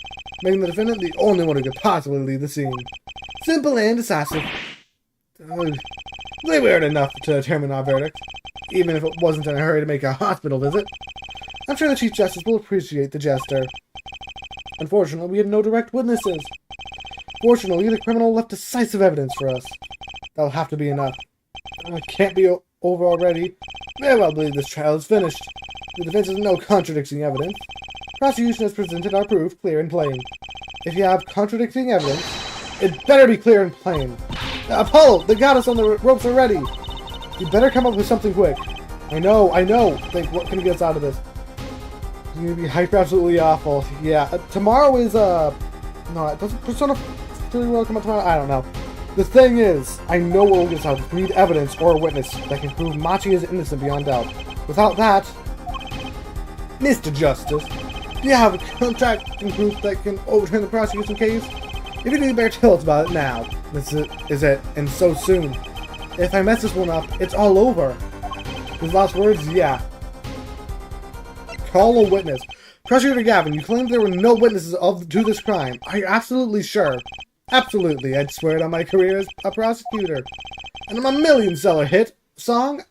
making the defendant the only one who could possibly leave the scene. Simple and decisive. They weren't enough to determine our verdict, even if it wasn't in a hurry to make a hospital visit. I'm sure the Chief Justice will appreciate the gesture. Unfortunately, we had no direct witnesses. Fortunately, the criminal left decisive evidence for us. That'll have to be enough. It can't be over already. Very well believe this trial is finished. The defense has no contradicting evidence. Prosecution has presented our proof clear and plain. If you have contradicting evidence, it better be clear and plain. Apollo, they got us on the ropes already. You better come up with something quick. I know. Think, what can get us out of this? It's gonna be hyper absolutely awful. Yeah, tomorrow is, no, doesn't Persona 3 World come out tomorrow? I don't know. The thing is, I know what will get us out. We need evidence or a witness that can prove Machi is innocent beyond doubt. Without that, Mr. Justice, do you have a contracting proof that can overturn the prosecution case? If you do, better tell us about it now. Is it, and so soon. If I mess this one up, it's all over. His last words, yeah. Call a witness. Prosecutor Gavin, you claimed there were no witnesses to this crime. Are you absolutely sure? Absolutely, I'd swear it on my career as a prosecutor. And I'm a million-seller hit song,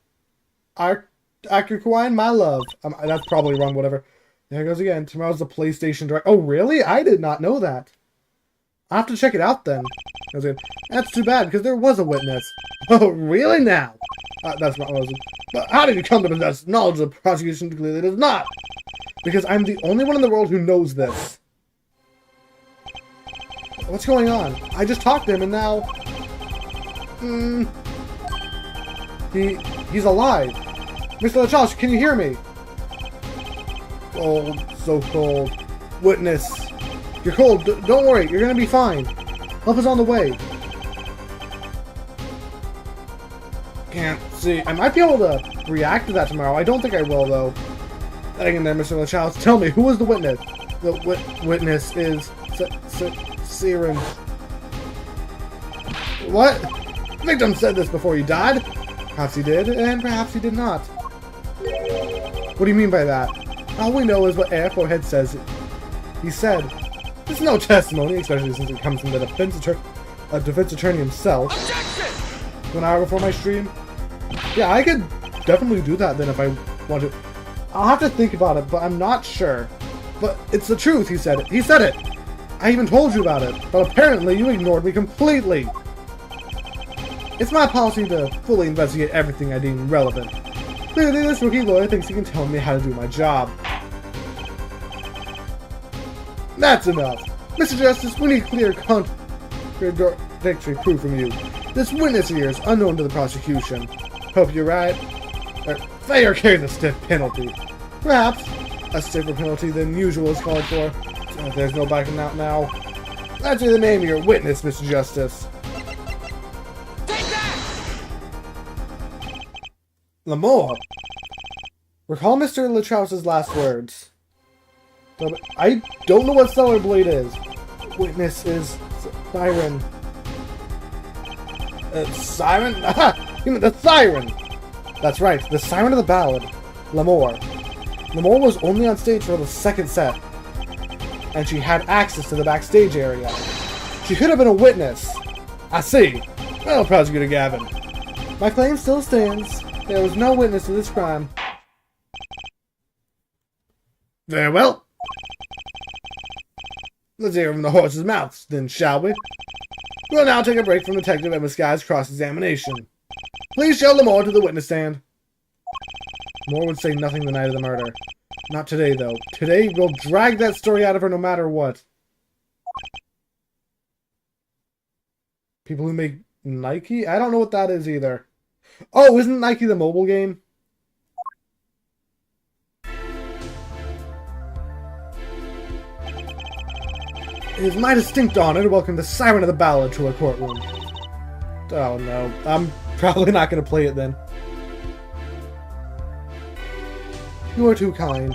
Akirkwine, My Love. That's probably wrong, whatever. There it goes again. Tomorrow's the PlayStation Direct. Oh, really? I did not know that. I'll have to check it out then. That's too bad, because there was a witness. Oh, really now? That's not what I was... But how did you come to possess knowledge of the prosecution? Clearly does not. Because I'm the only one in the world who knows this. What's going on? I just talked to him and now... He's alive. Mr. LaChalche, can you hear me? Cold, so cold. Witness. You're cold. Don't worry, you're gonna be fine. Help is on the way. Can't see. I might be able to react to that tomorrow. I don't think I will, though. Hang in there, Mr. LaChalche. Tell me, who was the witness? The witness is... Siren. What? The victim said this before he died. Perhaps he did, and perhaps he did not. What do you mean by that? All we know is what Air Forehead says. He said, there's no testimony, especially since it comes from the defense attorney. a defense attorney himself. Objection! An hour before my stream? Yeah, I could definitely do that then if I want to. I'll have to think about it, but I'm not sure. But it's the truth, he said it. He said it! I even told you about it, but apparently you ignored me completely. It's my policy to fully investigate everything I deem relevant. Clearly, this rookie lawyer thinks he can tell me how to do my job. That's enough. Mr. Justice, we need clear contradictory proof from you. This witness here is unknown to the prosecution. Hope you're right. Failure carries a stiff penalty. Perhaps a stiffer penalty than usual is called for. There's no backing out now. That's the name of your witness, Mr. Justice. Take that! Lamore. Recall Mr. Latrause's last words. I don't know what Stellar Blade is. Witness is Siren. Siren? Aha! You mean the Siren! That's right, the Siren of the Ballad. Lamore. Lamore was only on stage for the second set, and she had access to the backstage area. She could have been a witness. I see. Well, Prosecutor Gavin. My claim still stands. There was no witness to this crime. Very well. Let's hear from the horse's mouth, then, shall we? We'll now take a break from Detective Emma Sky's cross-examination. Please show Lamore to the witness stand. Moore would say nothing the night of the murder. Not today, though. Today, we'll drag that story out of her no matter what. People who make Nike? I don't know what that is either. Oh, isn't Nike the mobile game? It is my distinct honor to welcome the Siren of the Ballad to our courtroom. Oh no, I'm probably not going to play it then. You are too kind.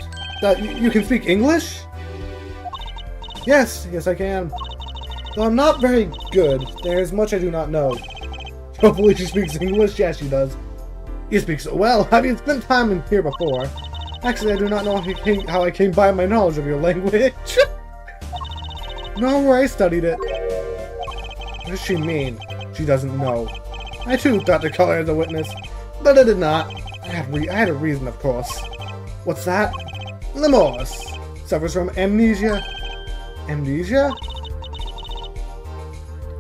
You can speak English? Yes, I can. Though I'm not very good, there is much I do not know. Hopefully she speaks English? Yes, she does. You speak so well. Have you spent time in here before? Actually, I do not know how I came by my knowledge of your language. Nor where I studied it. What does she mean? She doesn't know. I too thought to call her as a witness, but I did not. I had a reason, of course. What's that? Lemorse. Suffers from amnesia. Amnesia?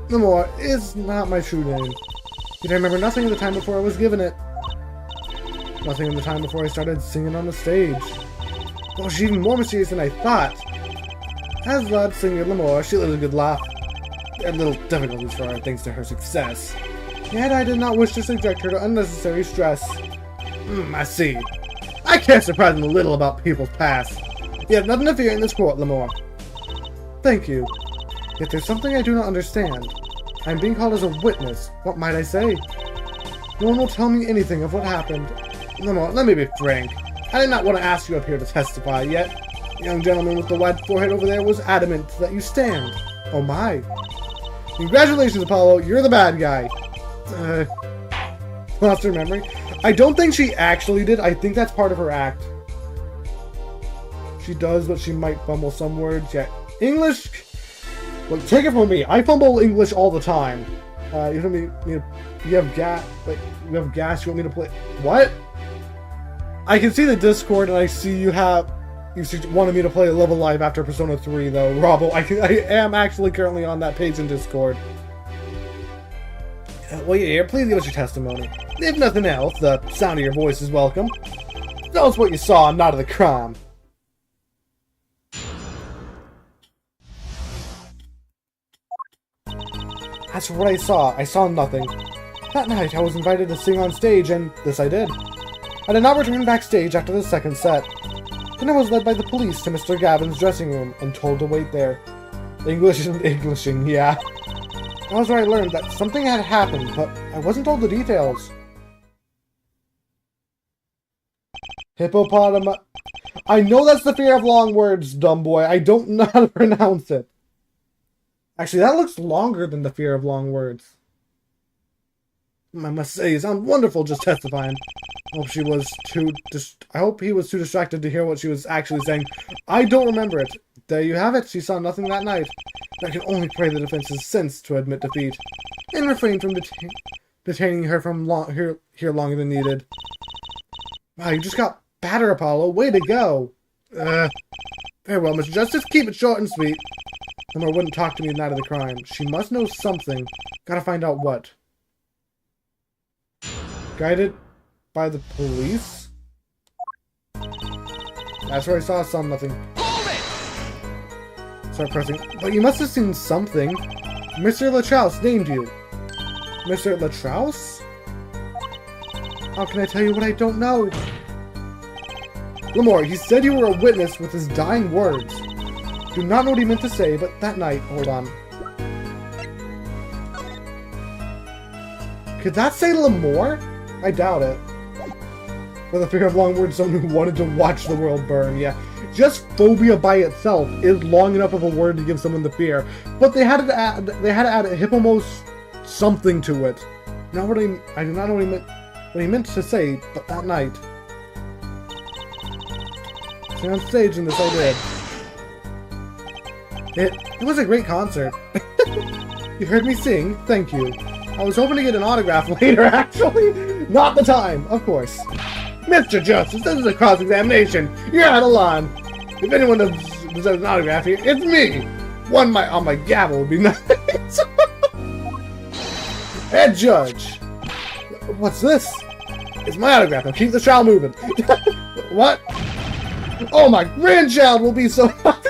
Lamore is not my true name. Yet I remember nothing of the time before I was given it. Nothing of the time before I started singing on the stage. Well, she's even more mysterious than I thought. As loud singer Lamore, she lives a good laugh. There are little difficulties for her thanks to her success. Yet I did not wish to subject her to unnecessary stress. I see. I care surprisingly little about people's past. You have nothing to fear in this court, Lamore. Thank you. Yet there's something I do not understand. I'm being called as a witness. What might I say? No one will tell me anything of what happened. Lamore, let me be frank. I did not want to ask you up here to testify, yet the young gentleman with the wide forehead over there was adamant that you stand. Oh my. Congratulations, Apollo. You're the bad guy. Lost her memory. I don't think she actually did. I think that's part of her act. She does, but she might fumble some words. Yeah. English? Well, take it from me. I fumble English all the time. You have gas. Like, you have gas. You want me to play? What? I can see the Discord, and I see you wanted me to play Love Alive after Persona 3, though. Robbo, I am actually currently on that page in Discord. Well, you're here. Please give us your testimony. If nothing else, the sound of your voice is welcome. Tell us what you saw and not of the crime. As for what I saw nothing. That night, I was invited to sing on stage, and this I did. I did not return backstage after the second set. Then I was led by the police to Mr. Gavin's dressing room and told to wait there. English isn't Englishing, yeah. That was where I learned that something had happened, but I wasn't told the details. Hippopotamus. I know that's the fear of long words, dumb boy. I don't know how to pronounce it. Actually, that looks longer than the fear of long words. I must say, you sound wonderful just testifying. I hope he was too distracted to hear what she was actually saying. I don't remember it. There you have it. She saw nothing that night. I can only pray the defense is sensed to admit defeat and refrain from detaining her from here longer than needed. Wow, you just got better, Apollo. Way to go. Very well, Mr. Justice. Keep it short and sweet. Lemur wouldn't talk to me the night of the crime. She must know something. Gotta find out what. Guided by the police? That's where I saw nothing. Start pressing. But you must have seen something. Mr. Latrouse named you. Mr. Latrouse? How can I tell you what I don't know? Lemur, he said you were a witness with his dying words. Do not know what he meant to say, but that night... Hold on. Could that say Lemur? I doubt it. For the fear of long words, someone who wanted to watch the world burn, yeah. Just phobia by itself is long enough of a word to give someone the fear. But they had to add a hippomos something to it. I do not know what he meant to say, but that night. Stay on stage in this I did. It was a great concert. You heard me sing, thank you. I was hoping to get an autograph later, actually. Not the time, of course. Mr. Justice, this is a cross-examination. You're out of line. If anyone deserves an autograph here, it's me. One on my gavel would be nice. Head judge. What's this? It's my autograph. Now keep the trial moving. What? Oh, my grandchild will be so happy.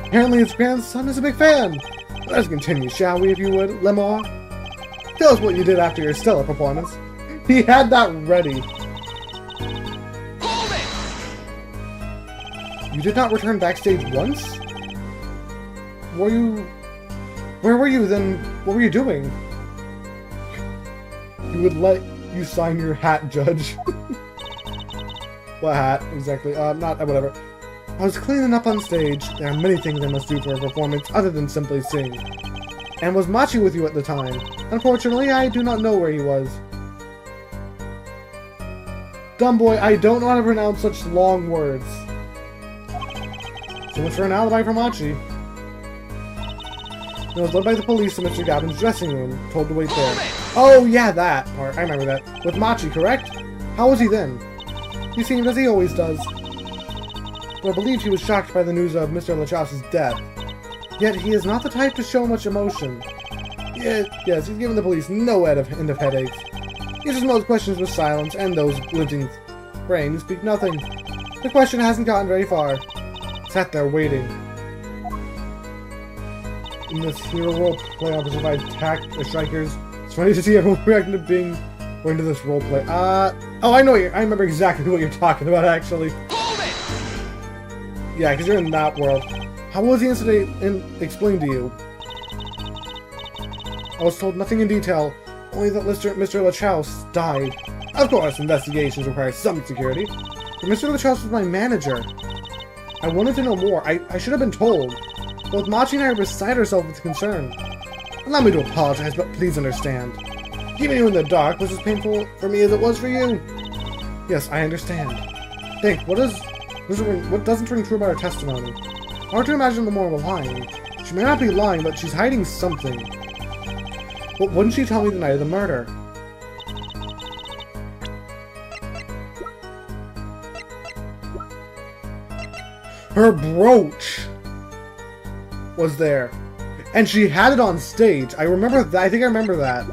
Apparently his grandson is a big fan. Let's continue, shall we, if you would, Lemur? Tell us what you did after your stellar performance. He had that ready. You did not return backstage once? Where were you then? What were you doing? He would let you sign your hat, Judge. What hat, exactly? Whatever. I was cleaning up on stage. There are many things I must do for a performance other than simply sing. And was Machi with you at the time? Unfortunately, I do not know where he was. Dumb boy, I don't know how to pronounce such long words. So much for an alibi for Machi. It was led by the police to Mr. Gavin's dressing room, told to wait there. Oh yeah, that part. I remember that. With Machi, correct? How was he then? He seemed as he always does. But I believe he was shocked by the news of Mr. Latrouse's death. Yet he is not the type to show much emotion. Yes, he's giving the police no end of headaches. He just mows questions with silence, and those glinting brains speak nothing. The question hasn't gotten very far. Sat there waiting. In this hero role play, I survived strikers. It's funny to see everyone reacting to being going to this role play. Oh, I remember exactly what you're talking about, actually. Yeah, because you're in that world. How was the incident explained to you? I was told nothing in detail, only that Mr. Latrouse died. Of course, investigations require some security. But Mr. Latrouse was my manager. I wanted to know more. I should have been told. Both Machi and I were beside ourselves with concern. Allow me to apologize, but please understand. Keeping you in the dark was as painful for me as it was for you. Yes, I understand. Think, what doesn't ring true about her testimony? Hard to imagine Lemur lying. She may not be lying, but she's hiding something. But wouldn't she tell me the night of the murder? Her brooch was there. And she had it on stage. I remember that. I think I remember that.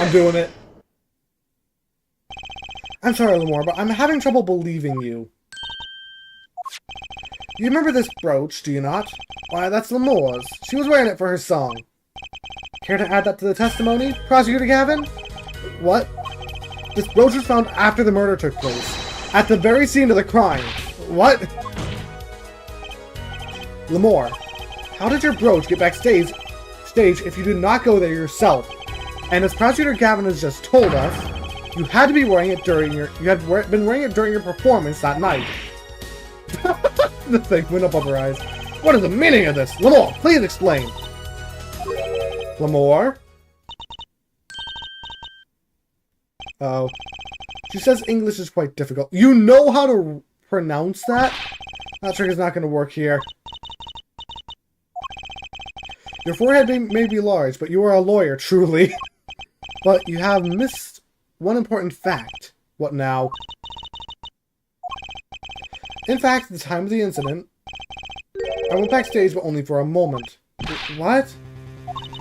I'm doing it. I'm sorry, Lemur, but I'm having trouble believing you. You remember this brooch, do you not? Why, that's Lemur's. She was wearing it for her song. Care to add that to the testimony, Prosecutor Gavin? What? This brooch was found after the murder took place. At the very scene of the crime. What? Lemur, how did your brooch get backstage if you did not go there yourself? And as Prosecutor Gavin has just told us, you had to be wearing it during your performance that night. The thing went up her eyes. What is the meaning of this? Lamore, please explain. Lamore? Oh. She says English is quite difficult. You know how to pronounce that? That trick is not going to work here. Your forehead may be large, but you are a lawyer, truly. But you have missed one important fact. What now? In fact, at the time of the incident, I went backstage, but only for a moment. What?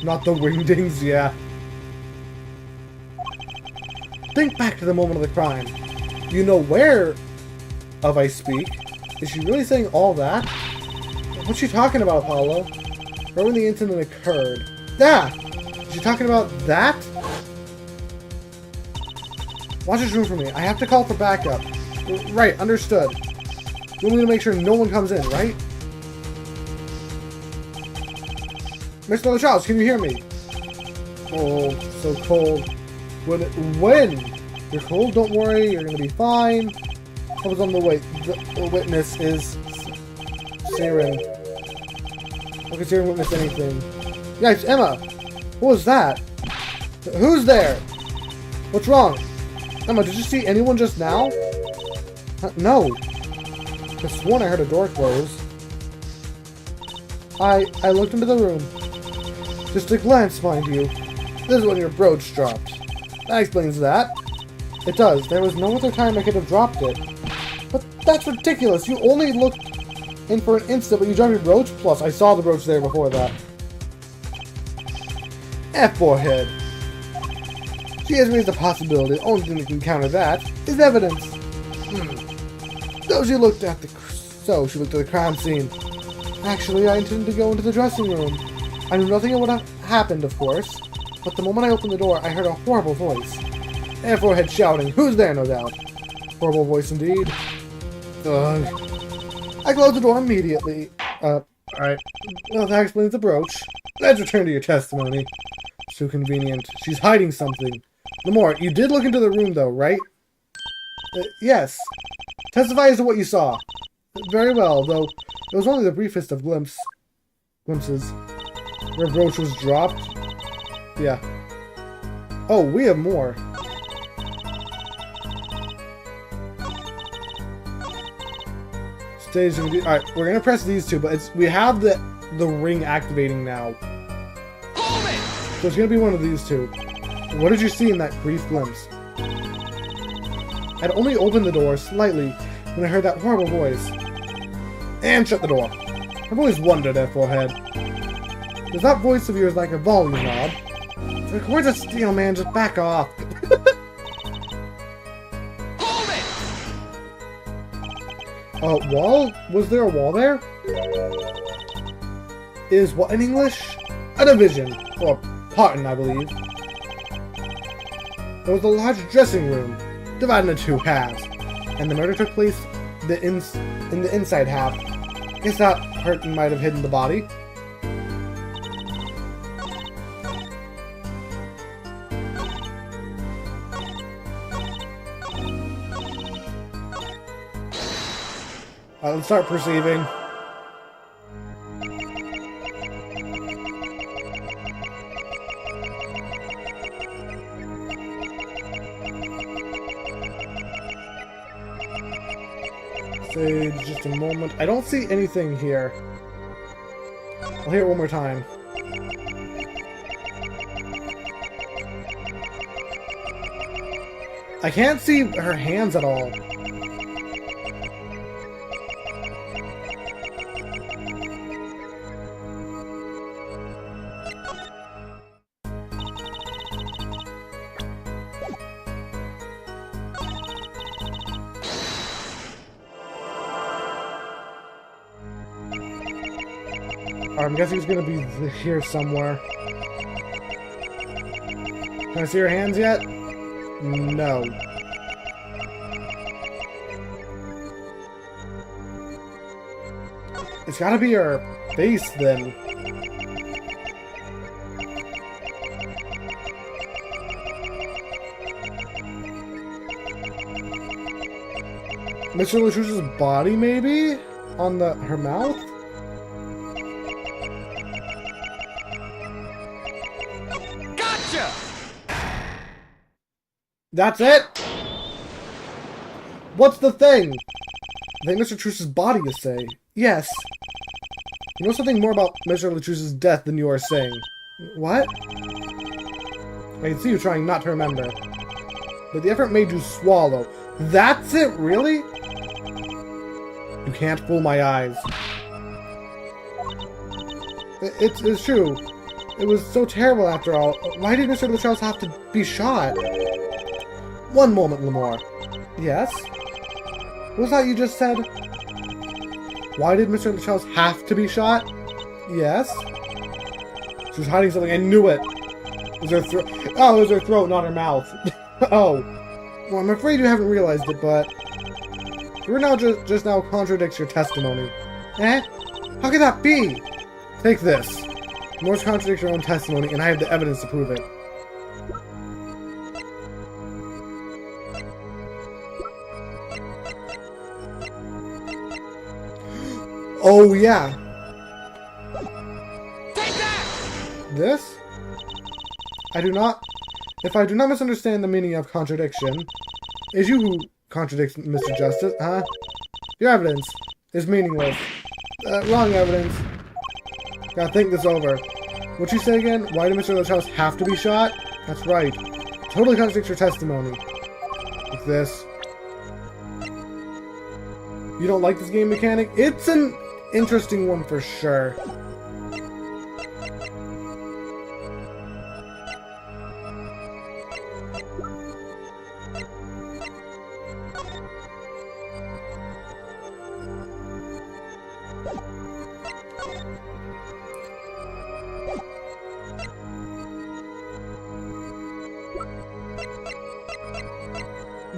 Not the wingdings, yeah. Think back to the moment of the crime. Do you know where of I speak? Is she really saying all that? What's she talking about, Apollo? Right when the incident occurred. Ah! Is she talking about that? Watch this room for me. I have to call for backup. Right, understood. You want me to make sure no one comes in, right? Mr. LaCharles, can you hear me? Oh, so cold. When? You're cold? Don't worry, you're gonna be fine. I was on the way. The witness is Siren. How can Siren witness anything? Yikes, Emma! What was that? Who's there? What's wrong? Emma, did you see anyone just now? No. I sworn I heard a door close. I looked into the room. Just a glance, mind you. This is when your brooch dropped. That explains that. It does. There was no other time I could have dropped it. But that's ridiculous. You only looked in for an instant, but you dropped your brooch? Plus, I saw the brooch there before that. F-forehead. She has raised the possibility. The only thing that can counter that is evidence. So she looked at the crime scene. Actually, I intended to go into the dressing room. I knew nothing would have happened, of course. But the moment I opened the door, I heard a horrible voice. And forehead shouting, "Who's there?" no doubt. Horrible voice indeed. Ugh. I closed the door immediately. Alright. Well, that explains the brooch. Let's return to your testimony. So convenient. She's hiding something. Lamore, you did look into the room, though, right? Yes. Testify as to what you saw. Very well, though it was only the briefest of glimpses. Your brooch was dropped? Yeah. Oh, we have more. Stage. Alright, we're gonna press these two, but we have the ring activating now. So it's gonna be one of these two. What did you see in that brief glimpse? I'd only opened the door slightly when I heard that horrible voice. And shut the door. I've always wondered, F-forehead. Does that voice of yours like a volume knob? Record a steel, man, just back off. Hold it! Wall? Was there a wall there? Is what in English? A division. Or pardon, I believe. There was a large dressing room, divided into two halves, and the murder took place in the inside half. Guess that curtain might have hidden the body. Let's start perceiving. Just a moment. I don't see anything here. I'll hear it one more time. I can't see her hands at all. I'm guessing it's gonna be here somewhere. Can I see her hands yet? No. It's gotta be her face then. Mr. Latrouche's body, maybe? on her mouth? Gotcha! That's it? What's the thing? I think Mr. Truce's body, you say? Yes. You know something more about Mr. Latruce's death than you are saying. What? I can see you trying not to remember. But the effort made you swallow. That's it, really? You can't fool my eyes. It's true. It was so terrible after all. Why did Mr. Latruce have to be shot? One moment, Lamore. Yes? What was that you just said? Why did Mr. Latruce have to be shot? Yes? She was hiding something. I knew it. It was her throat. Oh, it was her throat, not her mouth. Oh. Well, I'm afraid you haven't realized it, but you're now just now contradicts your testimony. Eh? How could that be? Take this. Yours contradicts your own testimony, and I have the evidence to prove it. Oh, yeah. Take that! This? If I do not misunderstand the meaning of contradiction, it's you who contradicts Mr. Justice, huh? Your evidence is meaningless. Wrong evidence. Gotta think this over. What'd you say again? Why did Mr. Latruce have to be shot? That's right. Totally contradicts your testimony. Like this. You don't like this game mechanic? It's an interesting one for sure.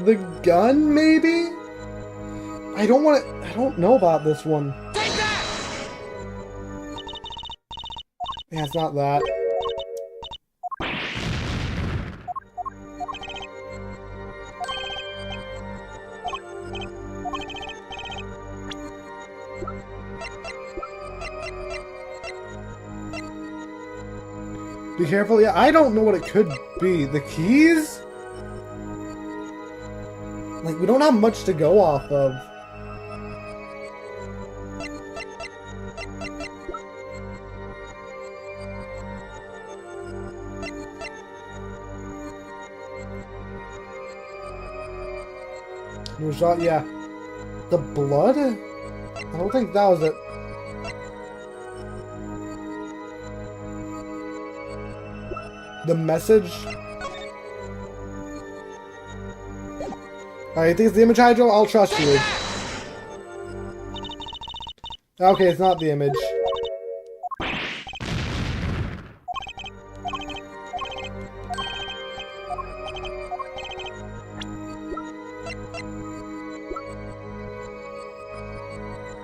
The gun, maybe? I don't know about this one. Take that! Yeah, it's not that. Be careful. Yeah, I don't know what it could be. The keys? Like, we don't have much to go off of. Was that, yeah. The blood? I don't think that was it. The message? Alright, you think it's the image, Hydro? I'll trust you. Okay, it's not the image.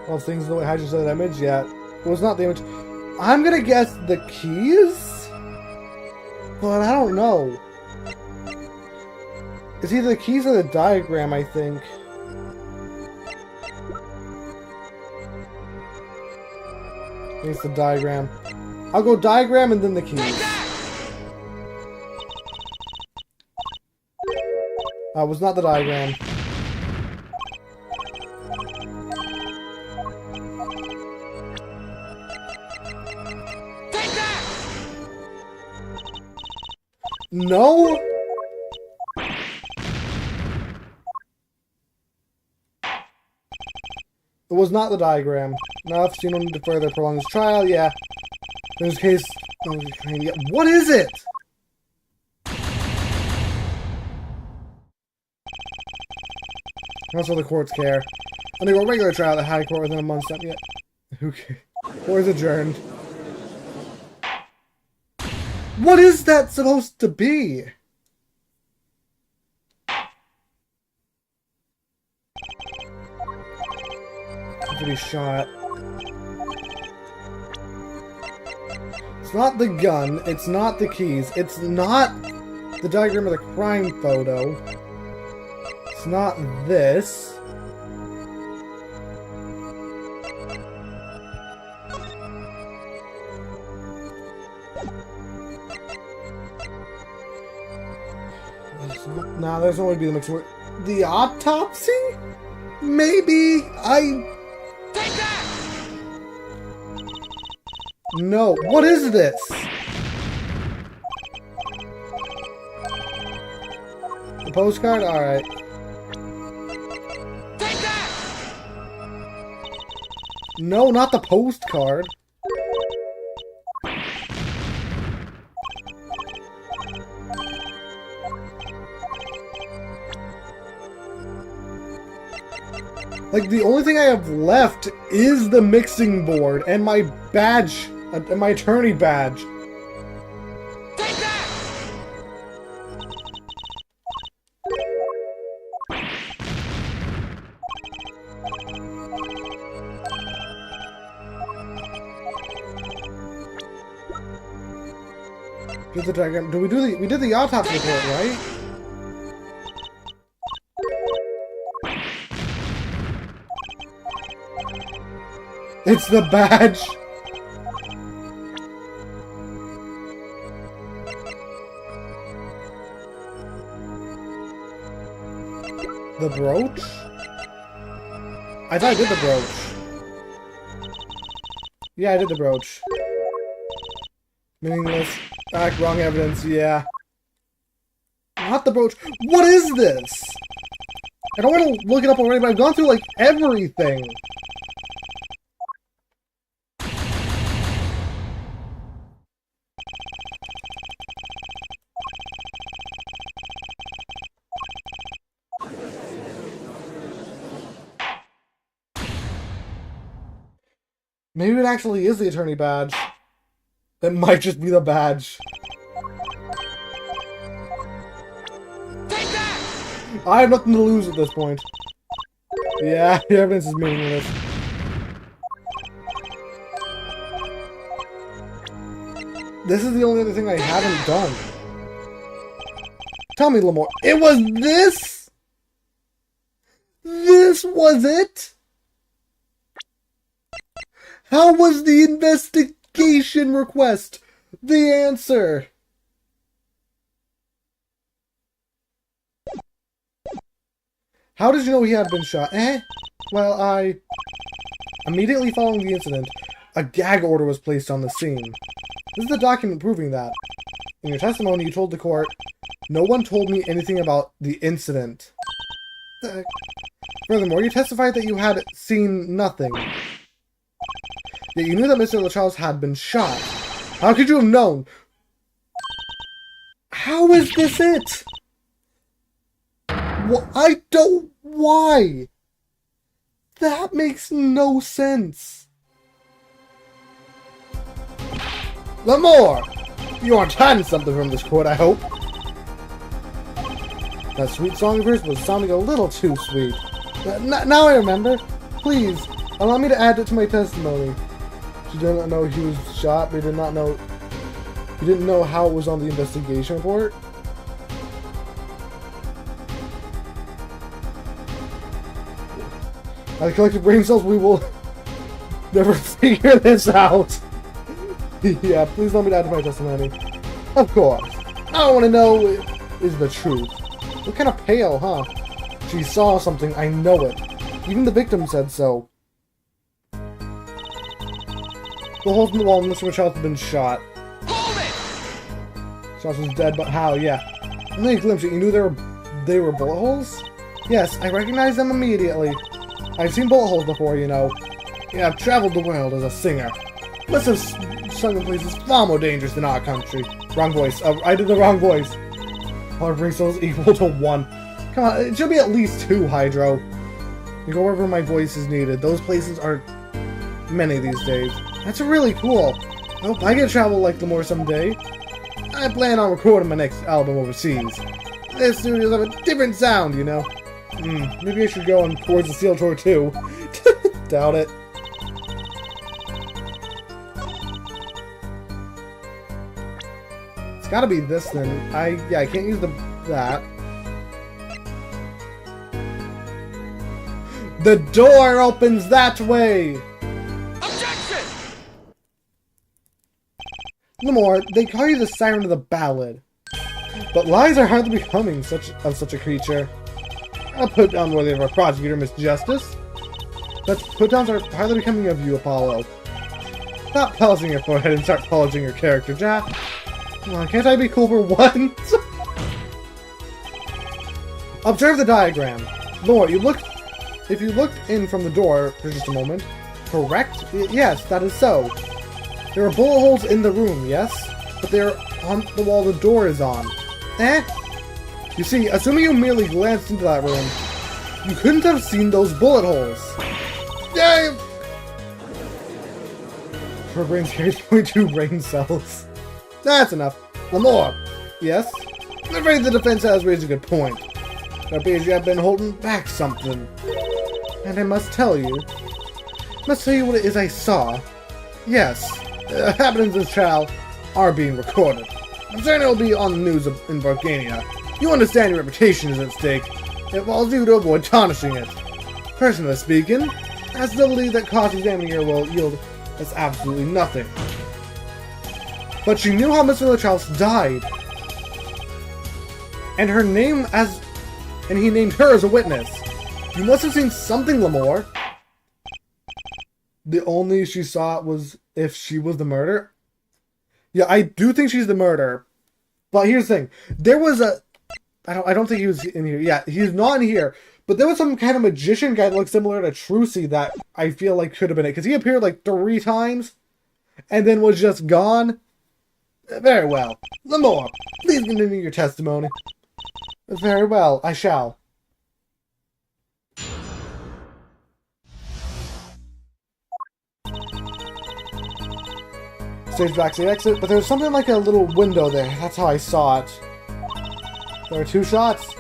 Well, things the way Hydro said that image? Yeah. It was not the image. I'm gonna guess the keys? But I don't know. It's either the keys or the diagram, I think. I think it's the diagram. I'll go diagram and then the keys. It was not the diagram. No? It was not the diagram. Now, if you don't need to further prolong this trial, yeah. In this case, yeah. What is it? Also, the courts care. Undergo a regular trial at High Court within a month's time. Yeah. Who cares? Court is adjourned. What is that supposed to be? To be shot. It's not the gun. It's not the keys. It's not the diagram of the crime photo. It's not this. Nah, there's no way to be the mixing board. The autopsy? Maybe? Take that! No. What is this? The postcard? Alright. Take that! No, not the postcard. Like, the only thing I have left is the mixing board and my badge, and my attorney badge. Take that! Get the diagram. We did the autopsy report, right? It's the badge! The brooch? I thought I did the brooch. Yeah, I did the brooch. Meaningless. Ah, wrong evidence, yeah. Not the brooch. What is this? I don't want to look it up already, but I've gone through, like, everything. Maybe it actually is the attorney badge. It might just be the badge. Take that! I have nothing to lose at this point. Yeah, the evidence is meaningless. This is the only other thing I haven't done. Tell me, Lamore, it was this? This was it? How was the investigation request the answer? How did you know he had been shot? Well, immediately following the incident, a gag order was placed on the scene. This is the document proving that. In your testimony, you told the court, "No one told me anything about the incident." Furthermore, you testified that you had seen nothing. Yet you knew that Mr. LaCharles had been shot. How could you have known? How is this it? Well, I don't... Why? That makes no sense. Lamore! You aren't hiding something from this court, I hope. That sweet song of yours was sounding a little too sweet. Now I remember. Please, allow me to add it to my testimony. She did not know he was shot, but did not know... You didn't know how it was on the investigation report? As collective brain cells, we will never figure this out. Yeah, please let me add to my testimony. Of course. All I want to know is the truth. You're kind of pale, huh? She saw something, I know it. Even the victim said so. The holes in the wall, Mr. Machado had been shot. Hold it! Charles was dead, but how? Yeah. And then you glimpsed it. You knew they were bullet holes? Yes, I recognized them immediately. I've seen bullet holes before, you know. Yeah, I've traveled the world as a singer. Must have sung in places far more dangerous than our country. Wrong voice. I did the wrong voice. Our brain cells equal to 1. Come on, it should be at least 2, Hydro. You go wherever my voice is needed. Those places are many these days. That's really cool. I hope I get to travel like Lamore someday. I plan on recording my next album overseas. Their studios have a different sound, you know. Maybe I should go on towards the Seal Tour too. Doubt it. It's gotta be this then. I can't use that. The door opens that way! Objection! Lamore, they call you the Siren of the Ballad. But lies are hardly becoming of such a creature. I'll put down worthy of our prosecutor, Miss Justice. But put-downs are hardly becoming of you, Apollo. Stop polishing your forehead and start polishing your character, Jack. Come on, can't I be cool for once? Observe the diagram. Lord, if you looked in from the door for just a moment, correct? Yes, that is so. There are bullet holes in the room, yes? But they're on the wall the door is on. Eh? You see, assuming you merely glanced into that room, you couldn't have seen those bullet holes. Yay! Her brain carries 0.2 brain cells. That's enough. Lamore! Yes? I'm afraid the defense has raised a good point. It appears you have been holding back something. And I must tell you what it is I saw. Yes, the happenings of this trial are being recorded. I'm certain it will be on the news in Volcania. You understand your reputation is at stake. It falls you to avoid tarnishing it. Personally speaking, I still believe that cross-examining her will yield us absolutely nothing. But she knew how Mr. Latrous died. And he named her as a witness. You must have seen something, Lamore. The only she saw was if she was the murderer. Yeah, I do think she's the murderer. But here's the thing. There was a... I don't think he was in here. Yeah, he's not in here. But there was some kind of magician guy that looked similar to Trilogy that I feel like could have been it. Because he appeared like 3 times. And then was just gone. Very well. Lamore, please continue your testimony. Very well, I shall. Stage backstage exit, but there was something like a little window there. That's how I saw it. There were 2 shots.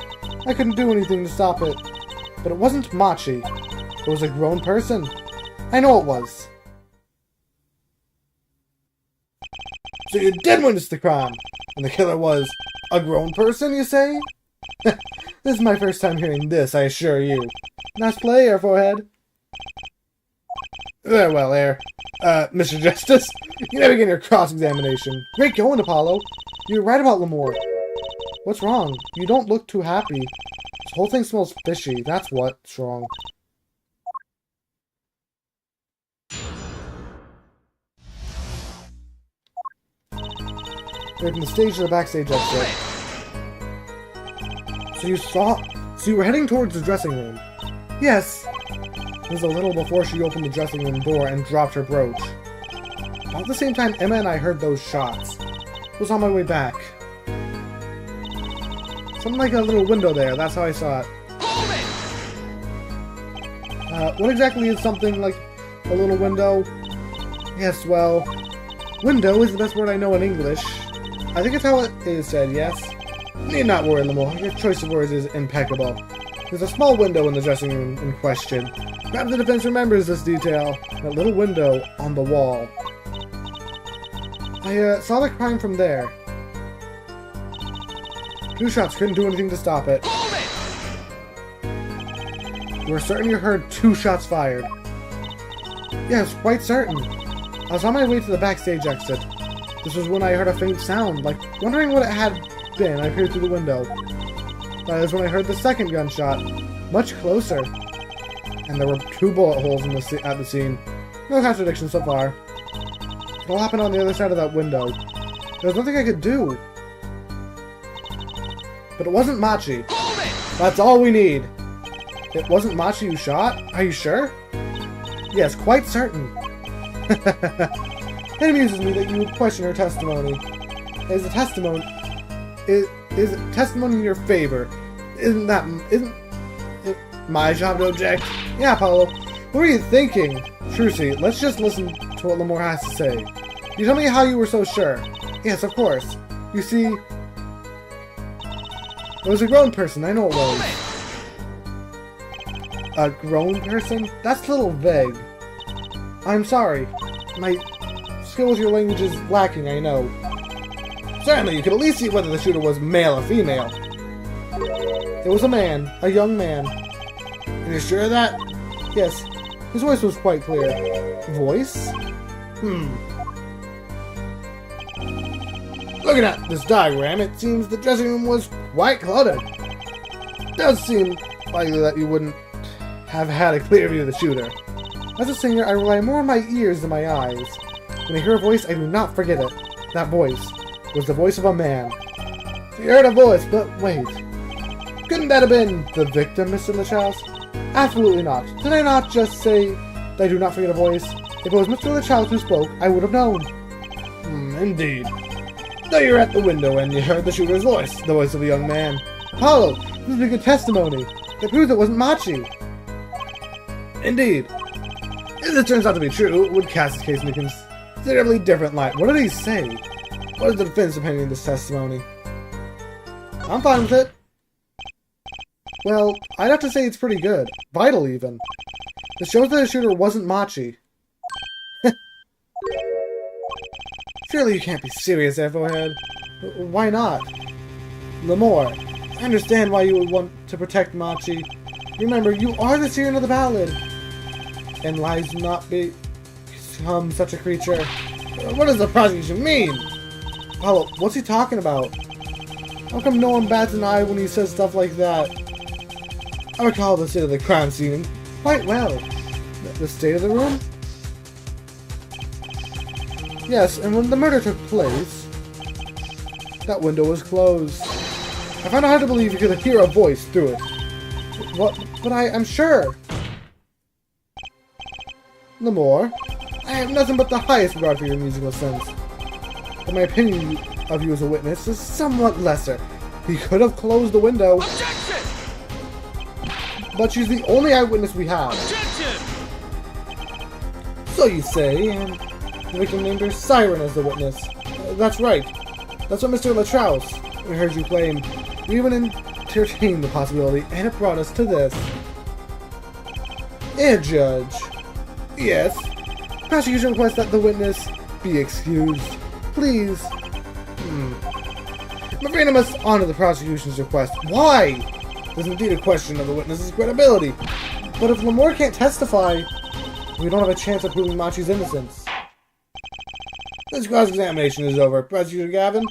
I couldn't do anything to stop it. But it wasn't Machi. It was a grown person. I know it was. So you did witness the crime, and the killer was a grown person, you say? This is my first time hearing this, I assure you. Nice play, Air Forehead. Very well, Air. Mr. Justice, you never begin your cross-examination. Great going, Apollo. You're right about Lamore. What's wrong? You don't look too happy. This whole thing smells fishy, that's what's wrong. From the stage to the backstage exit. So you were heading towards the dressing room? Yes. It was a little before she opened the dressing room door and dropped her brooch. About the same time Emma and I heard those shots. I was on my way back. Something like a little window there, that's how I saw it. What exactly is something like a little window? Yes, well, window is the best word I know in English. I think it's how it is said, yes? Need not worry, Lamore. Your choice of words is impeccable. There's a small window in the dressing room in question. Perhaps the defense remembers this detail. That little window on the wall. I saw the crime from there. 2 shots, couldn't do anything to stop it. You are certain you heard 2 shots fired? Yes, quite certain. I was on my way to the backstage exit. This was when I heard a faint sound, like wondering what it had been. I peered through the window. That is when I heard the second gunshot, much closer. And there were 2 bullet holes at the scene. No contradiction so far. It all happened on the other side of that window. There was nothing I could do. But it wasn't Machi. That's all we need. It wasn't Machi who shot? Are you sure? Yes, quite certain. It amuses me that you would question her testimony. Is testimony in your favor? Isn't it my job to object? Yeah, Apollo. What are you thinking? Trucy, let's just listen to what Lamore has to say. You tell me how you were so sure. Yes, of course. You see, it was a grown person, I know it was. A grown person? That's a little vague. I'm sorry. My skill with your language is lacking, I know. Certainly, you could at least see whether the shooter was male or female. It was a man, a young man. And you're sure of that? Yes. His voice was quite clear. Voice? Looking at this diagram, it seems the dressing room was quite cluttered. It does seem likely that you wouldn't have had a clear view of the shooter. As a singer, I rely more on my ears than my eyes. When I hear a voice, I do not forget it. That voice was the voice of a man. So you heard a voice, but wait. Couldn't that have been the victim, Mr. Lachaus? Absolutely not. Did I not just say that I do not forget a voice? If it was Mr. Lachaus who spoke, I would have known. Indeed. Though you were at the window and you heard the shooter's voice, the voice of a young man. Apollo, this would be good testimony. That proves it wasn't Machi. Indeed. If this turns out to be true, it would cast the case in a considerably different light. What did he say? What is the defense opinion of this testimony? I'm fine with it. Well, I'd have to say it's pretty good. Vital, even. It shows that the shooter wasn't Machi. Surely you can't be serious, Arrowhead. Why not? Lemore, I understand why you would want to protect Machi. Remember, you are the Siren of the ballad. And lies not become such a creature. What does the prosecution mean? Apollo, what's he talking about? How come no one bats an eye when he says stuff like that? I recall the state of the crime scene quite well. The state of the room? Yes, and when the murder took place, that window was closed. I found it hard to believe you could hear a voice through it. What? But I'm sure. Lemore, I have nothing but the highest regard for your musical sense. But my opinion of you as a witness is somewhat lesser. He could have closed the window. Objection! But she's the only eyewitness we have. Objection! So you say, and the victim named her Siren as the witness. That's right. That's what Mr. Lachaus, I heard you claim. We even entertained the possibility, and it brought us to this. Judge. Yes. Prosecution requests that the witness be excused. Please. I'm afraid I must honor the prosecution's request. Why? There's indeed a question of the witness's credibility. But if Lemore can't testify, we don't have a chance of proving Machi's innocence. This cross-examination is over. Prosecutor Gavin,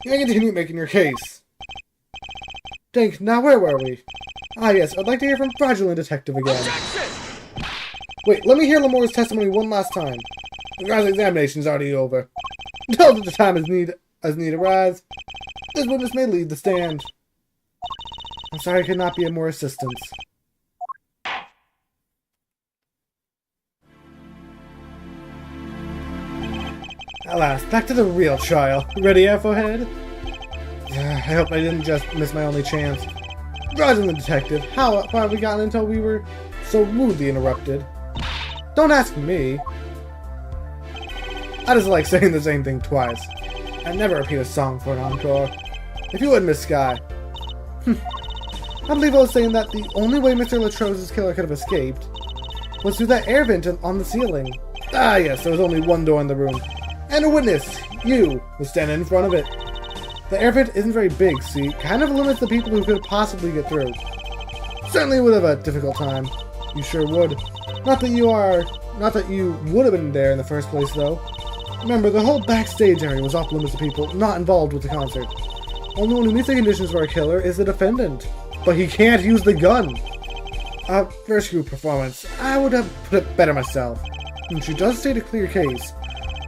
you may continue making your case. Dink, now where were we? Ah yes, I'd like to hear from Fraudulent Detective again. Objection! Wait, let me hear Lemore's testimony one last time. The cross-examination is already over. Until the time as need arise, this witness may leave the stand. I'm sorry I could not be of more assistance. Alas, back to the real trial. Ready, Arrowhead? I hope I didn't just miss my only chance. Fraudulent Detective, how far have we gotten until we were so rudely interrupted? Don't ask me. I just like saying the same thing twice. I never repeat a song for an encore. If you would, Miss Sky. I believe I was saying that the only way Mr. Latrose's killer could have escaped was through that air vent on the ceiling. Ah yes, there was only one door in the room. And a witness, you, was standing in front of it. The air vent isn't very big, see, kind of limits the people who could possibly get through. Certainly would have a difficult time. You sure would. Not that you would have been there in the first place, though. Remember, the whole backstage area was off limits to people not involved with the concert. Only one who meets the conditions for a killer is the defendant. But he can't use the gun. First group performance. I would have put it better myself. And she does state a clear case.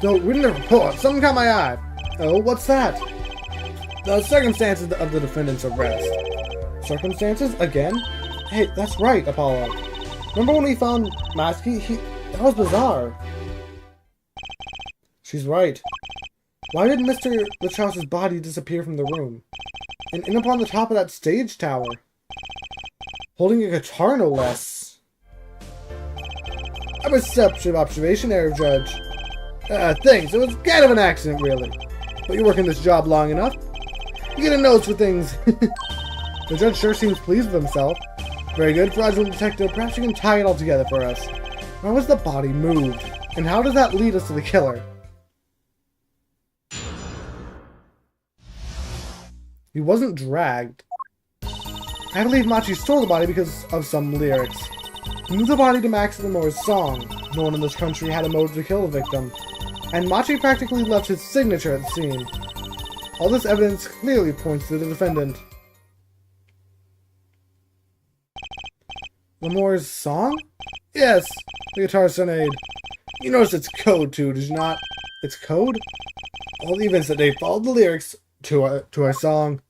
Though, reading the report, something caught my eye. Oh, what's that? The circumstances of the defendant's arrest. Circumstances? Again? Hey, that's right, Apollo. Remember when we found Maski? That was bizarre. She's right. Why did Mr. Lachaus's body disappear from the room? And in upon the top of that stage tower? Holding a guitar, no less. A perceptive observation there, Judge. Thanks. It was kind of an accident, really. But you're working this job long enough. You get a nose for things. The judge sure seems pleased with himself. Very good, Fraudulent Detective. Perhaps you can tie it all together for us. How was the body moved? And how does that lead us to the killer? He wasn't dragged. I believe Machi stole the body because of some lyrics. He moved the body to Max Lemore's song. No one in this country had a motive to kill the victim. And Machi practically left his signature at the scene. All this evidence clearly points to the defendant. Lamore's song? Yes, the Guitar Serenade. You noticed its code too, did you not? Its code? All the events that they followed the lyrics to our song.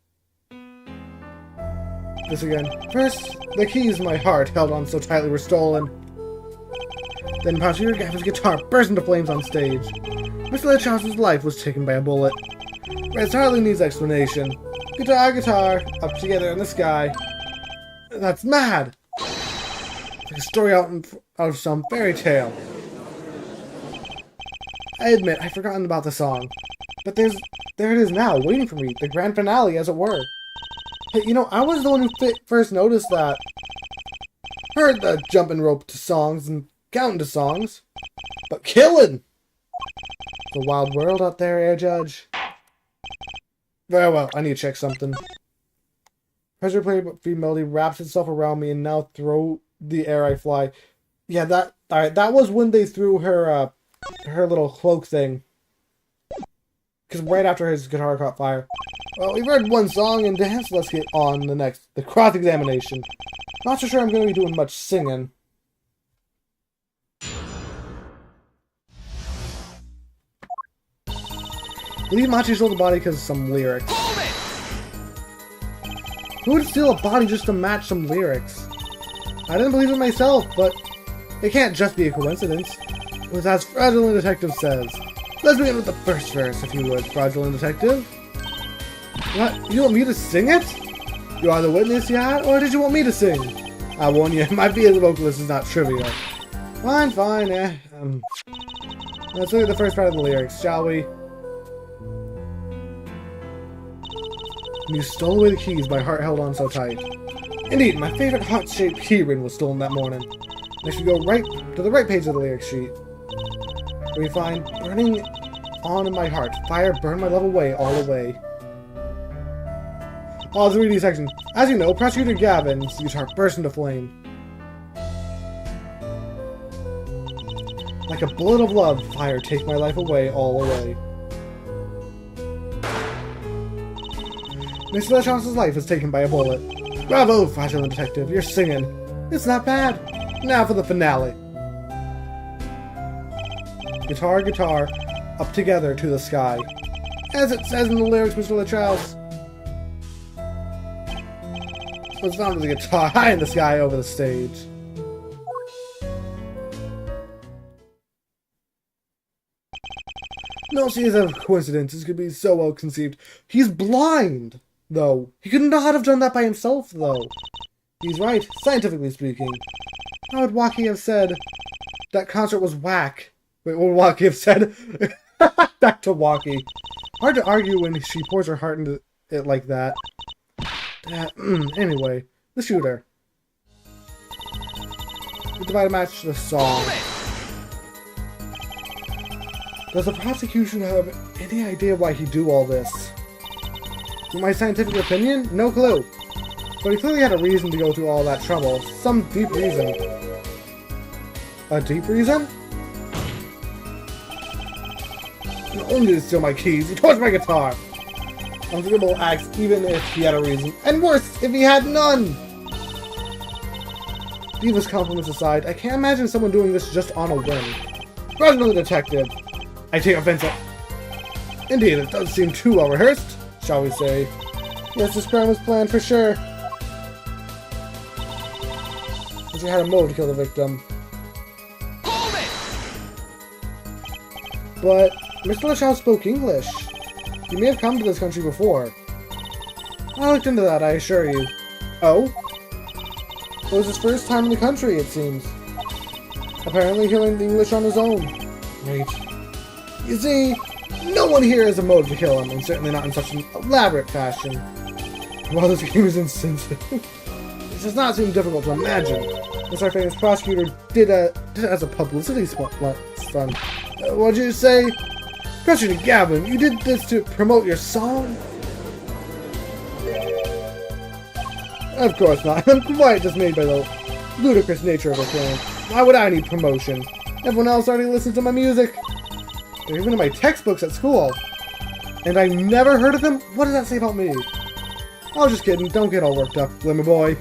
This again. First, the keys my heart held on so tightly were stolen. Then Prosecutor Gavin's guitar burst into flames on stage. Mr. LeChance's life was taken by a bullet. It hardly needs explanation. Guitar, guitar, up together in the sky. That's mad! Like a story out of some fairy tale. I admit, I've forgotten about the song. But there it is now, waiting for me. The grand finale, as it were. Hey, you know, I was the one who first noticed that. Heard the jumping rope to songs and counting to songs. But killing! The wild world out there, Air Judge. Very well, I need to check something. Pressure plate feed melody wraps itself around me and now through the air I fly. Yeah, that was when they threw her, her little cloak thing. Because right after his guitar caught fire. Well, we've heard one song and dance, let's get on the cross-examination. Not so sure I'm going to be doing much singing. Believe Machi stole the body because of some lyrics. Who would steal a body just to match some lyrics? I didn't believe it myself, but it can't just be a coincidence. It was as Fraudulent Detective says. Let's begin with the first verse, if you would, Fraudulent Detective. What? You want me to sing it? You are the witness, yeah? Or did you want me to sing? I warn you, my being as a vocalist is not trivial. Fine, fine, Let's look at the first part of the lyrics, shall we? You stole away the keys my heart held on so tight. Indeed, my favorite heart-shaped keyring was stolen that morning. Next we go right to the right page of the lyric sheet. We find, burning on in my heart, fire burned my love away, all away. Pause the reading section. As you know, Prosecutor Gavin's guitar burst into flame. Like a bullet of love, fire take my life away, all away. Mr. LeChance's life is taken by a bullet. Bravo, Fraudulent Detective, you're singing. It's not bad. Now for the finale. Guitar, guitar, up together to the sky. As it says in the lyrics, Mr. LeChance. What's found was a guitar high in the sky over the stage. No series of coincidences could be so well conceived. He's blind, though. He could not have done that by himself, though. He's right, scientifically speaking. How would Waki have said that concert was whack? Wait, what would Waki have said? Back to Waki. Hard to argue when she pours her heart into it like that. Anyway, the shooter. We divide a match to the song. Does the prosecution have any idea why he'd do all this? In my scientific opinion, no clue. But he clearly had a reason to go through all that trouble. Some deep reason. A deep reason? Not only did he steal my keys, he torched my guitar! Unforgivable acts even if he had a reason. And worse, if he had none! Diva's compliments aside, I can't imagine someone doing this just on a whim. Fraudulent Detective! I take offense at... Indeed, it does seem too well rehearsed, shall we say. Yes, this crime was planned for sure. But you had a motive to kill the victim. Hold it! But Mr. LeChance spoke English. He may have come to this country before. I looked into that, I assure you. Oh? It was his first time in the country, it seems. Apparently he learned English on his own. Wait. You see, no one here has a motive to kill him, and certainly not in such an elaborate fashion. While this game is insensitive, it does not seem difficult to imagine. This our famous prosecutor did it as a publicity stunt. What'd you say? Prosecutor Gavin, you did this to promote your song? Of course not. I'm quite dismayed by the ludicrous nature of the claim. Why would I need promotion? Everyone else already listens to my music. They're even in my textbooks at school. And I never heard of him? What does that say about me? Oh, just kidding. Don't get all worked up, Glimmer Boy.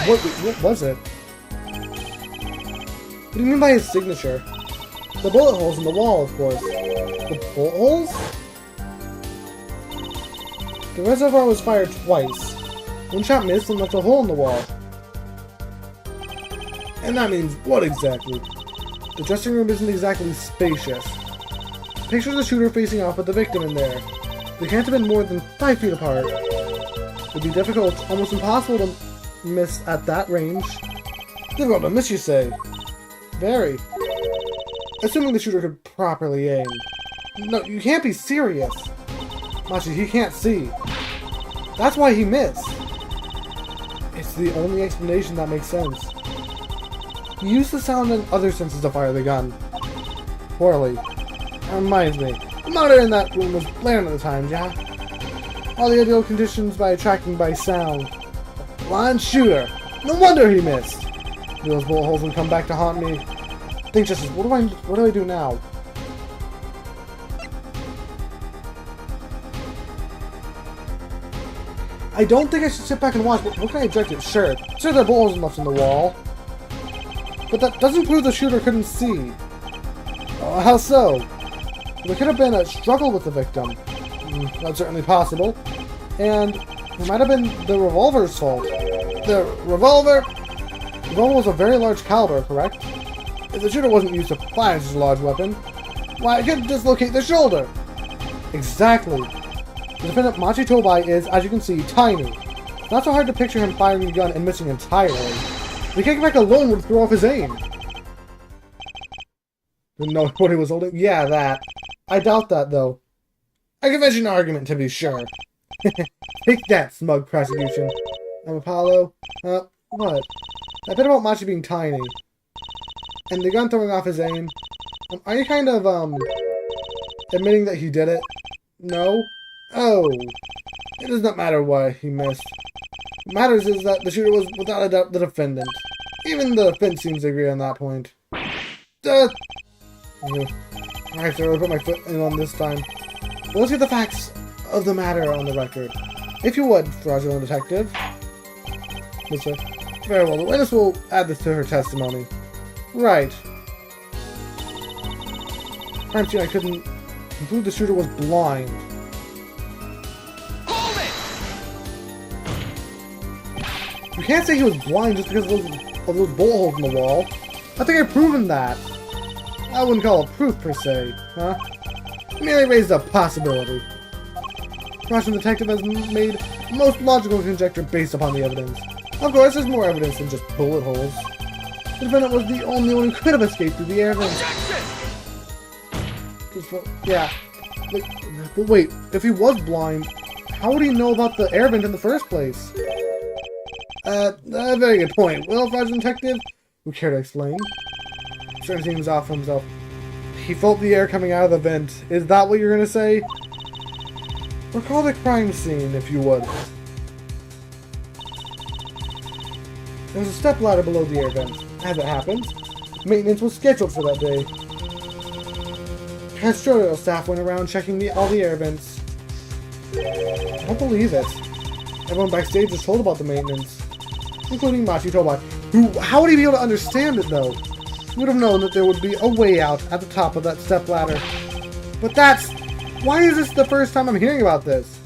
What was it? What do you mean by his signature? The bullet holes in the wall, of course. The bullet holes? The reservoir was fired twice. One shot missed and left a hole in the wall. And that means what exactly? The dressing room isn't exactly spacious. Picture the shooter facing off with the victim in there. They can't have been more than 5 feet apart. It'd be difficult, almost impossible to miss at that range. Difficult to miss, you say? Very. Assuming the shooter could properly aim. No, you can't be serious. Machi, he can't see. That's why he missed. It's the only explanation that makes sense. He used the sound and other senses to fire the gun. Poorly. That reminds me. The monitor in that room was blaring at the time, yeah? All the ideal conditions by attracting by sound. Blind shooter. No wonder he missed. Those bullet holes will come back to haunt me. Think just what do I do now? I don't think I should sit back and watch, but what can I object to? Sure there are bullet holes left in the wall. But that doesn't prove the shooter couldn't see. How so? There could have been a struggle with the victim. That's certainly possible. And it might have been the revolver's fault. The revolver was a very large caliber, correct? If the shooter wasn't used to firing such a large weapon, why, it could dislocate the shoulder. Exactly. The defendant Machi Tobai is, as you can see, tiny. It's not so hard to picture him firing a gun and missing entirely. The kickback alone would throw off his aim. Didn't know what he was holding? Yeah, that. I doubt that, though. I can fetch an argument, to be sure. Take that, smug prosecution. I'm Apollo. What? I bet about Machi being tiny. And the gun throwing off his aim. Are you kind of, admitting that he did it? No? Oh. It does not matter why he missed. What matters is that the shooter was, without a doubt, the defendant. Even the defense seems to agree on that point. I have to really put my foot in on this time. Well, let's get the facts of the matter on the record. If you would, fraudulent detective. Mister. Very well, the witness will add this to her testimony. Right. I'm sure I couldn't conclude the shooter was blind. Hold it! You can't say he was blind just because of those bullet holes in the wall. I think I've proven that. I wouldn't call it proof per se, huh? Merely raised a possibility. Russian detective has made the most logical conjecture based upon the evidence. Of course, there's more evidence than just bullet holes. The defendant was the only one who could have escaped through the air vents. Yeah. But wait, if he was blind, how would he know about the air vent in the first place? A very good point. Well, Sergeant Detective, would care to explain? Certain seems off for himself. He felt the air coming out of the vent. Is that what you're gonna say? Recall the crime scene, if you would. There was a stepladder below the air vent. As it happened, maintenance was scheduled for that day. Custodial staff went around checking all the air vents. I don't believe it. Everyone backstage was told about the maintenance, including Machi Tobai. How would he be able to understand it, though? He would have known that there would be a way out at the top of that stepladder. But that's... Why is this the first time I'm hearing about this?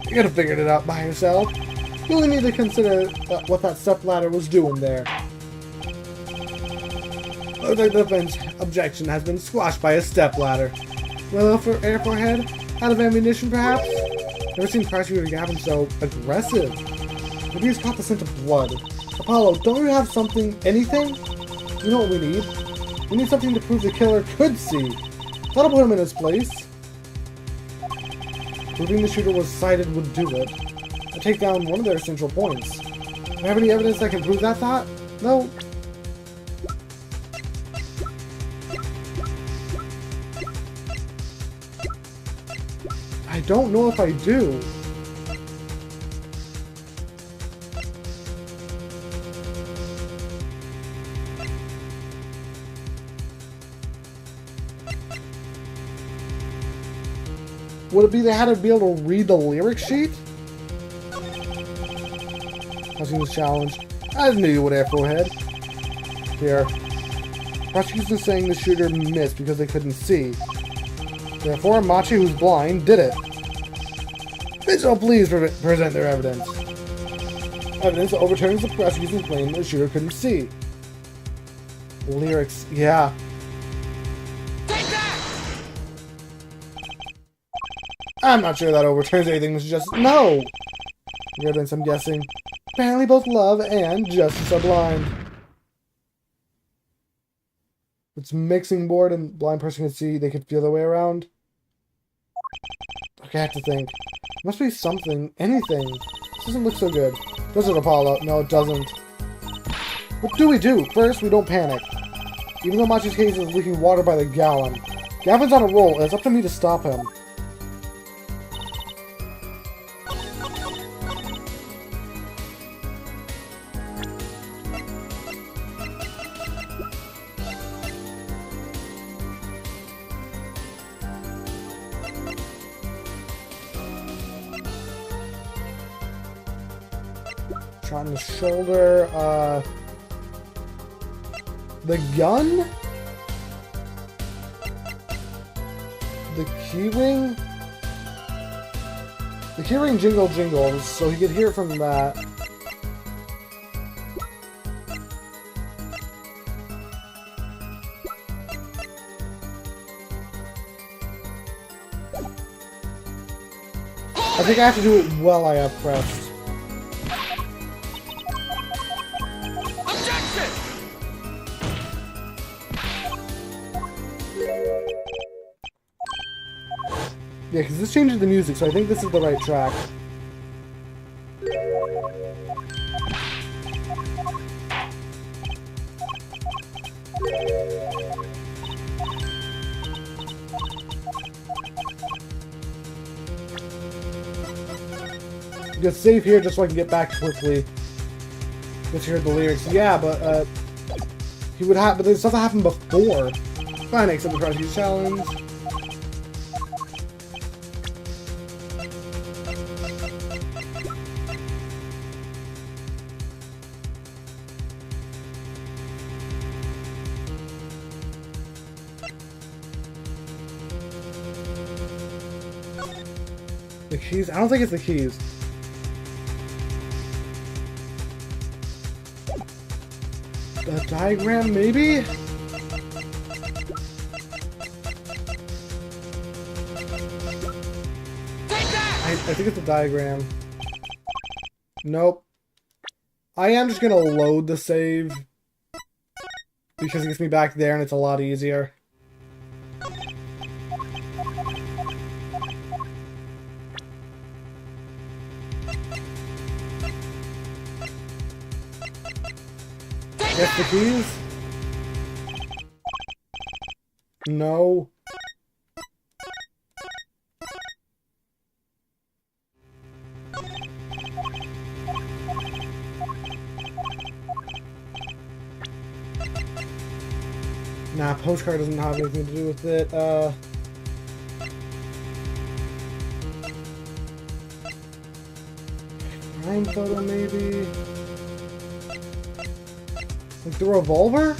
You could have figured it out by yourself. You only need to consider what that stepladder was doing there. Looks like the defense objection has been squashed by a stepladder. Well, for air forehead? Out of ammunition, perhaps? Never seen Prosecutor Gavin so aggressive. Maybe he's caught the scent of blood. Apollo, don't you have something, anything? You know what we need? We need something to prove the killer could see. That'll put him in his place. Proving the shooter was sighted would do it. I take down one of their essential points. Do you have any evidence that can prove that thought? No. I don't know if I do. Would it be they had to be able to read the lyric sheet? I've seen this challenge. I knew you would have, forehead. Here. Prosecution saying the shooter missed because they couldn't see. Therefore, Machi, who's blind, did it. Vigil, please present their evidence. Evidence that overturns the prosecution's claim that the shooter couldn't see. Lyrics, yeah. Take that! I'm not sure that overturns anything. It's just no. The evidence, I'm guessing. Apparently, both love and justice are blind. It's mixing board and blind person can see. They could feel their way around. Okay, I have to think. Must be something, anything. This doesn't look so good. Does it, Apollo? No, it doesn't. What do we do? First, we don't panic. Even though Machi's case is leaking water by the gallon. Gavin's on a roll, and it's up to me to stop him. Shot in the shoulder, the gun? The keyring? The keyring jingles, so he could hear it from that. I think I have to do it while I have pressed. Yeah, because this changes the music, so I think this is the right track. Just save here just so I can get back quickly. Just hear the lyrics. Yeah, but he would have, but there's stuff that happened before. Fine, accept the prosecution challenge. The keys? I don't think it's the keys. The diagram, maybe? I think it's a diagram. Nope. I am just gonna load the save because it gets me back there and it's a lot easier. Get the keys? No. Nah, postcard doesn't have anything to do with it. Crime photo, maybe? Like the revolver?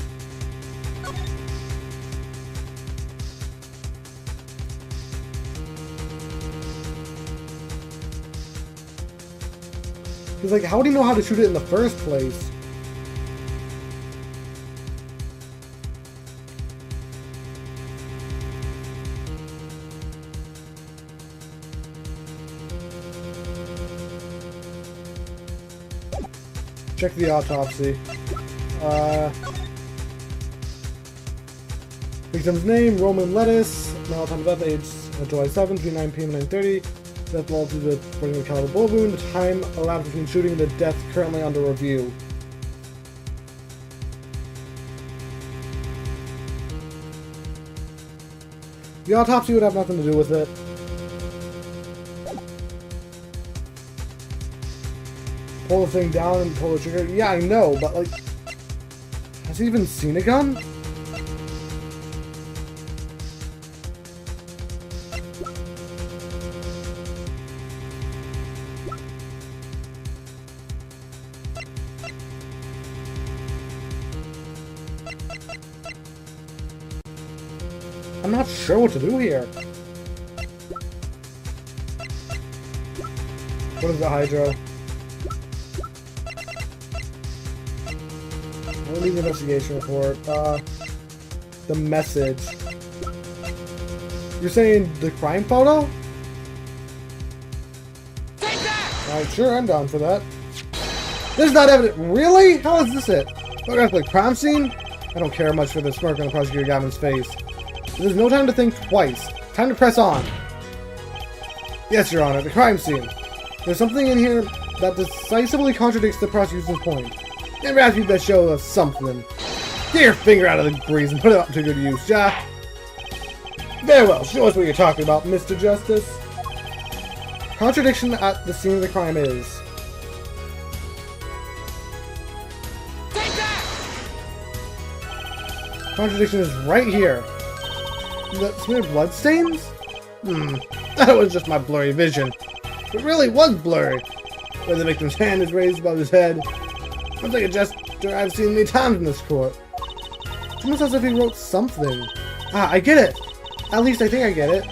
He's like, how would he know how to shoot it in the first place? Check the autopsy. Victim's name, Roman lettuce. Now time of death, age July 7th, between 9 p.m. and 9:30. Death level to the according to the caliber bullet wound. The time elapsed between shooting and the death currently under review. The autopsy would have nothing to do with it. Pull the thing down and pull the trigger. Yeah, I know, but like, has he even seen a gun? I'm not sure what to do here. What is the hydro? We'll leave the investigation report. The message. You're saying the crime photo? Take that! Alright, sure, I'm down for that. This is not evident. Really? How is this it? Photograph the crime scene? I don't care much for the smirk on the prosecutor Gavin's face. There's no time to think twice. Time to press on. Yes, Your Honor, the crime scene. There's something in here that decisively contradicts the prosecution's point. And perhaps you'd best show us something. Get your finger out of the grease and put it up to good use, ja? Very well, show us what you're talking about, Mr. Justice. Contradiction at the scene of the crime is... Take that! Contradiction is right here. The smeared bloodstains? That was just my blurry vision. It really was blurry. Where the victim's hand is raised above his head. Looks like a gesture I've seen many times in this court. It's almost as if he wrote something. Ah, I get it! At least I think I get it.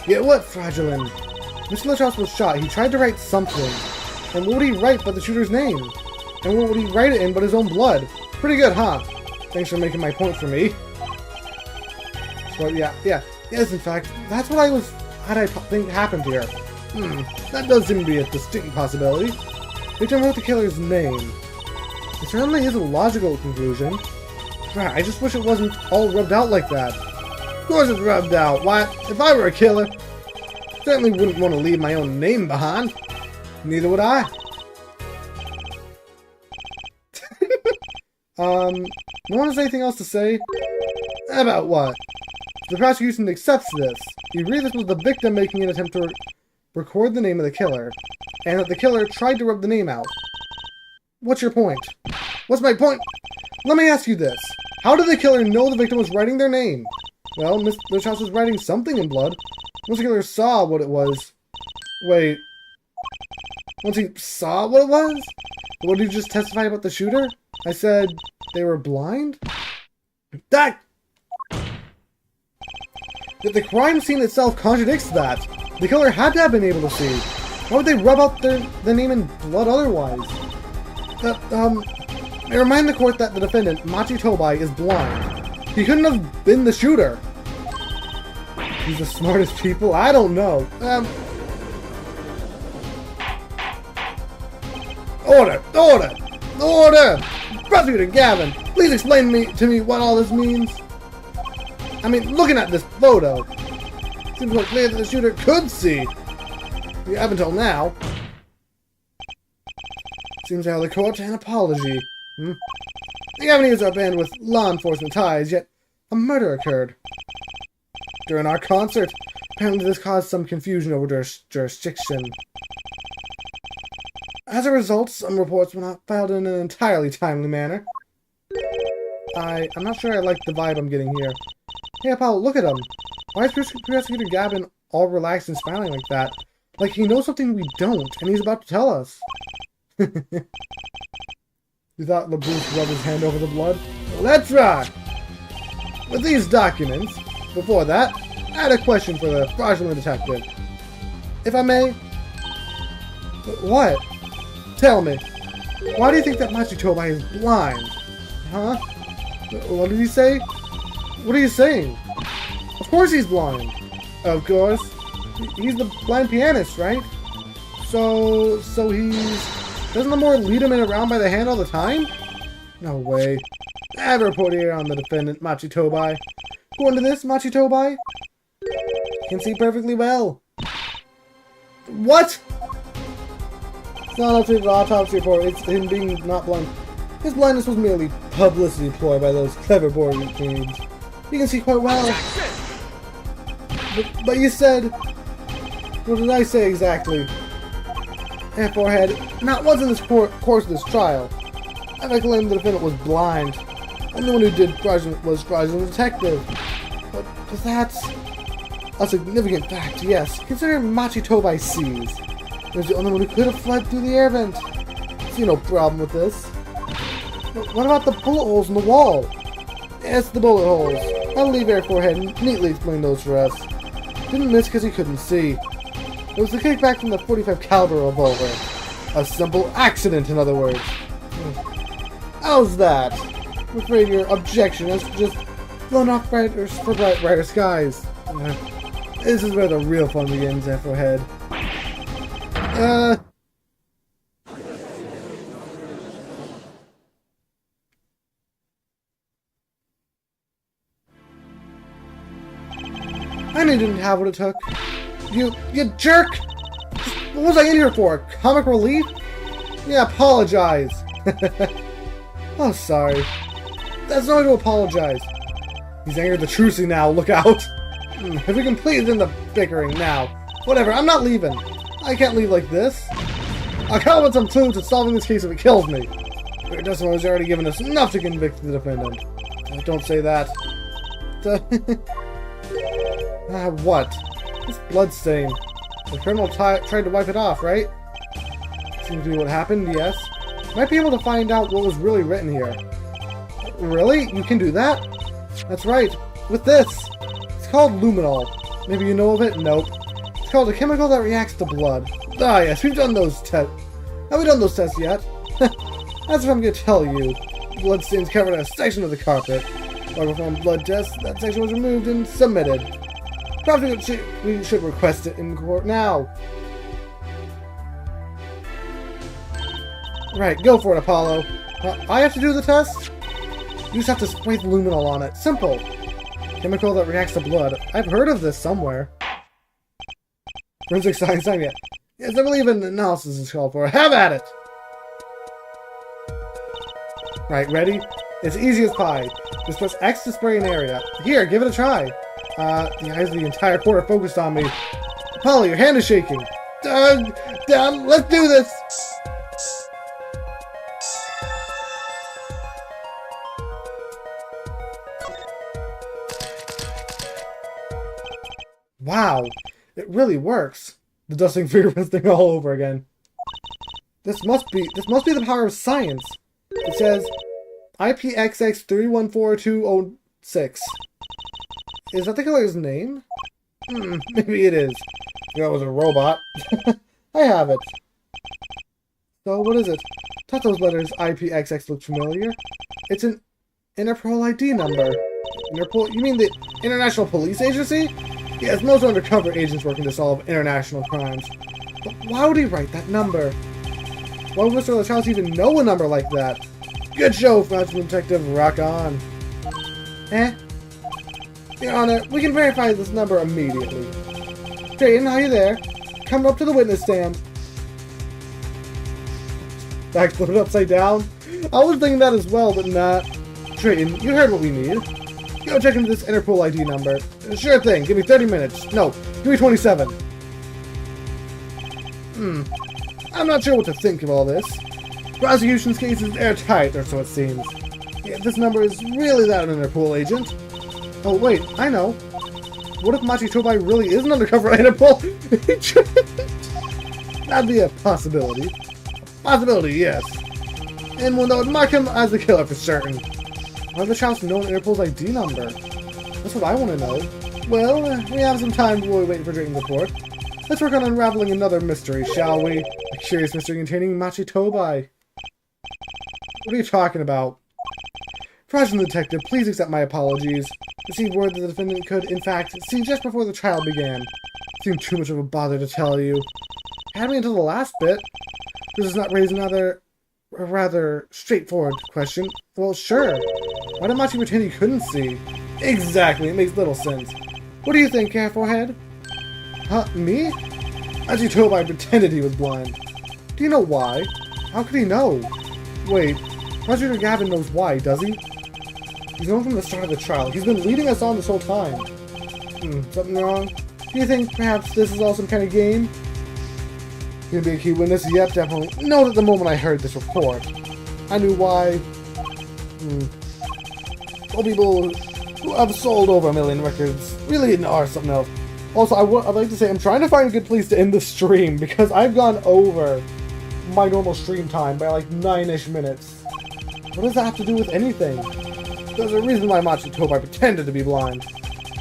Get what, Fraudulent? Mr. Lachos was shot. He tried to write something. And what would he write but the shooter's name? And what would he write it in but his own blood? Pretty good, huh? Thanks for making my point for me. Well, yes, in fact, that's what I think happened here. That does seem to be a distinct possibility. Victim wrote the killer's name. It certainly is a logical conclusion. I just wish it wasn't all rubbed out like that. Of course it's rubbed out. Why, if I were a killer, I certainly wouldn't want to leave my own name behind. Neither would I. No one has anything else to say? About what? The prosecution accepts this. You agree this was the victim making an attempt to record the name of the killer, and that the killer tried to rub the name out. What's your point? What's my point? Let me ask you this. How did the killer know the victim was writing their name? Well, Mr. Lachos was writing something in blood. Once the killer saw what it was... Wait. Once he saw what it was? What did you just testify about the shooter? I said they were blind? That... The crime scene itself contradicts that. The killer had to have been able to see. Why would they rub out the name in blood otherwise? I remind the court that the defendant, Machi Tobai, is blind. He couldn't have been the shooter. He's the smartest people? I don't know. Order! Order! Order! Prosecutor Gavin, please explain to me what all this means. I mean, looking at this photo, it seems quite clear that the shooter could see. You have until now. Seems to have the court an apology. The avenues are banned with law enforcement ties, yet a murder occurred during our concert. Apparently this caused some confusion over jurisdiction. As a result, some reports were not filed in an entirely timely manner. I'm not sure I like the vibe I'm getting here. Hey, Apollo, look at him. Why is Prosecutor Gavin all relaxed and smiling like that? Like he knows something we don't, and he's about to tell us. You thought LeBruce rubbed his hand over the blood? Well, let's rock! With these documents, before that, I had a question for the fraudulent detective. If I may? What? Tell me. Why do you think that Machi Tobai is blind? Huh? What did he say? What are you saying? Of course he's blind. Of course. He's the blind pianist, right? So he's... Doesn't the more lead him around by the hand all the time? No way. I have a report here on the defendant, Machi Tobai. According to this, Machi Tobai can see perfectly well. What? It's not up to the autopsy report, it's him being not blind. His blindness was merely publicity ploy by those clever board teams. He can see quite well. But you said... What did I say exactly? Forehead, not once in this course of this trial have I claimed the defendant was blind. The only one who did was fraudulent detective. But that's a significant fact, yes. Consider Machi Tobai sees. He was the only one who could have fled through the air vent. See no problem with this. But what about the bullet holes in the wall? Yes, the bullet holes. I'll leave Air Forehead neatly explain those for us. Didn't miss because he couldn't see. It was the kickback from the .45 caliber revolver. A simple accident, in other words. How's that? I'm afraid your objection has just blown off for brighter skies. This is where the real fun begins, Air Forehead. I knew you didn't have what it took. You jerk! What was I in here for? Comic relief? Yeah, apologize. Oh, sorry. That's no way to apologize. He's angered the Trucy now, look out. Have we completed in the bickering now? Whatever, I'm not leaving. I can't leave like this. I'll come up with some clues to solving this case if it kills me. Your testimony has already given us enough to convict the defendant. Don't say that. What? This bloodstain. The criminal tried to wipe it off, right? Seems to be what happened, yes. Might be able to find out what was really written here. Really? You can do that? That's right. With this. It's called luminol. Maybe you know of it? Nope. It's called a chemical that reacts to blood. Ah, yes, we've done those tests. Have we done those tests yet? That's what I'm going to tell you. Bloodstains covered a section of the carpet. While we performed blood tests, that section was removed and submitted. Perhaps we should request it in court now. Right, go for it, Apollo. I have to do the test? You just have to spray the luminol on it. Simple. Chemical that reacts to blood. I've heard of this somewhere. Forensic science time yet. Yes, I believe an analysis is called for. Have at it! Right, ready? It's easy as pie. Just press X to spray an area. Here, give it a try. The eyes of the entire court are focused on me. Apollo, your hand is shaking. Down, let's do this! Wow, it really works. The dusting fingerprints thing all over again. This must be the power of science. It says IPXX 314-206. Is that the killer's name? Maybe it is. That was a robot. I have it. So what is it? Thought those letters IPXX looked familiar. It's an Interpol ID number. Interpol? You mean the International Police Agency? Yes, most undercover agents working to solve international crimes. But why would he write that number? Why would Mr. LaChalice even know a number like that? Good show, Fraudulent Detective. Rock on. Your Honor, we can verify this number immediately. Drayton, are you there? Come up to the witness stand. Back flipped upside down? I was thinking that as well, but not. Drayton, you heard what we need. Go check into this Interpol ID number. Sure thing, give me 30 minutes. No, give me 27. I'm not sure what to think of all this. Prosecution's case is airtight, or so it seems. Yeah, this number is really that of an Interpol agent. Oh wait, I know. What if Machi Tobai really is an undercover Interpol agent? That'd be a possibility. Possibility, yes. And one that would mark him as the killer for certain. Why does the Chalice know an Interpol's ID number? That's what I want to know. Well, we have some time while we wait for Drayton's report. Let's work on unraveling another mystery, shall we? A curious mystery containing Machi Tobai. What are you talking about? Fraudulent Detective, please accept my apologies. Received word that the defendant could, in fact, see just before the trial began. Seemed too much of a bother to tell you. Had me until the last bit. This does not raise a rather straightforward question. Well, sure. Why did Machi pretend he couldn't see? Exactly, it makes little sense. What do you think, Forehead? Huh, me? Machi Tobai pretended he was blind. Do you know why? How could he know? Wait, Roger Gavin knows why, does he? He's known from the start of the trial. He's been leading us on this whole time. Something wrong? Do you think perhaps this is all some kind of game? Gonna be a key witness? Yep, definitely. Note at the moment I heard this report. I knew why. All people who have sold over 1 million records really are something else. Also, I'd like to say I'm trying to find a good place to end the stream because I've gone over my normal stream time by like 9-ish minutes. What does that have to do with anything? There's a reason why Machi-Tobai pretended to be blind.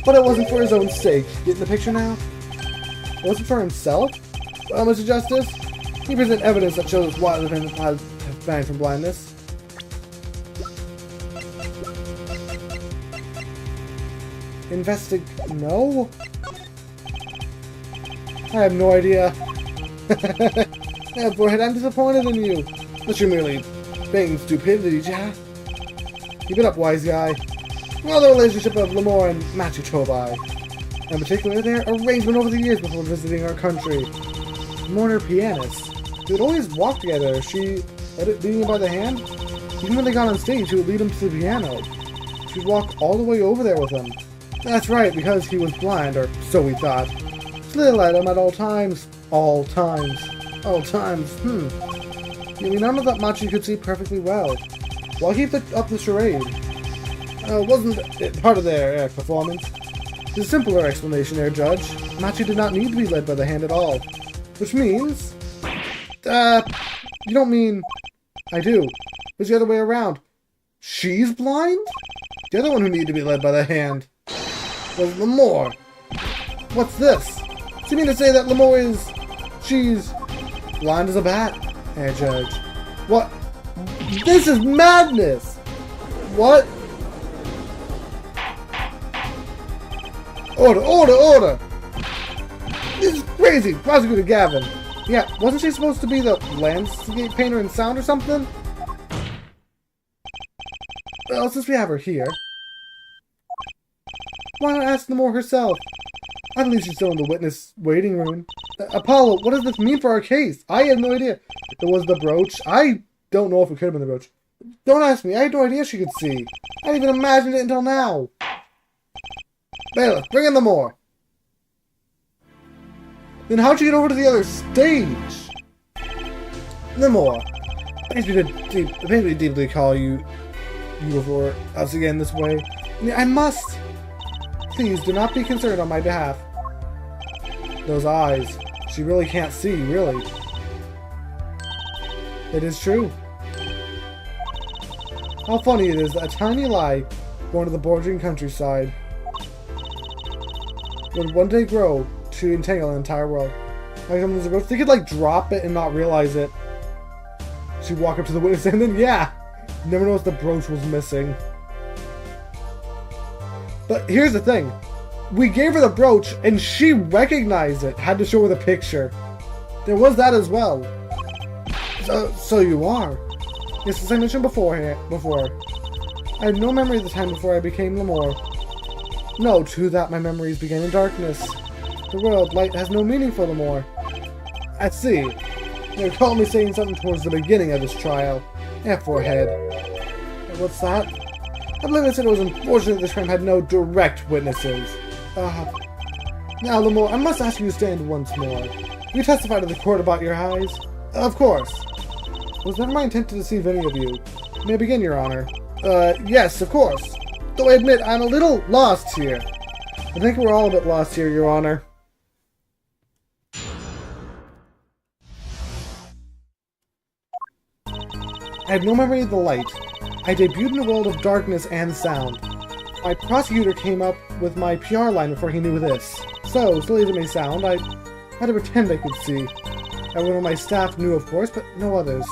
But it wasn't for his own sake. Getting the picture now? It wasn't for himself? Well, Mr. Justice, he presents evidence that shows why the defendant has banned from blindness. No? I have no idea. Yeah, Forehead, I'm disappointed in you. But you're merely being stupidity, Jack. Keep it up, wise guy. Well, the relationship of Lemore and Machi-Tobai. In particular, their arrangement over the years before visiting our country. Lemore and her pianist. They would always walk together. She leading him by the hand. Even when they got on stage, she would lead him to the piano. She'd walk all the way over there with him. That's right, because he was blind, or so we thought. She led him at all times. All times. All times. You remember that Machi could see perfectly well. Well, keep up the charade. Wasn't it part of their performance? There's a simpler explanation there, Judge. Machi did not need to be led by the hand at all. Which means... you don't mean... I do. It's the other way around. She's blind? The other one who needed to be led by the hand was Lemore. What's this? Do you mean to say that Lemore is... she's... blind as a bat? Judge. What? This is madness! What? Order, order, order! This is crazy! Prosecutor Gavin! Yeah, wasn't she supposed to be the landscape painter in sound or something? Well, since we have her here... why not ask Lemore herself? I believe she's still in the witness waiting room. Apollo, what does this mean for our case? I have no idea. It was the brooch. I don't know if it could have been the brooch. Don't ask me. I had no idea she could see. I didn't even imagine it until now. Bailiff, bring in Lemore. Then how'd you get over to the other stage? Lemore. It pains me deeply to call you before us again this way. I must. Please do not be concerned on my behalf. Those eyes. She really can't see, really. It is true. How funny it is that a tiny lie going to the bordering countryside would one day grow to entangle an entire world. Like someone's a brooch, they could like drop it and not realize it. She'd walk up to the witness and then yeah, never noticed the brooch was missing. But here's the thing. We gave her the brooch and she recognized it. Had to show her the picture. There was that as well. So you are. Yes, as I mentioned before. I had no memory of the time before I became Lemore. No, to that my memories began in darkness. The world, light has no meaning for Lemore. I see. You recall me saying something towards the beginning of this trial. Forehead. What's that? I believe I said it was unfortunate this crime had no direct witnesses. Now, Lemore, I must ask you to stand once more. You testify to the court about your eyes? Of course. It was never my intent to deceive any of you. May I begin, Your Honor? Yes, of course. Though I admit I'm a little lost here. I think we're all a bit lost here, Your Honor. I have no memory of the light. I debuted in a world of darkness and sound. My prosecutor came up with my PR line before he knew this. So, silly as it may sound, I had to pretend I could see. Everyone on my staff knew, of course, but no others.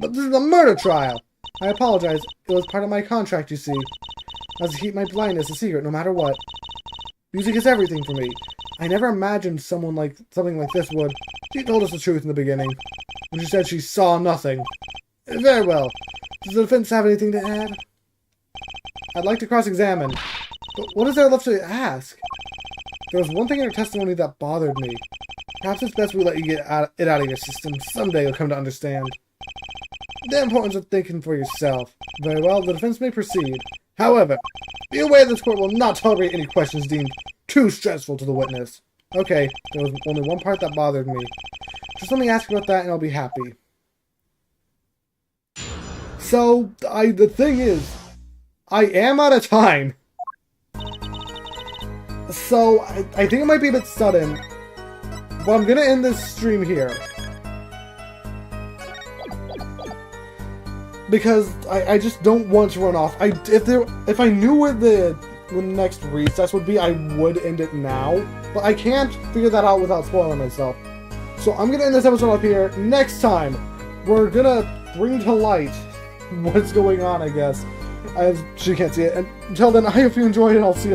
But this is a murder trial! I apologize. It was part of my contract, you see. I was to keep my blindness a secret, no matter what. Music is everything for me. I never imagined something like this would. She told us the truth in the beginning. When she said she saw nothing. Very well. Does the defense have anything to add? I'd like to cross-examine. But what is there left to ask? There was one thing in her testimony that bothered me. Perhaps it's best we let you get it out of your system. Someday you'll come to understand. The importance of thinking for yourself. Very well, the defense may proceed. However, be aware this court will not tolerate any questions deemed too stressful to the witness. Okay, there was only one part that bothered me. Just let me ask about that and I'll be happy. So, the thing is, I am out of time. So, I think it might be a bit sudden. But I'm gonna end this stream here. because I just don't want to run off. If I knew where the next recess would be, I would end it now, but I can't figure that out without spoiling myself. So I'm gonna end this episode up here. Next time, we're gonna bring to light what's going on, I guess, as she can't see it. And until then, I hope you enjoyed it. I'll see you.